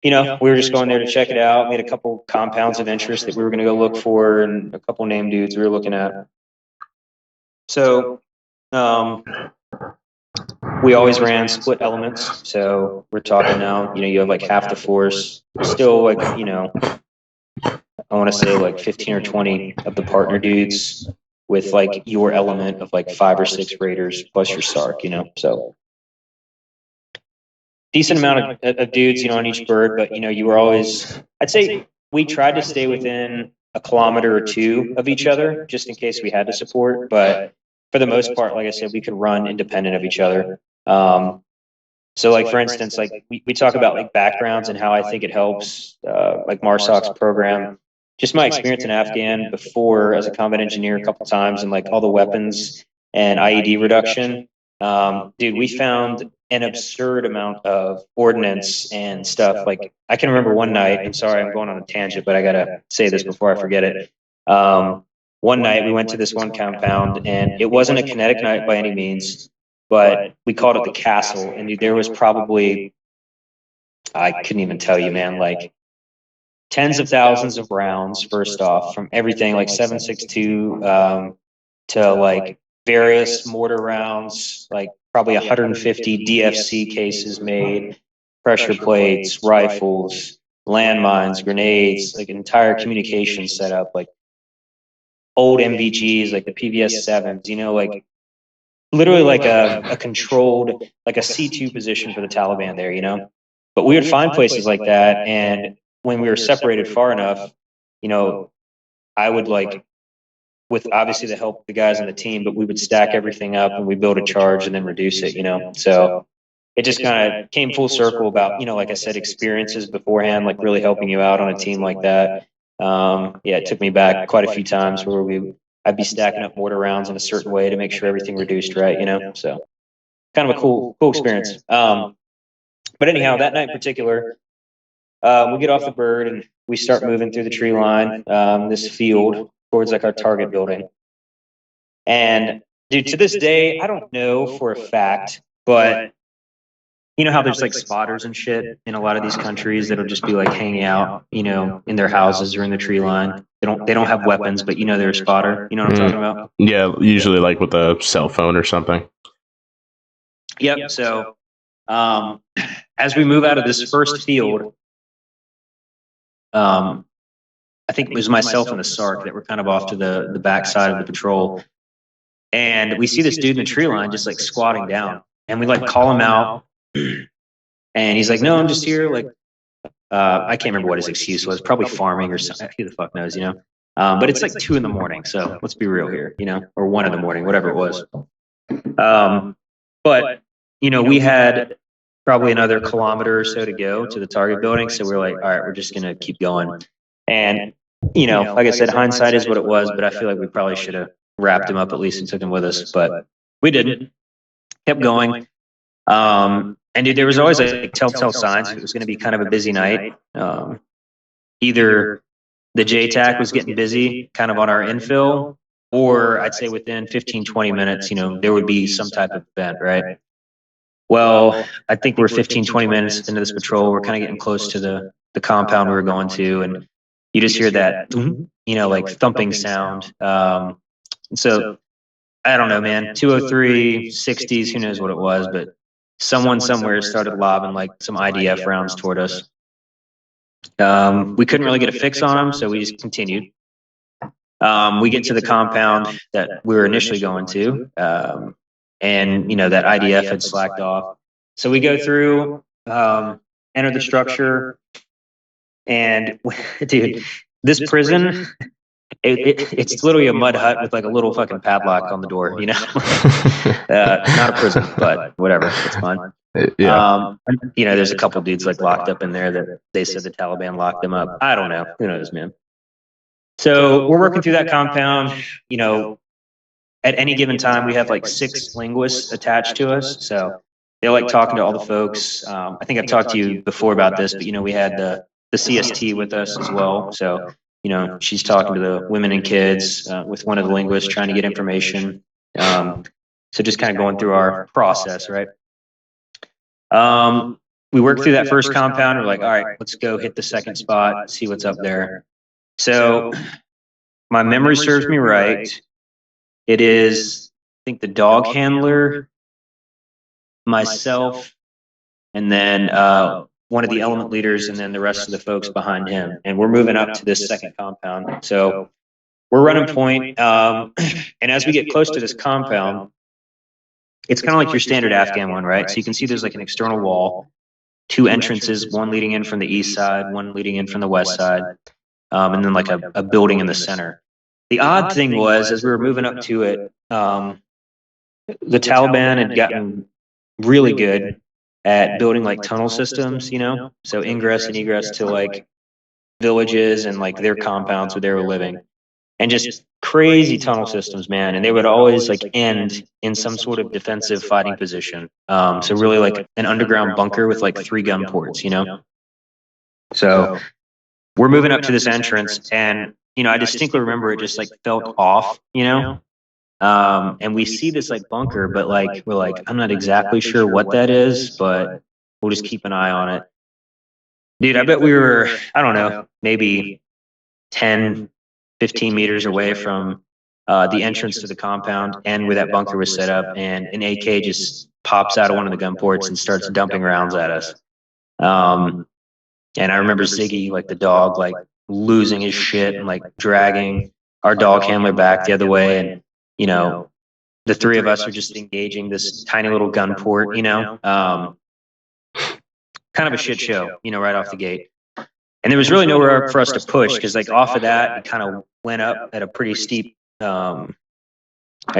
you know, we were just going there to check it out, made a couple compounds of interest that we were going to go look for, and a couple name dudes we were looking at. So, we always ran split elements. So we're talking now, you know, you have like half the force, still like, you know, I want to say like 15 or 20 of the partner dudes with like your element of like 5 or 6 raiders plus your SARC, you know, so decent amount of dudes, you know, on each bird. But, you know, you were always, I'd say we tried to stay within a kilometer or 2 of each other just in case we had to support. But for the most part, like I said, we could run independent of each other. So like, for instance, like we talk about like backgrounds and how I think it helps, like MARSOC's program. Just my experience in Afghan before as a combat engineer a couple times, and like all the weapons and IED reduction. Dude, we found an absurd amount of ordnance and stuff. Like I can remember one night, I'm sorry, I'm going on a tangent, but I gotta say this before I forget it. One night we went to this one compound, and it wasn't a kinetic night by any means, but we called it the castle. And dude, there was probably, I couldn't even tell you, man, like tens of thousands of rounds, first off, from everything like 7.62 to like various mortar rounds, like probably 150 DFC cases made, pressure plates, rifles, landmines, grenades, like an entire communication setup, like old MVGs, like the PVS-7s, you know, like literally like a controlled, like a C2 position for the Taliban there, you know. But we would find places like that, and when we were separated far enough, you know, I would like, with obviously the help of the guys on the team, but we would stack everything up and we build a charge and then reduce it, you know. So it just kind of came full circle about, you know, like I said, experiences beforehand, like really helping you out on a team like that. Yeah, it took me back quite a few times where I'd be stacking up mortar rounds in a certain way to make sure everything reduced right, you know, so kind of a cool experience. But anyhow, that night in particular, we get off the bird and we start moving through the tree line, this field towards like our target building. And dude, to this day, I don't know for a fact, but you know how there's like spotters and shit in a lot of these countries that'll just be like hanging out, you know, in their houses or in the tree line. They don't have weapons, but you know they're a spotter. You know what I'm talking about? Yeah, usually like with a cell phone or something. Yep. So as we move out of this first field, I think it was myself and the SARC that were kind of off to the back side of the patrol. And we see this dude in the tree line just like squatting down. And we like call him out. And he's like, no, I'm just here. Like, I can't remember what his excuse was. Probably farming or something. Who the fuck knows, you know? But it's like 2 a.m. So let's be real here, you know, or 1 a.m, whatever it was. But, you know, we had probably another kilometer or so to go to the target building. So we're like, all right, we're just going to keep going. And, you know, like I said, hindsight is what it was, but I feel like we probably should have wrapped him up at least and took him with us, but we didn't. Kept going. And dude, there was always like telltale signs it was going to be kind of a busy night. Either the JTAC was getting busy kind of on our infill, or I'd say within 15, 20 minutes, you know, there would be some type of event, right? Well, I think we're 15, 20 minutes into this patrol. We're kind of getting close to the compound we were going to, and you just hear that, you know, like thumping sound. So I don't know, man, 203, 60s, who knows what it was, but someone somewhere started lobbing like some IDF rounds toward us. We couldn't really get a fix on them, so we just continued. We get to the compound that we were initially going to, and you know that IDF had slacked off. So we go through, enter the structure, and dude, this prison, it's literally a mud hut with like a little fucking padlock on the door, you know. Not a prison, but whatever, it's fine. Yeah. You know, there's a couple dudes like locked up in there that they said the Taliban locked them up. I don't know, who knows, man. So we're working through that compound. You know, at any given time we have like 6 linguists attached to us, so they're like talking to all the folks. I think I've talked to you before about this, but you know, we had the CST with us as well, so you know, she's talking to the women and kids with one of the linguists trying to get information. So just kind of going through our process, right? We worked through that first compound. We're like, all right, let's go hit the second spot, see what's up there. So my memory serves me right. It is, I think, the dog handler, myself, and then one of the element leaders, and then the rest of the folks behind him. And we're moving up to this second compound. So we're running point. And as we get close to this compound, it's kind of like your standard Afghan one, right? So you can see there's like an external wall, 2 entrances, one leading in from the east side, one leading in from the west side, and then like a building in the center. The odd thing was, as we were moving up to it, the Taliban had gotten really good at building like tunnel systems, you know, so ingress and egress to like villages and like their compounds where they were living, and just crazy tunnel systems, man. And they would always like end in some sort of defensive fighting position. So really like an underground bunker with like 3 gun ports, you know. So we're moving up to this entrance, and you know, I distinctly remember it just like felt off, you know. And we see this like bunker, but like we're like, I'm not exactly sure what that is, but we'll just keep an eye on it. Dude, I bet we were, I don't know, maybe 10, 15 meters away from the entrance to the compound and where that bunker was set up, and an AK just pops out of one of the gun ports and starts dumping rounds at us. And I remember Ziggy, like the dog, like losing his shit and like dragging our dog handler back the other way. And, you know, the 3 of us are just engaging this tiny little gun port, you know, kind of a shit show, you know, right off the gate. And there was really nowhere for us to push, because like off of that, it kind of went up at a pretty steep, I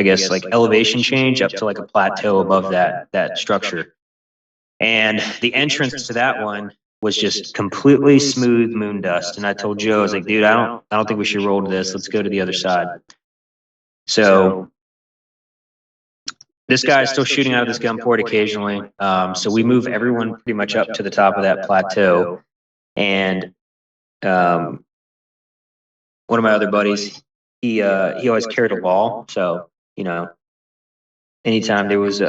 guess, like elevation change up to like a plateau above that structure. And the entrance to that one was just completely smooth moon dust. And I told Joe, I was like, dude, I don't think we should roll to this. Let's go to the other side. So this guy is still shooting out of this gun port occasionally. So we move everyone pretty much up to the top of that plateau. And one of my other buddies, he always carried a ball. So, you know, anytime there was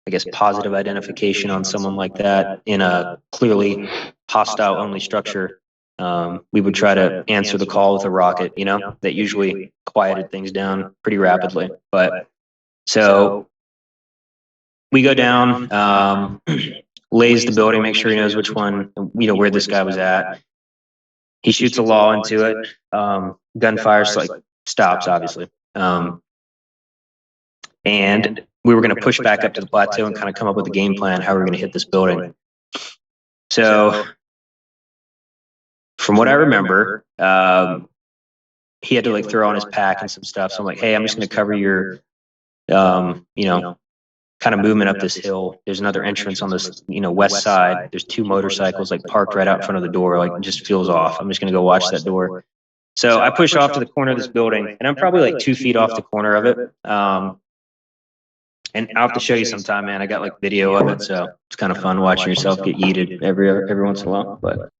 I guess, positive identification on someone like that in a clearly hostile only structure, we would try to answer the call with a rocket, you know, that usually quieted things down pretty rapidly. But so we go down, lays the building, make sure he knows which one, you know, where this guy was at. He shoots a law into it. Gunfire stops, obviously. And we were going to push back up to the plateau and kind of come up with a game plan how we're going to hit this building. So from what I remember, he had to like throw on his pack and some stuff. So I'm like, hey, I'm just going to cover your, you know, kind of movement up this hill. There's another entrance on this, you know, west side. There's 2 motorcycles like parked right out in front of the door. Like, it just feels off. I'm just going to go watch that door. So I push off to the corner of this building, and I'm probably like 2 feet off the corner of it. And I'll have to show you sometime, man. I got like video of it, so it's kind of fun watching yourself get yeeted every once in a while. But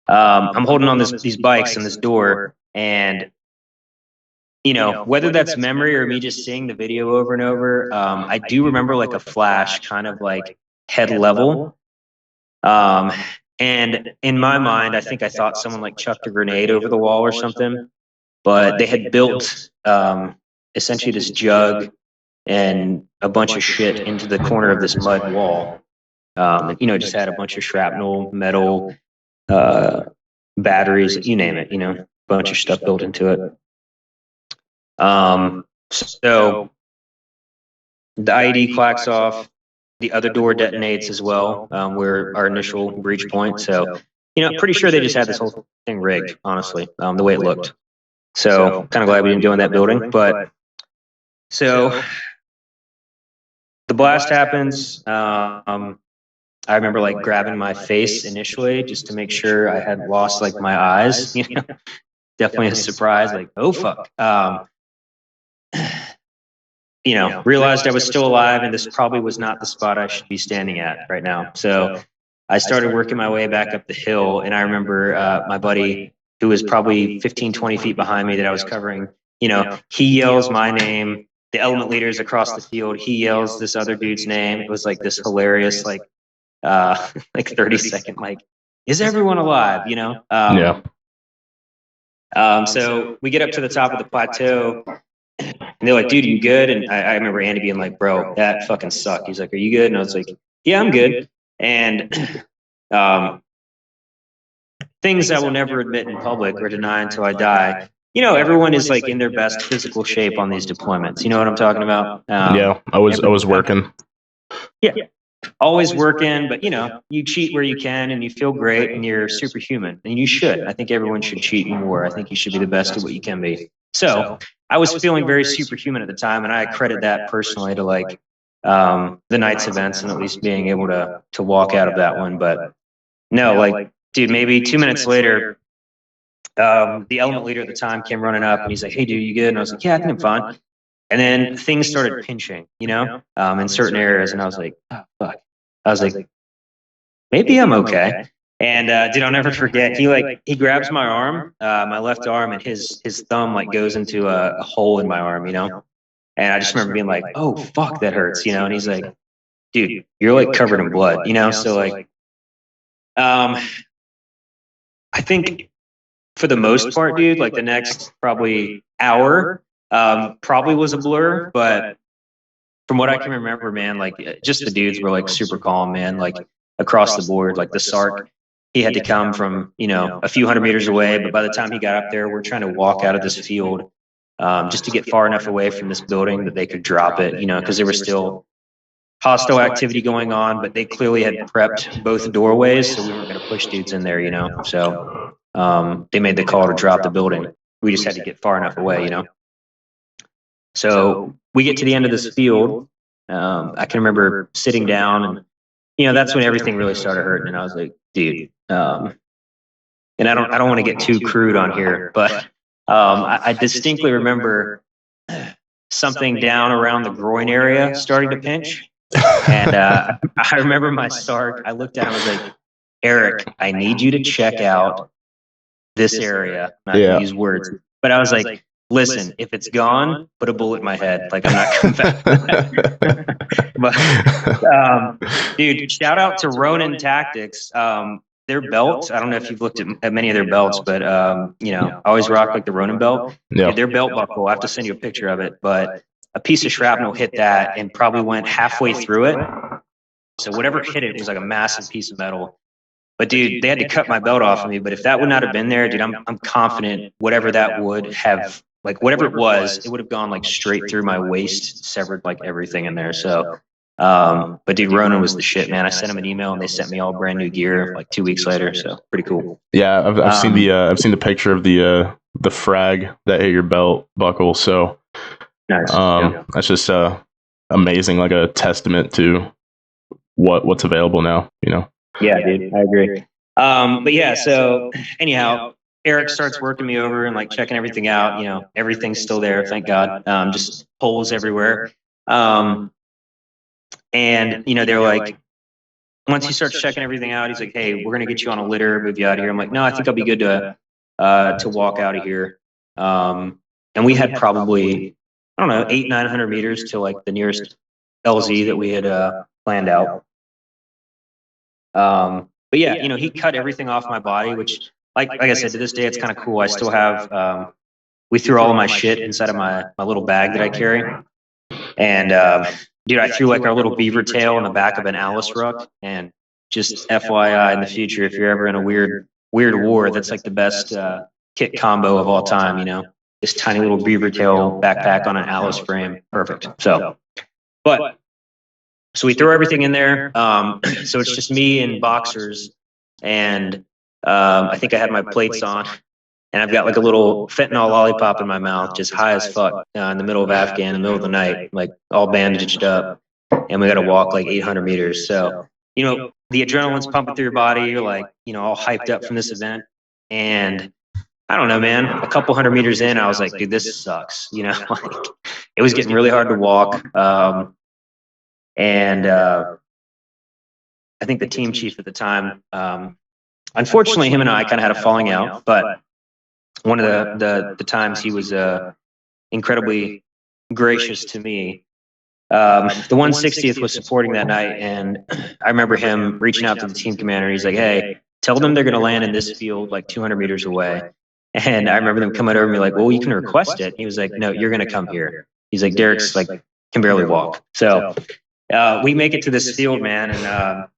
I'm holding on these bikes and this door, and you know, whether that's memory or me just seeing the video over and over, I do remember like a flash, kind of like head level. And in my mind, I think I thought someone like chucked a grenade over the wall or something, but they had built essentially this jug and a bunch of shit into the corner of this mud wall. You know, just had a bunch of shrapnel, metal, batteries, you name it, you know, a bunch of stuff built into it. So the IED clacks off, the other door detonates as well, where our initial breach point. So, you know, pretty sure they just had this whole thing rigged, honestly, the way it looked. So kind of glad we didn't go in that building. But so the blast happens. I remember like grabbing my face initially just to make sure I hadn't lost like my eyes, you know, definitely a surprise, like, oh fuck. You know, realized I was still alive and this probably was not the spot I should be standing at right now. So I started working my way back up the hill, and I remember my buddy, who was probably 15, 20 feet behind me that I was covering, you know, he yells my name. The element leaders across the field, he yells this other dude's name. It was like this hilarious, like 30-second, like, is everyone alive? You know? Yeah. So we get up to the top of the plateau, and they're like, dude, you good? And I remember Andy being like, bro, that fucking sucked. He's like, are you good? And I was like, yeah, I'm good. And things I will never admit in public or deny until I die. You know, everyone is like in their best physical shape on these deployments. You know what I'm talking about? Yeah, I was working. Yeah, always working, but you know, you cheat where you can and you feel great and you're superhuman, and you should. I think everyone should cheat more. I think you should be the best at what you can be. So I was feeling very superhuman at the time, and I credit that personally to like the night's events and at least being able to walk out of that one. But no, like, dude, maybe 2 minutes later, the element leader at the time came running up and he's like, hey, dude, you good? And I was like, yeah, I think I'm fine. And then things started pinching, you know, in certain areas. And I was like, oh, fuck. I was like, maybe I'm okay. And dude, I'll never forget. He grabs my arm, my left arm, and his thumb like goes into a hole in my arm, you know. And I just remember being like, oh, fuck, that hurts, you know. And he's like, dude, you're like covered in blood, you know. So like, I think for the most part, dude, like the next probably hour probably was a blur. But from what I can remember, man, like just the dudes were like super calm, man, like across the board. Like the SARC, he had to come from, you know, a few hundred meters away. But by the time he got up there, we're trying to walk out of this field just to get far enough away from this building that they could drop it, you know, because there was still hostile activity going on, but they clearly had prepped both doorways, so we weren't going to push dudes in there, you know. So they made the call to drop the building. We just had to get far enough away, you know. So we get to the end of this field, I can remember sitting down, and you know, that's when everything really started hurting, and I was like, dude, and I don't want to get too crude on here, but I distinctly remember something down around the groin area starting to pinch. And I remember my Sark, I looked at him and was like, Eric, I need you to check out this area. Not to use words, but I was like, listen, if it's gone, put a bullet in my head. Like, I'm not coming back. But, dude, shout out to Ronin Tactics. Their belts, I don't know if you've looked at many of their belts, but, you know, I always rock like the Ronin belt. Yeah. Their belt buckle, I have to send you a picture of it, but a piece of shrapnel hit that and probably went halfway through it. So whatever hit it was like a massive piece of metal. But dude, they had to cut my belt off of me. But if that would not have been there, dude, I'm confident whatever that would have, like whatever it would have gone like straight through my waist, severed like everything in there. So, but dude, Ronin was the shit, man. I sent him an email and they sent me all brand new gear like 2 weeks later. So pretty cool. Yeah, I've seen the picture of the frag that hit your belt buckle. So nice. That's just amazing, like a testament to what's available now, you know. Yeah, dude, I agree. But yeah, so anyhow, Eric starts working me over and like checking everything out. You know, everything's still there, thank God. Just holes everywhere. And you know, they're like, once he starts checking everything out, he's like, "Hey, we're gonna get you on a litter, move you out of here." I'm like, "No, I think I'll be good to walk out of here." And we had probably, I don't know, 800-900 meters to like the nearest LZ that we had planned out. But yeah, you know, he cut everything off my body, which like I said, to this day, it's kind of cool. I still have, we threw all of my shit inside of my little bag that I carry. And, dude, I threw like our little beaver tail in the back of an Alice ruck. And just FYI, in the future, if you're ever in a weird war, that's like the best kit combo of all time, you know, this tiny little beaver tail backpack on an Alice frame. Perfect. So, but so we throw everything in there. So it's just me and boxers, and I think I had my plates on, and I've got like a little fentanyl lollipop in my mouth, just high as fuck, in the middle of Afghan, in the middle of the night, like all bandaged up, and we got to walk like 800 meters. So, you know, the adrenaline's pumping through your body. You're like, you know, all hyped up from this event, and I don't know, man, a couple hundred meters in, I was like, dude, this sucks. You know, like it was getting really hard to walk. And I think the team chief at the time, unfortunately, him and I kind of had a falling out. But one of the times he was incredibly gracious to me. The 160th was supporting that night, and I remember him reaching out to the team commander. He's like, "Hey, tell them they're going to land in this field like 200 meters away." And I remember them coming over and be like, "Well, you can request it." He was like, "No, you're going to come here." He's like, "Derek's like can barely walk." So we make it to this field, man, and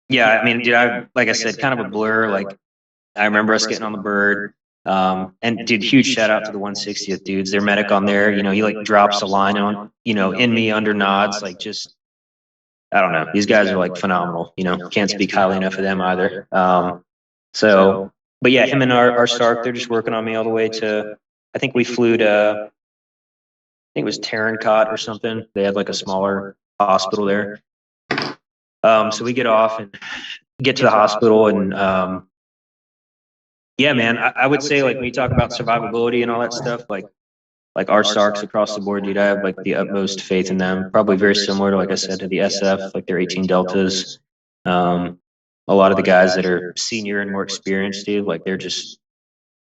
yeah, I mean, dude, like I said, kind of a blur. Like I remember us getting on the bird, and dude, huge shout out to the 160th dudes. Their medic on there, you know, he like drops a line on, you know, in me under nods, like just, I don't know. These guys are like phenomenal. You know, can't speak highly enough of them either. So, but yeah, him and our Sark, they're just working on me all the way to, I think we flew to, I think it was Tarin Kowt or something. They had like a smaller hospital there. So we get off and get to the hospital, and yeah, man, I would say like when you talk about survivability and all that stuff, like our Sarks across the board, dude, I have like the utmost faith in them. Probably very similar to, like I said, to the SF, like their 18 Deltas. A lot of the guys that are senior and more experienced, dude, like they're just,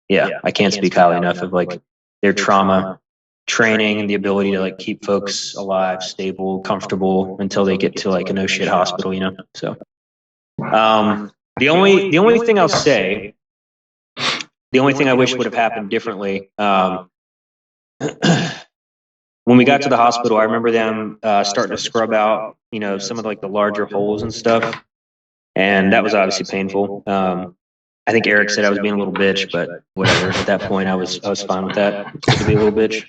yeah, I can't speak highly enough of like their trauma training and the ability to like keep folks alive, stable, comfortable until they get to like a no shit hospital, you know? So, the only thing I'll say, the only thing I wish would have happened differently, when we got to the hospital, I remember them starting to scrub out, you know, some of like the larger holes and stuff. And that was obviously painful. I think Eric said I was being a little bitch, but whatever. At that point, I was fine with that, to be a little bitch.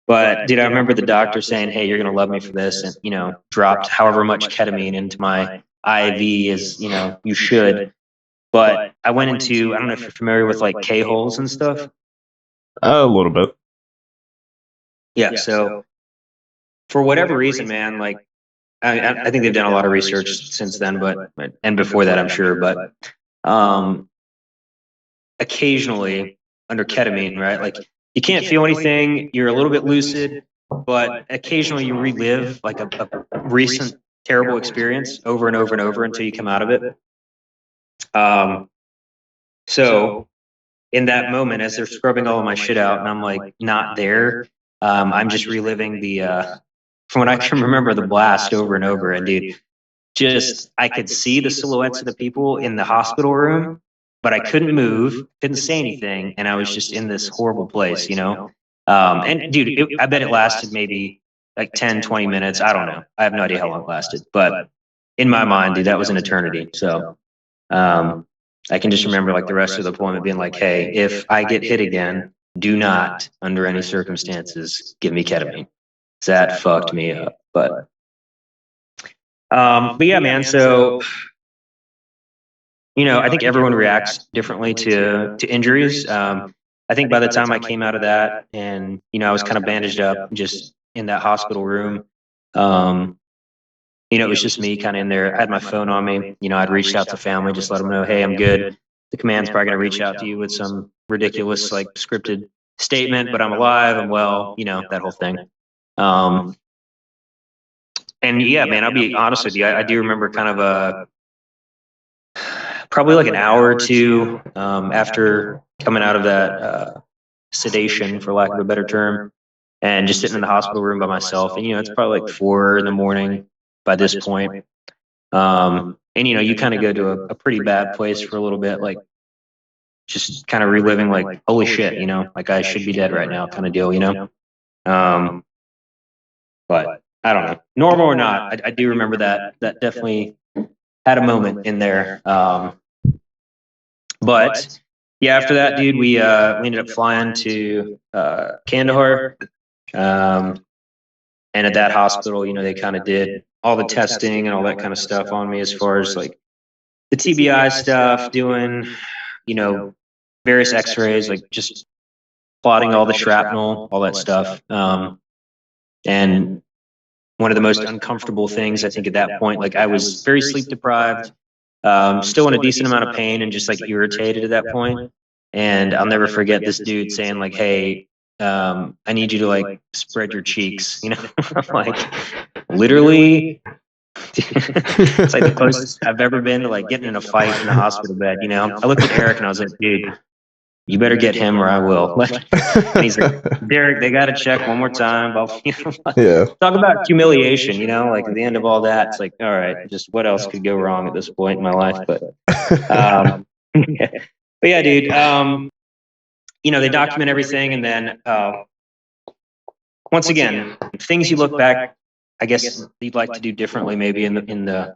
But dude, I remember the doctor saying, "Hey, you're gonna love me for this," and you know, dropped however much ketamine into my IV as you know you should. But I went into, I don't know if you're familiar with like K holes and stuff. A little bit. Yeah. So for whatever reason, man, like, I think they've done a lot of research since then, and before that, I'm sure, but occasionally under ketamine, right? Like, you can't feel anything, you're a little bit lucid, but occasionally you relive like a recent terrible experience over and over and over until you come out of it. So in that moment, as they're scrubbing all of my shit out and I'm like not there, I'm just reliving from what I can remember, the blast over and over. And dude, I could see the silhouettes of the people in the hospital room, but I couldn't move, couldn't say anything. And I was just in this horrible place, you know? And dude, I bet it lasted maybe like 10, 20 minutes. I don't know. I have no idea how long it lasted, but in my mind, dude, that was an eternity. So, I can just remember like the rest of the deployment being like, hey, if I get hit again, do not, under any circumstances, give me ketamine. That fucked me up. But yeah, man. So, you know, I think everyone reacts differently to injuries. I think by the time I came out of that, and you know, I was kind of bandaged up, just in that hospital room. You know, it was just me kind of in there. I had my phone on me. You know, I'd reached out to family, just let them know, hey, I'm good. The command's probably going to reach out to you with some ridiculous, like, scripted statement, but I'm alive, I'm well, you know, that whole thing. And yeah, man, I'll be honest with you. I do remember kind of probably like an hour or two after coming out of that sedation, for lack of a better term, and just sitting in the hospital room by myself. And, you know, it's probably like 4 a.m. by this point. And, you know, you kind of go to a pretty bad place for a little bit, like just kind of reliving like, holy shit, you know, like I should be dead right now kind of deal, you know? But I don't know, normal or not, I do remember that definitely had a moment in there. But yeah, after that, dude, we ended up flying to Kandahar. And at that hospital, you know, they kind of did all the testing and all that kind of stuff on me, as far as like the TBI stuff, doing, you know, various x-rays, like just plotting all the shrapnel, all that stuff. And one of the most uncomfortable things, I think at that point, like I was very sleep deprived, still in a decent amount of pain and just like irritated at that point. And I'll never forget this dude saying like, hey, I need you to like spread your cheeks, you know? I'm like, literally, it's like the closest I've ever been to like getting in a fight in a hospital bed, you know? I looked at Eric and I was like, dude, you better get him or I will. And he's like, Derek, they got to check one more time. Yeah. Talk about humiliation, you know, like at the end of all that, it's like, all right, just what else could go wrong at this point in my life? But yeah, dude, you know, they document everything. And then once again, things you look back, I guess you'd like to do differently, maybe in the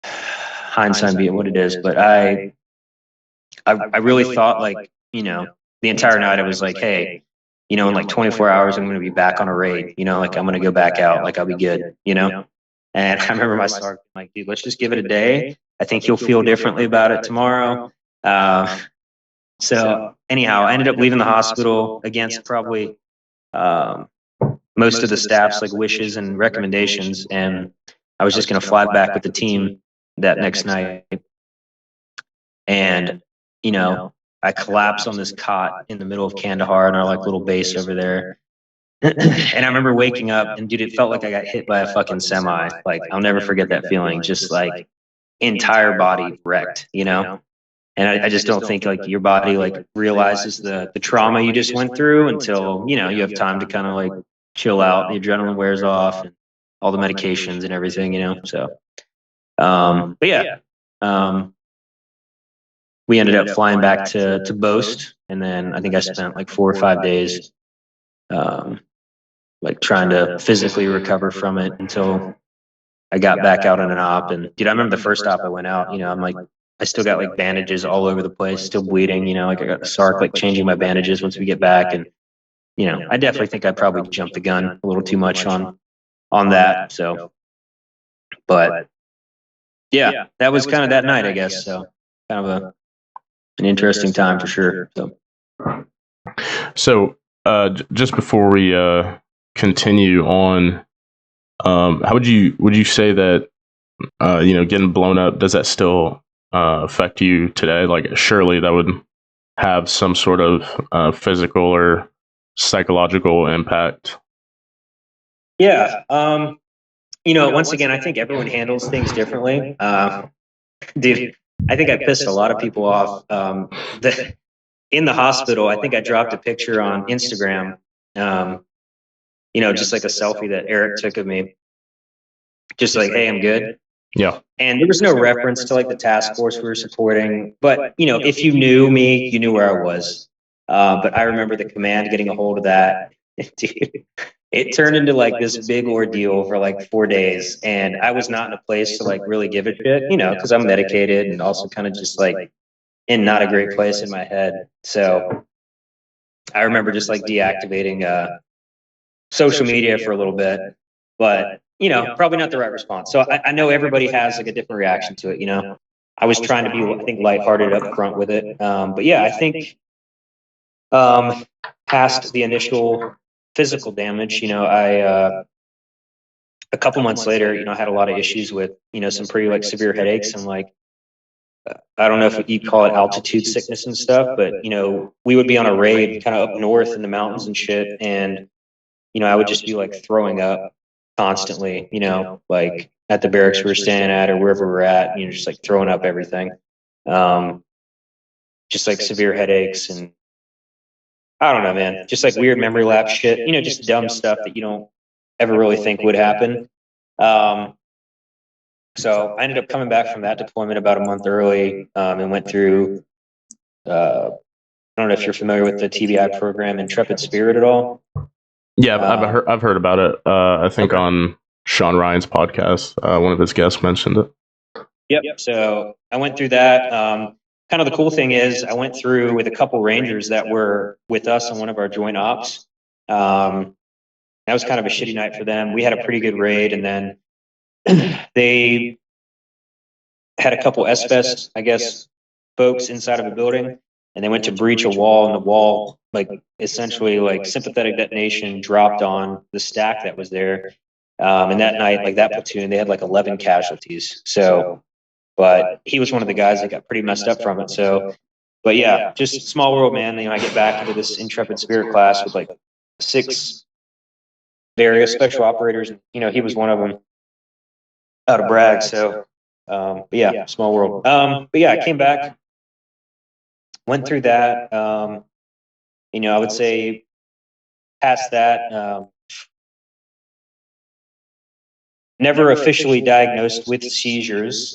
hindsight being what it is. But I really thought, like, you know, the entire night I was like, hey, you know, in like 24 hours, I'm going to be back on a raid, you know, like I'm going to go back out, like I'll be good, you know? And I remember my sergeant like, dude, let's just give it a day. I think you'll feel differently about it tomorrow. So anyhow, I ended up leaving the hospital against probably most of the staff's like wishes and recommendations. And I was just going to fly back with the team that next night. And, you know, I collapsed on this cot in the middle of Kandahar in our like little base over there. And I remember waking up and dude, it felt like I got hit by a fucking semi. Like I'll never forget that feeling. Just like entire body wrecked, you know? And I just don't think like your body like realizes the trauma you just went through until, you know, you have time to kind of like chill out. The adrenaline wears off and all the medications and everything, you know? So, but yeah, we ended up flying back to Bost. And then I think I spent like 4 or 5 days, like trying to physically recover from it until I got back out on an op. And dude, I remember the first op I went out, you know, I'm like, I still got like bandages all over the place, still bleeding, you know, like I got the SARC, like changing my bandages once we get back. And, you know, I definitely think I probably jumped the gun a little too much on that. So, but yeah, that was kind of that night, I guess. So kind of an interesting time for sure. So just before we continue on, how would you say that, getting blown up, does that still affect you today? Like, surely that would have some sort of physical or psychological impact. Yeah. Once again, I think everyone handles things differently. Dude, I think I pissed a lot of people off. In the hospital, I think I dropped a picture on Instagram, just like a selfie that Eric took of me. Just like, hey, I'm good. Yeah. And there was no reference to like the task force we were supporting. But, if you knew me, you knew where I was. But I remember the command getting a hold of that. Dude, it turned into like this big ordeal for like 4 days. And I was not in a place to like really give a shit, because I'm medicated and also kind of just like in not a great place in my head. So I remember just like deactivating social media for a little bit, but probably not the right response. So I know everybody has like a different reaction to it. I was trying to be, I think, lighthearted up front with it. But yeah, I think past the initial physical damage, I a couple months later, I had a lot of issues with, some pretty like severe headaches and like, I don't know if you'd call it altitude sickness and stuff, but we would be on a raid kind of up north in the mountains and shit, and I would just be like throwing up constantly, like at the barracks we were staying at or wherever we're at, just like throwing up everything. Just like severe headaches and I don't know, man, just like weird memory lapse shit, just dumb stuff that you don't ever really think would happen. So I ended up coming back from that deployment about a month early, and went through, I don't know if you're familiar with the TBI program, Intrepid Spirit at all. Yeah, I've heard about it. I think on Sean Ryan's podcast, one of his guests mentioned it. Yep. So I went through that. Kind of the cool thing is I went through with a couple Rangers that were with us on one of our joint ops. That was kind of a shitty night for them. We had a pretty good raid, and then they had a couple SFES, I guess, folks inside of a building, and they went to breach a wall, and the wall, like, essentially, like, sympathetic detonation dropped on the stack that was there. And that night, like, that platoon, they had like 11 casualties. So, but he was one of the guys that got pretty messed up from it. So, but yeah, just small world, man. I get back into this Intrepid Spirit class with like 6 various special operators. He was one of them out of Bragg. So, but yeah, small world. But yeah, I came back, went through that. I would say past that, never officially diagnosed with seizures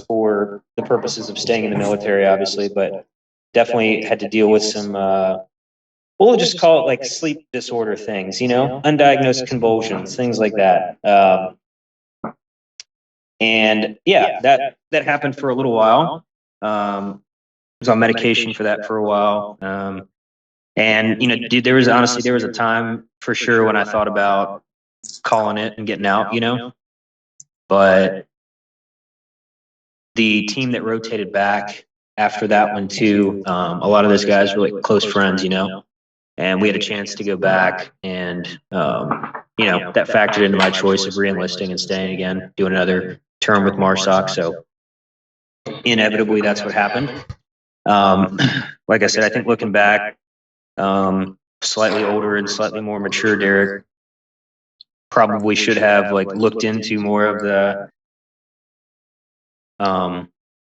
for the purposes of staying in the military, obviously, but definitely had to deal with some, we'll just call it like sleep disorder things, undiagnosed convulsions, things like that. And yeah, that happened for a little while. I was on medication for that for a while. And dude, there was a time for sure when I thought about calling it and getting out, but the team that rotated back after that one too, a lot of those guys were like close friends, and we had a chance to go back, and that factored into my choice of re-enlisting and staying again, doing another term with MARSOC. So inevitably that's what happened. Like I said, I think looking back, slightly older and slightly more mature Derek probably should have like looked into more of the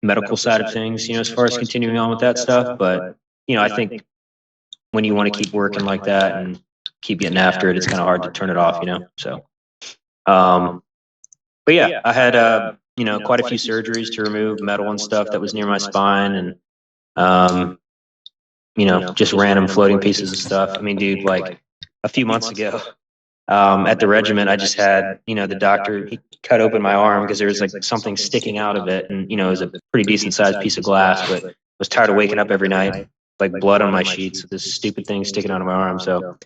medical side of things, as far as continuing on with that stuff. But I think when you want to keep working like that and keep getting after it, it's kind of hard to turn it off, So, but yeah, I had quite a few surgeries to remove metal and stuff that was near my spine, and just random floating pieces of stuff. I mean, dude, like a few months ago, at the regiment, I just had, the doctor, he cut open my arm because there was like something sticking out of it. And, it was a pretty decent sized piece of glass, but I was tired of waking up every night, like blood on my sheets with this stupid thing sticking out of my arm. So,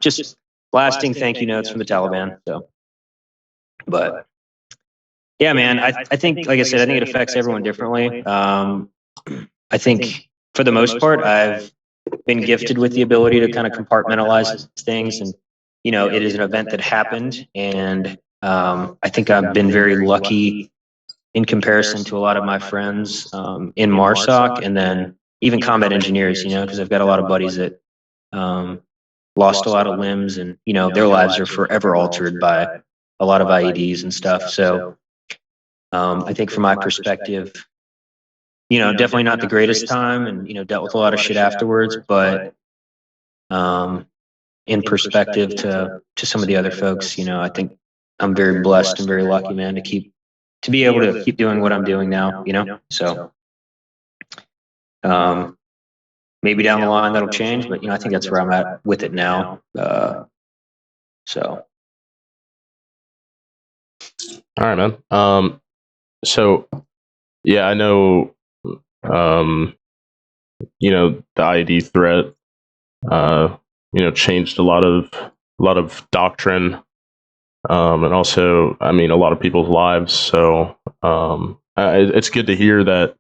just lasting thank you notes from the Taliban. So, but yeah, man, I think, like I said, I think it affects everyone differently. I think for the most part, I've been gifted with the ability to kind of compartmentalize things and it is an event that happened, and I think I've been very lucky in comparison to a lot of my friends in MARSOC, and then even combat engineers, because I've got a lot of buddies that lost a lot of limbs, and their lives are forever altered by a lot of IEDs and stuff. So I think from my perspective, definitely not the greatest time, and dealt with a lot of shit afterwards, but in perspective to some of the other folks, I think I'm very blessed and very lucky, man, to be able to keep doing what I'm doing now, so maybe down the line that'll change, but I think that's where I'm at with it now. So all right, man. So yeah, I know the IED threat changed a lot of doctrine, and also, I mean, a lot of people's lives. So it's good to hear that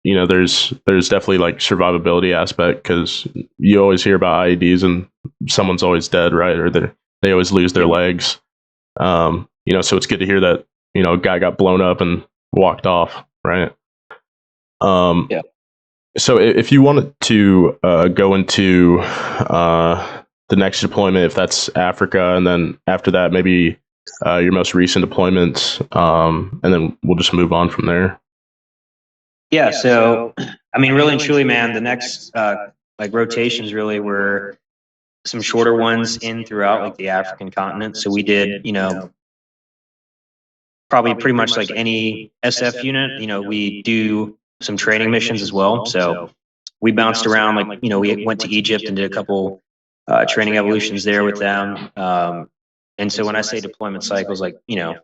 there's definitely like survivability aspect, because you always hear about IEDs and someone's always dead, right? Or they always lose their legs. So it's good to hear that a guy got blown up and walked off, right? Yeah. So if you wanted to go into the next deployment, if that's Africa, and then after that maybe your most recent deployments, and then we'll just move on from there. Yeah, so I mean, really and truly, man, the next like rotations really were some shorter ones in throughout like the African continent. So we did, probably pretty much like any SF unit, we do some training missions as well. So we bounced around, like, we went to Egypt and did a couple training evolutions there with them. And so when I say deployment cycles, like,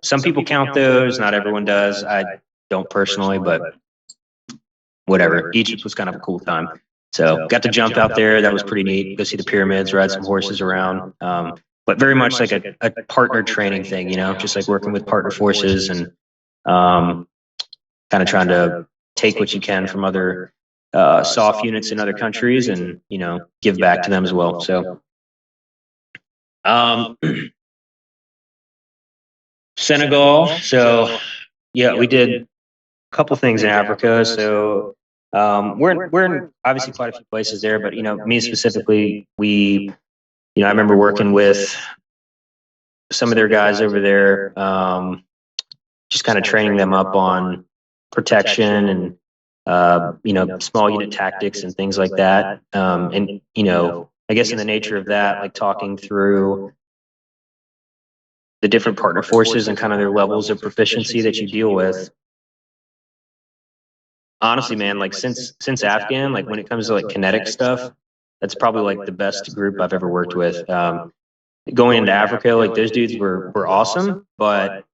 some people count those, not everyone does. I don't personally, but whatever. Egypt was kind of a cool time. So got to jump out there. That was pretty neat. Go see the pyramids, ride some horses around. But very much like a partner training thing, just like working with partner forces and kind of trying to take what you can from other soft units in other countries and, give back to them as well. So Senegal. So yeah, we did a couple things in Africa. So we're in obviously quite a few places there, but me specifically, I remember working with some of their guys over there, just kind of training them up on protection and small unit tactics and things like that. And I guess in the nature of that, like talking through the different partner forces and kind of their levels of proficiency that you deal with. Honestly, man, like since Afghan, like when it comes to like kinetic stuff, that's probably like the best group I've ever worked with. Going into Africa, like those dudes were awesome, but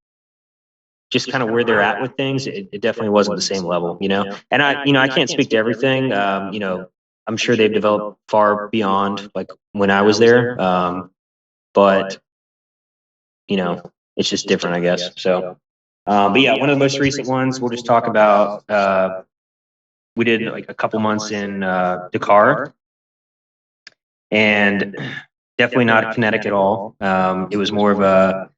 just kind of where they're at with things, it definitely wasn't the same level, And I can't speak to everything. I'm sure they've developed far beyond like when I was there. But it's just different, I guess. So, but yeah, one of the most recent ones we'll just talk about. We did like a couple months in Dakar, and definitely not kinetic at all. It was more of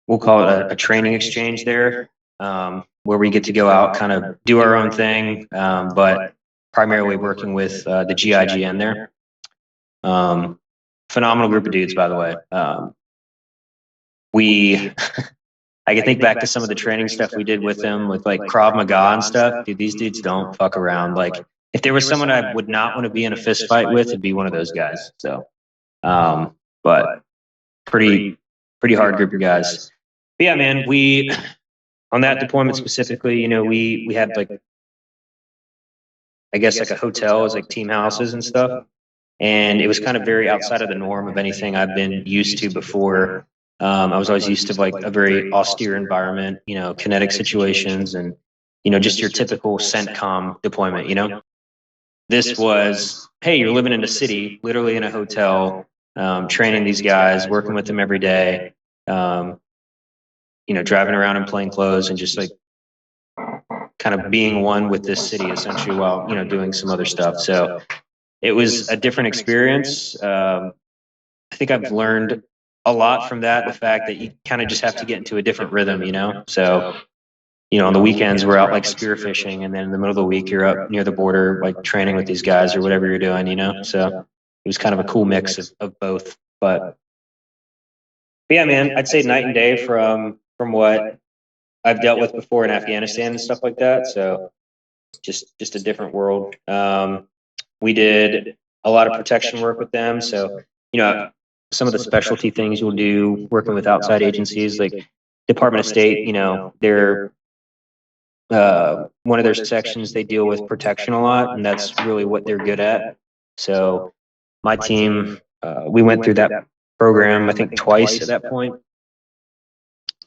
we'll call it a training exchange there, where we get to go out, kind of do our own thing, but primarily working with the GIGN there. Phenomenal group of dudes, by the way. I can think back to some of the training stuff we did with them, with like Krav Maga and stuff. Dude, these dudes don't fuck around. Like, if there was someone I would not want to be in a fist fight with, it'd be one of those guys. So, but pretty hard group of guys. But yeah, man, we on that deployment specifically, we had like, I guess like a hotel, it was like team houses and stuff, and it was kind of very outside of the norm of anything I've been used to before. I was always used to like a very austere environment, kinetic situations, and just your typical CENTCOM deployment. This was, hey, you're living in a city, literally in a hotel, training these guys, working with them every day, driving around in plain clothes and just like kind of being one with this city essentially while doing some other stuff. So it was a different experience. I think I've learned a lot from that. The fact that you kind of just have to get into a different rhythm, you know? So, you know, on the weekends we're out like spearfishing, and then in the middle of the week you're up near the border, like training with these guys or whatever you're doing, you know? So it was kind of a cool mix of both. But yeah, man, I'd say night and day from what I've dealt with before in Afghanistan and stuff like that. So just a different world. We did a lot of protection work with them. So, you know, some of the specialty things you'll do working with outside agencies like Department of State, you know, they're one of their sections, they deal with protection a lot, and that's really what they're good at. So my team, we went through that program, I think twice at that point.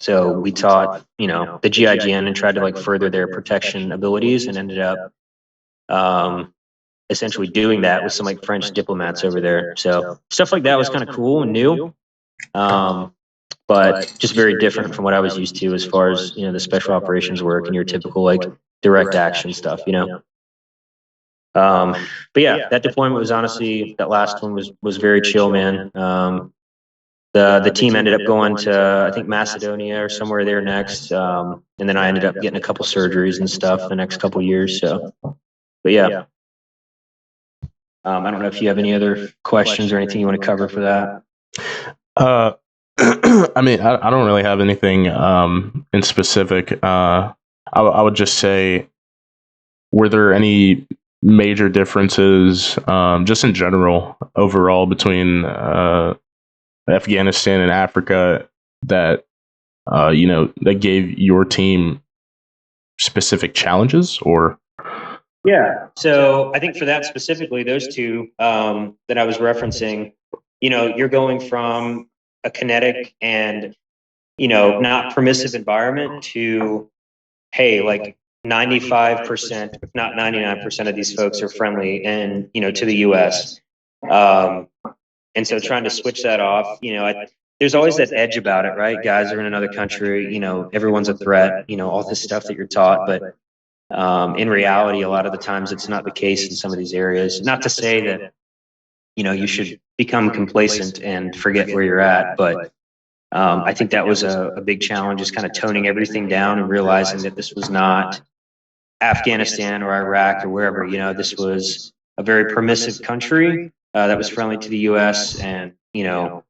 So we taught, you know, the GIGN and tried to like further their protection abilities, and ended up essentially doing that with some like French diplomats over there. So stuff like that was kind of cool and new, but just very different from what I was used to as far as, you know, the special operations work and your typical like direct action stuff, you know. But yeah, that deployment was honestly, that last one was very chill, man. The team ended up going to, I think, Macedonia or somewhere there next. And then I ended up getting a couple surgeries and stuff the next couple years. So, but yeah. I don't know if you have any other questions or anything you want to cover for that. I mean, I don't really have anything in specific. I would just say, were there any major differences, just in general, overall, between Afghanistan and Africa that you know, that gave your team specific challenges? Or yeah, so I think for that specifically, those two that I was referencing, you know, you're going from a kinetic and, you know, not permissive environment to, hey, like 95%, if not 99% of these folks are friendly and, you know, to the US. And so trying to switch that off, you know, there's always that edge about it, right? Guys are in another country, you know, everyone's a threat, you know, all this stuff that you're taught. But in reality, a lot of the times it's not the case in some of these areas. Not to say that, you know, you should become complacent and forget where you're at. But I think that was a big challenge, is kind of toning everything down and realizing that this was not Afghanistan or Iraq or wherever. You know, this was a very permissive country that was friendly to the US, and, you know,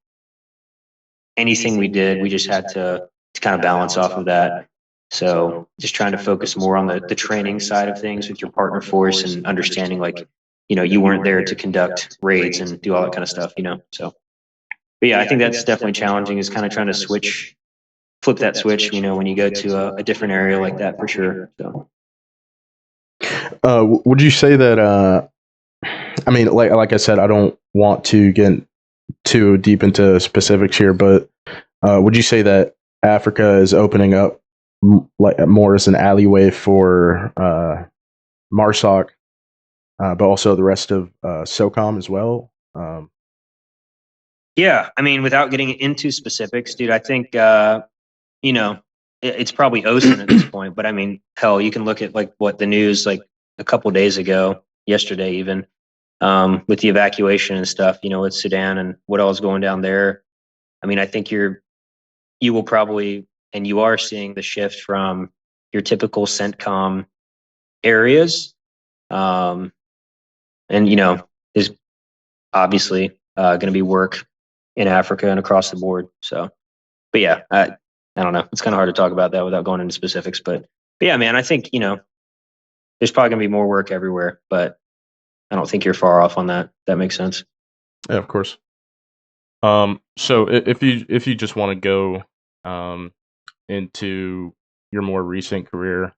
anything we did, we just had to kind of balance off of that. So just trying to focus more on the training side of things with your partner force, and understanding, like, you know, you weren't there to conduct raids and do all that kind of stuff, you know. So, but yeah, I think that's definitely challenging, is kind of trying to flip that switch, you know, when you go to a different area like that, for sure. So would you say that I mean, like I said, I don't want to get too deep into specifics here, but would you say that Africa is opening up like more as an alleyway for MARSOC, but also the rest of SOCOM as well? Yeah, I mean, without getting into specifics, dude, I think you know, it's probably OSIN at this point. But I mean, hell, you can look at like what the news like a couple days ago, yesterday even, with the evacuation and stuff, you know, with Sudan and what all is going down there. I mean, I think you will probably, and you are seeing the shift from your typical CENTCOM areas. And, you know, there's obviously going to be work in Africa and across the board. So, but yeah, I don't know. It's kind of hard to talk about that without going into specifics. But yeah, man, I think, you know, there's probably going to be more work everywhere, but I don't think you're far off on that. That makes sense. Yeah, of course. So if you just want to go into your more recent career,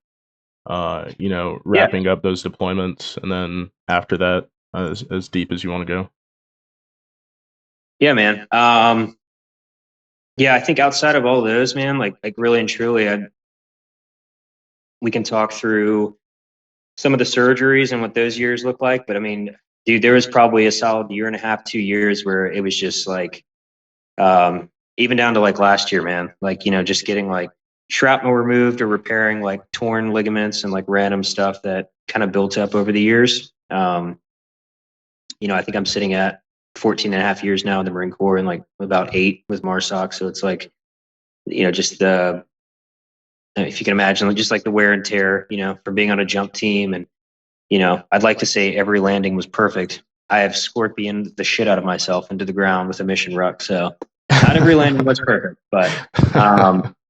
you know, wrapping up those deployments, and then after that, as deep as you want to go. Yeah, man. Yeah, I think outside of all those, man, like really and truly, we can talk through some of the surgeries and what those years look like. But I mean, dude, there was probably a solid year and a half, 2 years where it was just like, even down to like last year, man, like, you know, just getting like shrapnel removed or repairing like torn ligaments and like random stuff that kind of built up over the years. You know, I think I'm sitting at 14 and a half years now in the Marine Corps, and like about 8 with MARSOC. So it's like, just the, if you can imagine, just like the wear and tear, from being on a jump team. And, I'd like to say every landing was perfect. I have scorpioned the shit out of myself into the ground with a mission ruck. So not every landing was perfect, but,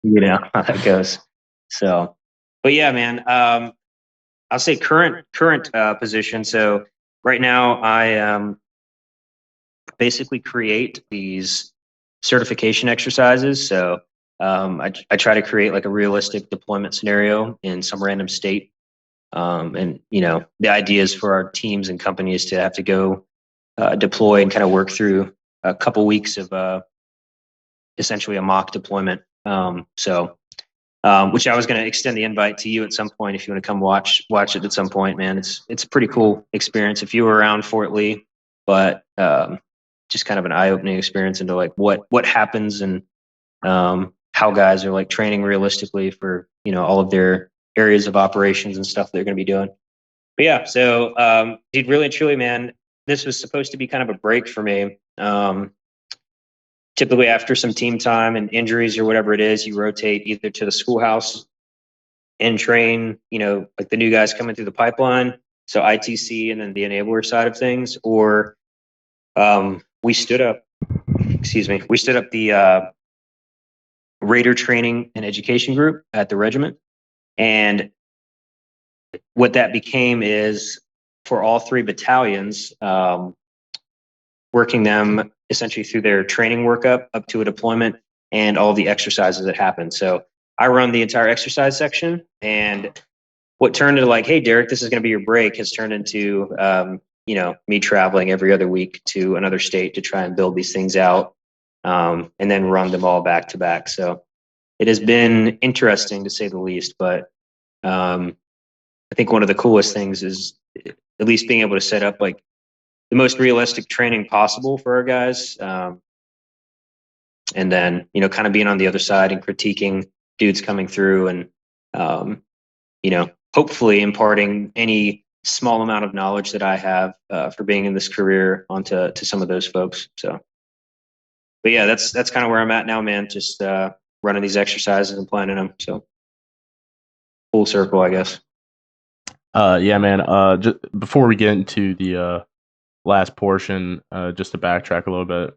you know how that goes. So, but yeah, man, I'll say current position. So right now I basically create these certification exercises. So I try to create like a realistic deployment scenario in some random state. And the idea is for our teams and companies to have to go deploy and kind of work through a couple weeks of essentially a mock deployment. Which I was going to extend the invite to you at some point if you want to come watch it at some point, man. It's a pretty cool experience if you were around Fort Lee, but just kind of an eye-opening experience into like what happens and how guys are like training realistically for all of their areas of operations and stuff they're going to be doing. But yeah, so dude, really and truly, man, this was supposed to be kind of a break for me. Typically after some team time and injuries or whatever it is, you rotate either to the schoolhouse and train, like the new guys coming through the pipeline. So ITC and then the enabler side of things, or we stood up the Raider Training and Education Group at the regiment. And what that became is for all 3 battalions, working them essentially through their training workup up to a deployment and all the exercises that happen. So I run the entire exercise section, and what turned into like, hey, Derek, this is going to be your break, has turned into, me traveling every other week to another state to try and build these things out, and then run them all back to back. So it has been interesting to say the least, but I think one of the coolest things is at least being able to set up like the most realistic training possible for our guys. And then, kind of being on the other side and critiquing dudes coming through and, hopefully imparting any small amount of knowledge that I have for being in this career onto some of those folks. So, but yeah, that's kind of where I'm at now, man. Just running these exercises and planning them. So full circle, I guess. Yeah, man. Just before we get into the last portion, just to backtrack a little bit.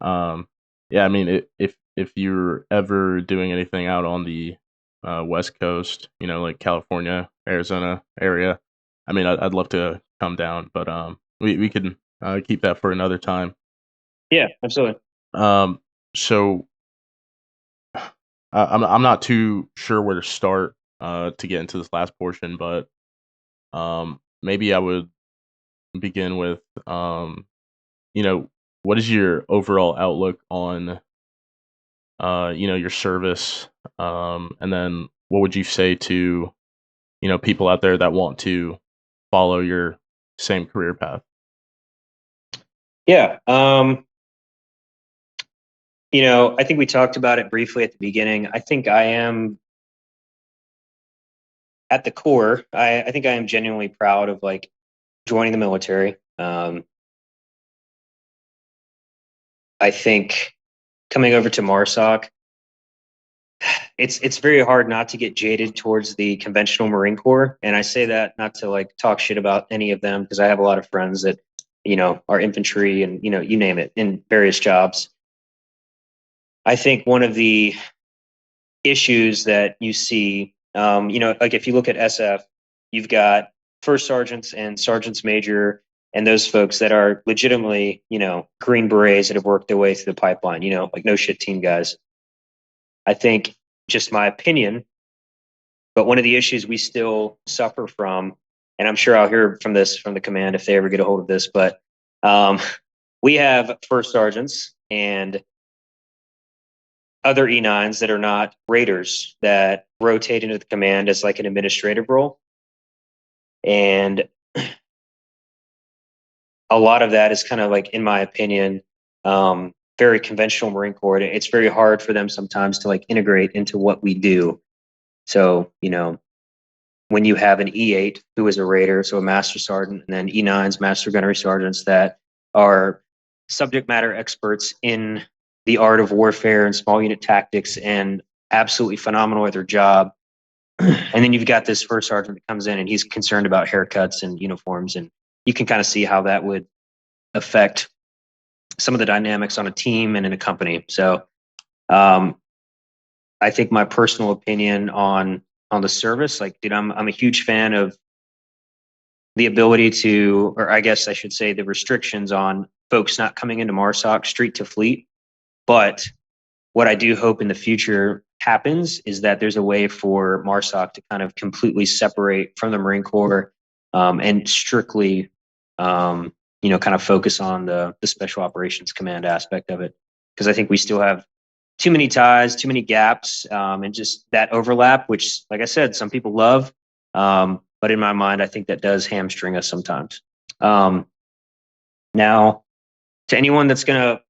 Yeah, I mean, if you're ever doing anything out on the West Coast, like California, Arizona area, I mean, I'd love to come down, but we can keep that for another time. Yeah, absolutely. So I'm not too sure where to start to get into this last portion, but maybe I would begin with what is your overall outlook on your service, and then what would you say to people out there that want to follow your same career path? Yeah. I think we talked about it briefly at the beginning. I think I am at the core. I think I am genuinely proud of like joining the military. I think coming over to MARSOC, it's very hard not to get jaded towards the conventional Marine Corps. And I say that not to like talk shit about any of them, because I have a lot of friends that, are infantry and, you name it, in various jobs. I think one of the issues that you see, like if you look at SF, you've got first sergeants and sergeants major and those folks that are legitimately, Green Berets that have worked their way through the pipeline, like no shit team guys. I think, just my opinion, but one of the issues we still suffer from, and I'm sure I'll hear from this from the command if they ever get a hold of this, but we have first sergeants and other E9s that are not raiders that rotate into the command as like an administrative role. And a lot of that is kind of like, in my opinion, very conventional Marine Corps. It's very hard for them sometimes to like integrate into what we do. So, when you have an E8 who is a raider, so a master sergeant, and then E9s, master gunnery sergeants that are subject matter experts in the art of warfare and small unit tactics and absolutely phenomenal at their job. And then you've got this first sergeant that comes in and he's concerned about haircuts and uniforms. And you can kind of see how that would affect some of the dynamics on a team and in a company. So I think my personal opinion on the service, like, dude, I'm a huge fan of the ability to, or I guess I should say the restrictions on folks not coming into MARSOC street to fleet. But what I do hope in the future happens is that there's a way for MARSOC to kind of completely separate from the Marine Corps and strictly, kind of focus on the Special Operations Command aspect of it. Because I think we still have too many ties, too many gaps, and just that overlap, which, like I said, some people love. But in my mind, I think that does hamstring us sometimes. Now, to anyone that's going to,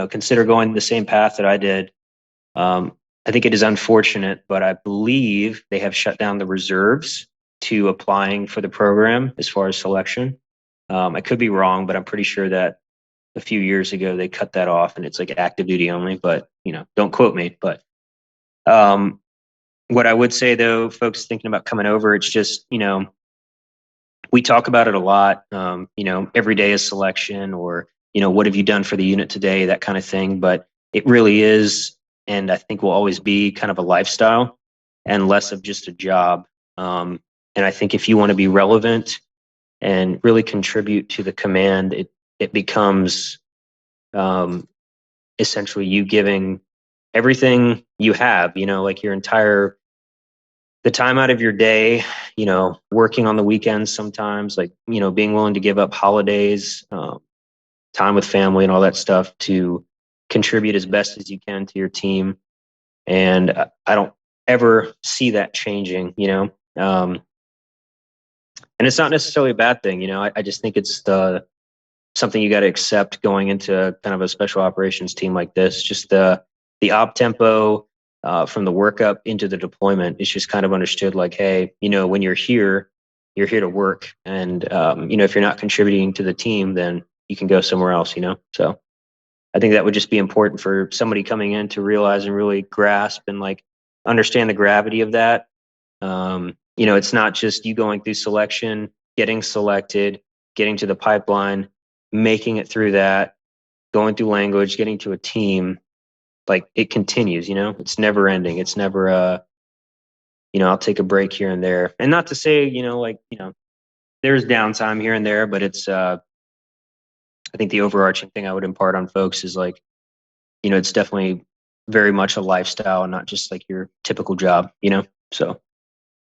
consider going the same path that I did, I think it is unfortunate, but I believe they have shut down the reserves to applying for the program as far as selection. I could be wrong, but I'm pretty sure that a few years ago they cut that off and it's like active duty only, but don't quote me. But what I would say though, folks thinking about coming over, it's just, we talk about it a lot. Every day is selection, or, what have you done for the unit today? That kind of thing. But it really is, and I think will always be, kind of a lifestyle and less of just a job. And I think if you want to be relevant and really contribute to the command, it becomes essentially you giving everything you have, like your entire, the time out of your day, working on the weekends sometimes, like, being willing to give up holidays, time with family and all that stuff to contribute as best as you can to your team. And I don't ever see that changing, and it's not necessarily a bad thing. I just think it's something you got to accept going into kind of a special operations team like this. Just the op tempo from the workup into the deployment. It's just kind of understood like, hey, when you're here to work. And, if you're not contributing to the team, then you can go somewhere else, So I think that would just be important for somebody coming in to realize and really grasp and like understand the gravity of that. It's not just you going through selection, getting selected, getting to the pipeline, making it through that, going through language, getting to a team. Like, it continues, it's never ending. It's never, I'll take a break here and there. And not to say, there's downtime here and there, but it's, I think the overarching thing I would impart on folks is like, it's definitely very much a lifestyle and not just like your typical job, So,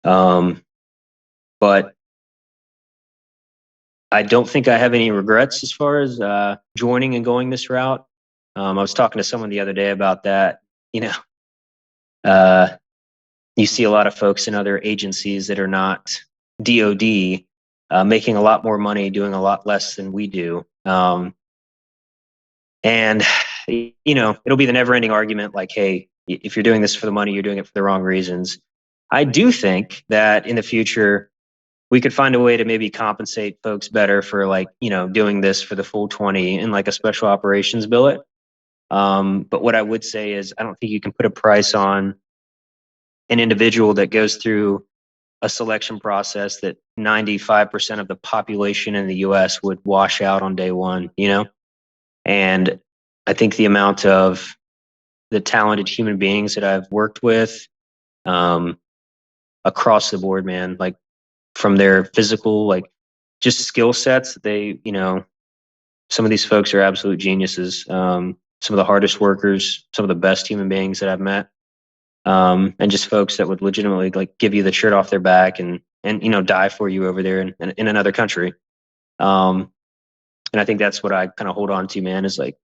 but I don't think I have any regrets as far as joining and going this route. I was talking to someone the other day about that. You see a lot of folks in other agencies that are not DOD making a lot more money, doing a lot less than we do. And, it'll be the never ending argument like, hey, if you're doing this for the money, you're doing it for the wrong reasons. I do think that in the future, we could find a way to maybe compensate folks better for like, doing this for the full 20 in like a special operations billet. But what I would say is I don't think you can put a price on an individual that goes through a selection process that 95% of the population in the US would wash out on day one, And I think the amount of the talented human beings that I've worked with across the board, man, like from their physical, like just skill sets, they, some of these folks are absolute geniuses. Some of the hardest workers, some of the best human beings that I've met. And just folks that would legitimately like give you the shirt off their back and die for you over there in another country. And I think that's what I kind of hold on to, man, is like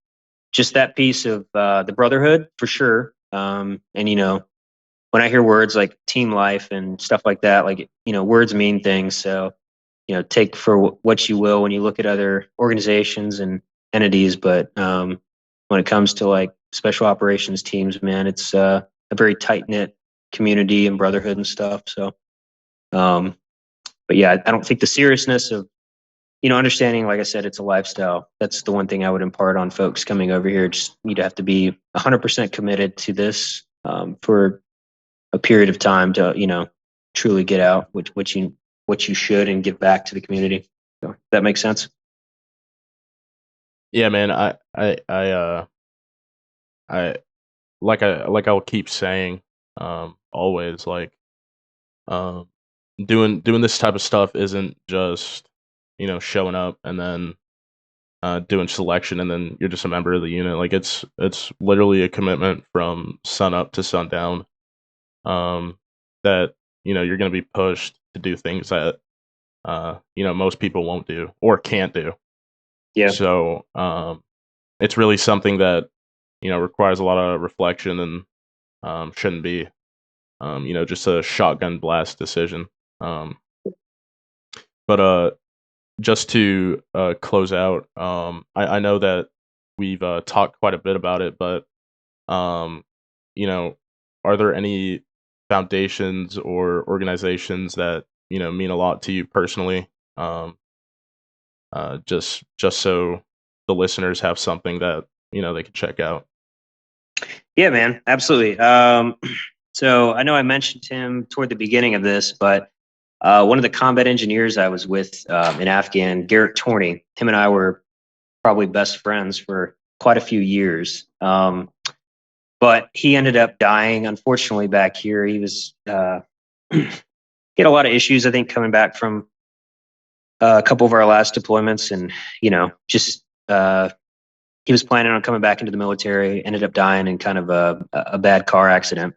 just that piece of the brotherhood for sure. And when I hear words like team life and stuff like that, like words mean things. So take for what you will when you look at other organizations and entities, but when it comes to like special operations teams, man, it's a very tight-knit community and brotherhood and stuff. So, but yeah, I don't think the seriousness of understanding, like I said, it's a lifestyle. That's the one thing I would impart on folks coming over here. Just you'd have to be 100% committed to this for a period of time to, truly get out what you should and give back to the community. So that makes sense. Yeah, man. I'll keep saying, always, like, doing this type of stuff isn't just, showing up and then doing selection and then you're just a member of the unit. Like, it's literally a commitment from sun up to sundown. That you're going to be pushed to do things that most people won't do or can't do. Yeah. So it's really something that requires a lot of reflection and shouldn't be just a shotgun blast decision. But just to close out, I know that we've talked quite a bit about it, but are there any foundations or organizations that mean a lot to you personally? Just so the listeners have something that they can check out. Yeah, man, absolutely. So I know I mentioned him toward the beginning of this, but one of the combat engineers I was with in Afghan, Garrett Torney, him and I were probably best friends for quite a few years. But he ended up dying, unfortunately, back here. He was he had a lot of issues, I think, coming back from a couple of our last deployments, and just he was planning on coming back into the military. Ended up dying in kind of a bad car accident.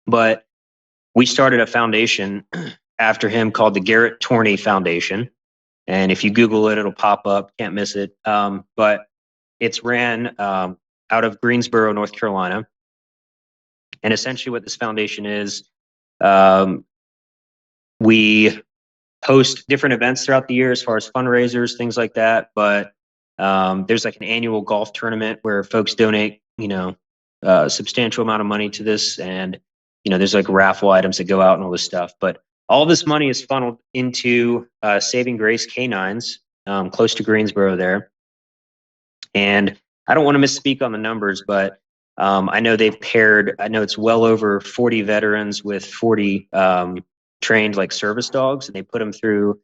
But we started a foundation after him called the Garrett Torney Foundation, and if you Google it, it'll pop up. Can't miss it. But it's ran out of Greensboro, North Carolina. And essentially what this foundation is, we host different events throughout the year as far as fundraisers, things like that. But there's like an annual golf tournament where folks donate, a substantial amount of money to this. And, there's like raffle items that go out and all this stuff. But all this money is funneled into Saving Grace Canines close to Greensboro there. And I don't want to misspeak on the numbers, but I know it's well over 40 veterans with 40 trained like service dogs, and they put them through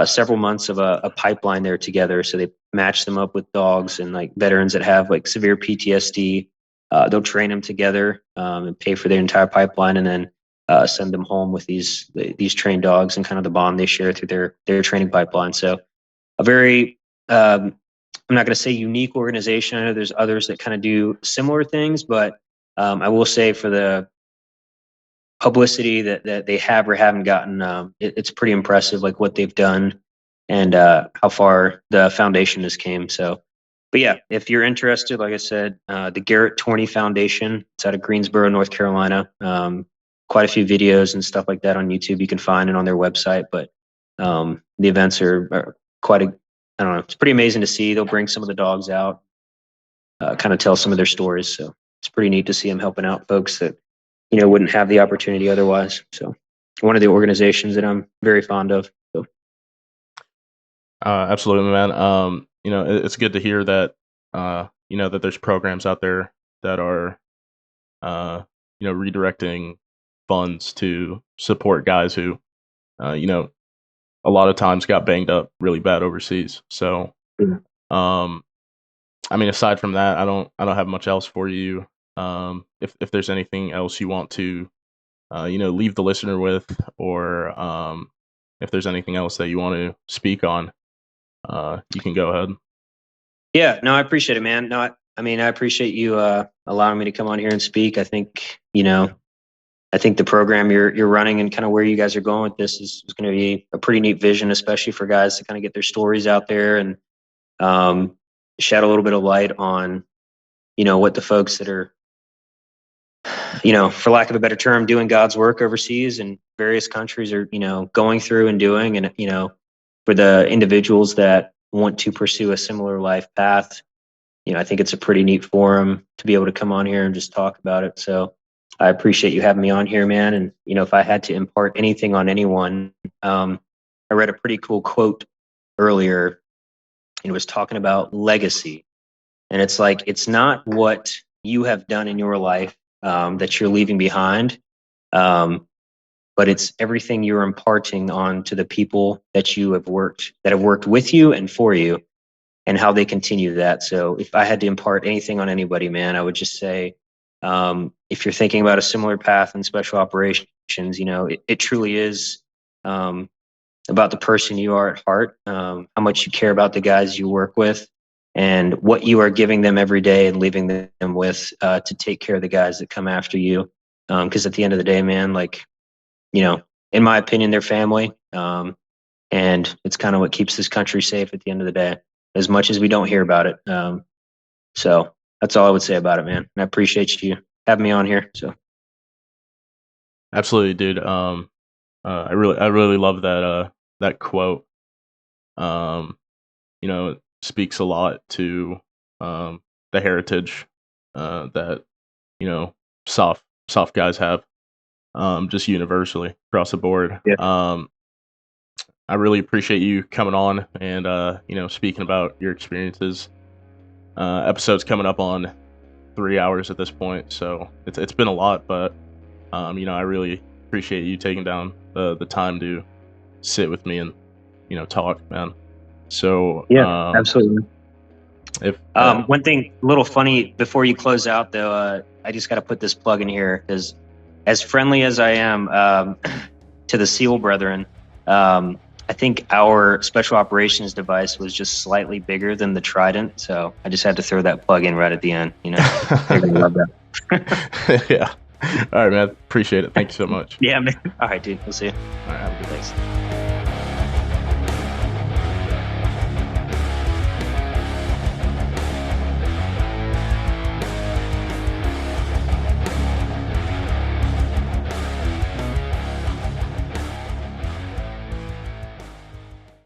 several months of a pipeline there together. So they match them up with dogs and like veterans that have like severe PTSD. They'll train them together and pay for their entire pipeline, and then send them home with these trained dogs and kind of the bond they share through their training pipeline. So a very I'm not going to say unique organization. I know there's others that kind of do similar things, but I will say for the publicity that they have or haven't gotten, it's pretty impressive, like what they've done and how far the foundation has came. So, but yeah, if you're interested, like I said, the Garrett Torney Foundation, it's out of Greensboro, North Carolina. Quite a few videos and stuff like that on YouTube. You can find it on their website, but the events are quite I don't know. It's pretty amazing to see. They'll bring some of the dogs out, kind of tell some of their stories. So it's pretty neat to see them helping out folks that, wouldn't have the opportunity otherwise. So one of the organizations that I'm very fond of. So. Absolutely, man. It's good to hear that, that there's programs out there that are, redirecting funds to support guys who, a lot of times got banged up really bad overseas. So, aside from that, I don't have much else for you. If there's anything else you want to, leave the listener with, or if there's anything else that you want to speak on, you can go ahead. Yeah, no, I appreciate it, man. No, I appreciate you allowing me to come on here and speak. I think, I think the program you're running and kind of where you guys are going with this is going to be a pretty neat vision, especially for guys to kind of get their stories out there and shed a little bit of light on, what the folks that are, for lack of a better term, doing God's work overseas in various countries are, going through and doing. And, for the individuals that want to pursue a similar life path, I think it's a pretty neat forum to be able to come on here and just talk about it. So I appreciate you having me on here, man. And, if I had to impart anything on anyone, I read a pretty cool quote earlier, and was talking about legacy. And it's like, it's not what you have done in your life that you're leaving behind, but it's everything you're imparting on to the people that have worked with you and for you, and how they continue that. So if I had to impart anything on anybody, man, I would just say, if you're thinking about a similar path in special operations, it truly is about the person you are at heart, how much you care about the guys you work with, and what you are giving them every day and leaving them with to take care of the guys that come after you. Because at the end of the day, man, in my opinion, they're family. And it's kind of what keeps this country safe at the end of the day, as much as we don't hear about it. So that's all I would say about it, man. And I appreciate you having me on here. So absolutely, dude. I really love that quote. It speaks a lot to the heritage that soft guys have, just universally across the board. yeah. I really appreciate you coming on and speaking about your experiences. Episode's coming up on 3 hours at this point, so it's been a lot, but I really appreciate you taking down the time to sit with me and talk, man. So Yeah, absolutely. If one thing, a little funny before you close out, though, I just got to put this plug in here, because as friendly as I am to the SEAL brethren, I think our special operations device was just slightly bigger than the Trident, so I just had to throw that plug in right at the end. They're gonna love that. Yeah. All right, man. Appreciate it. Thank you so much. Yeah, man. All right, dude. We'll see you. All right. Have a good day. Thanks.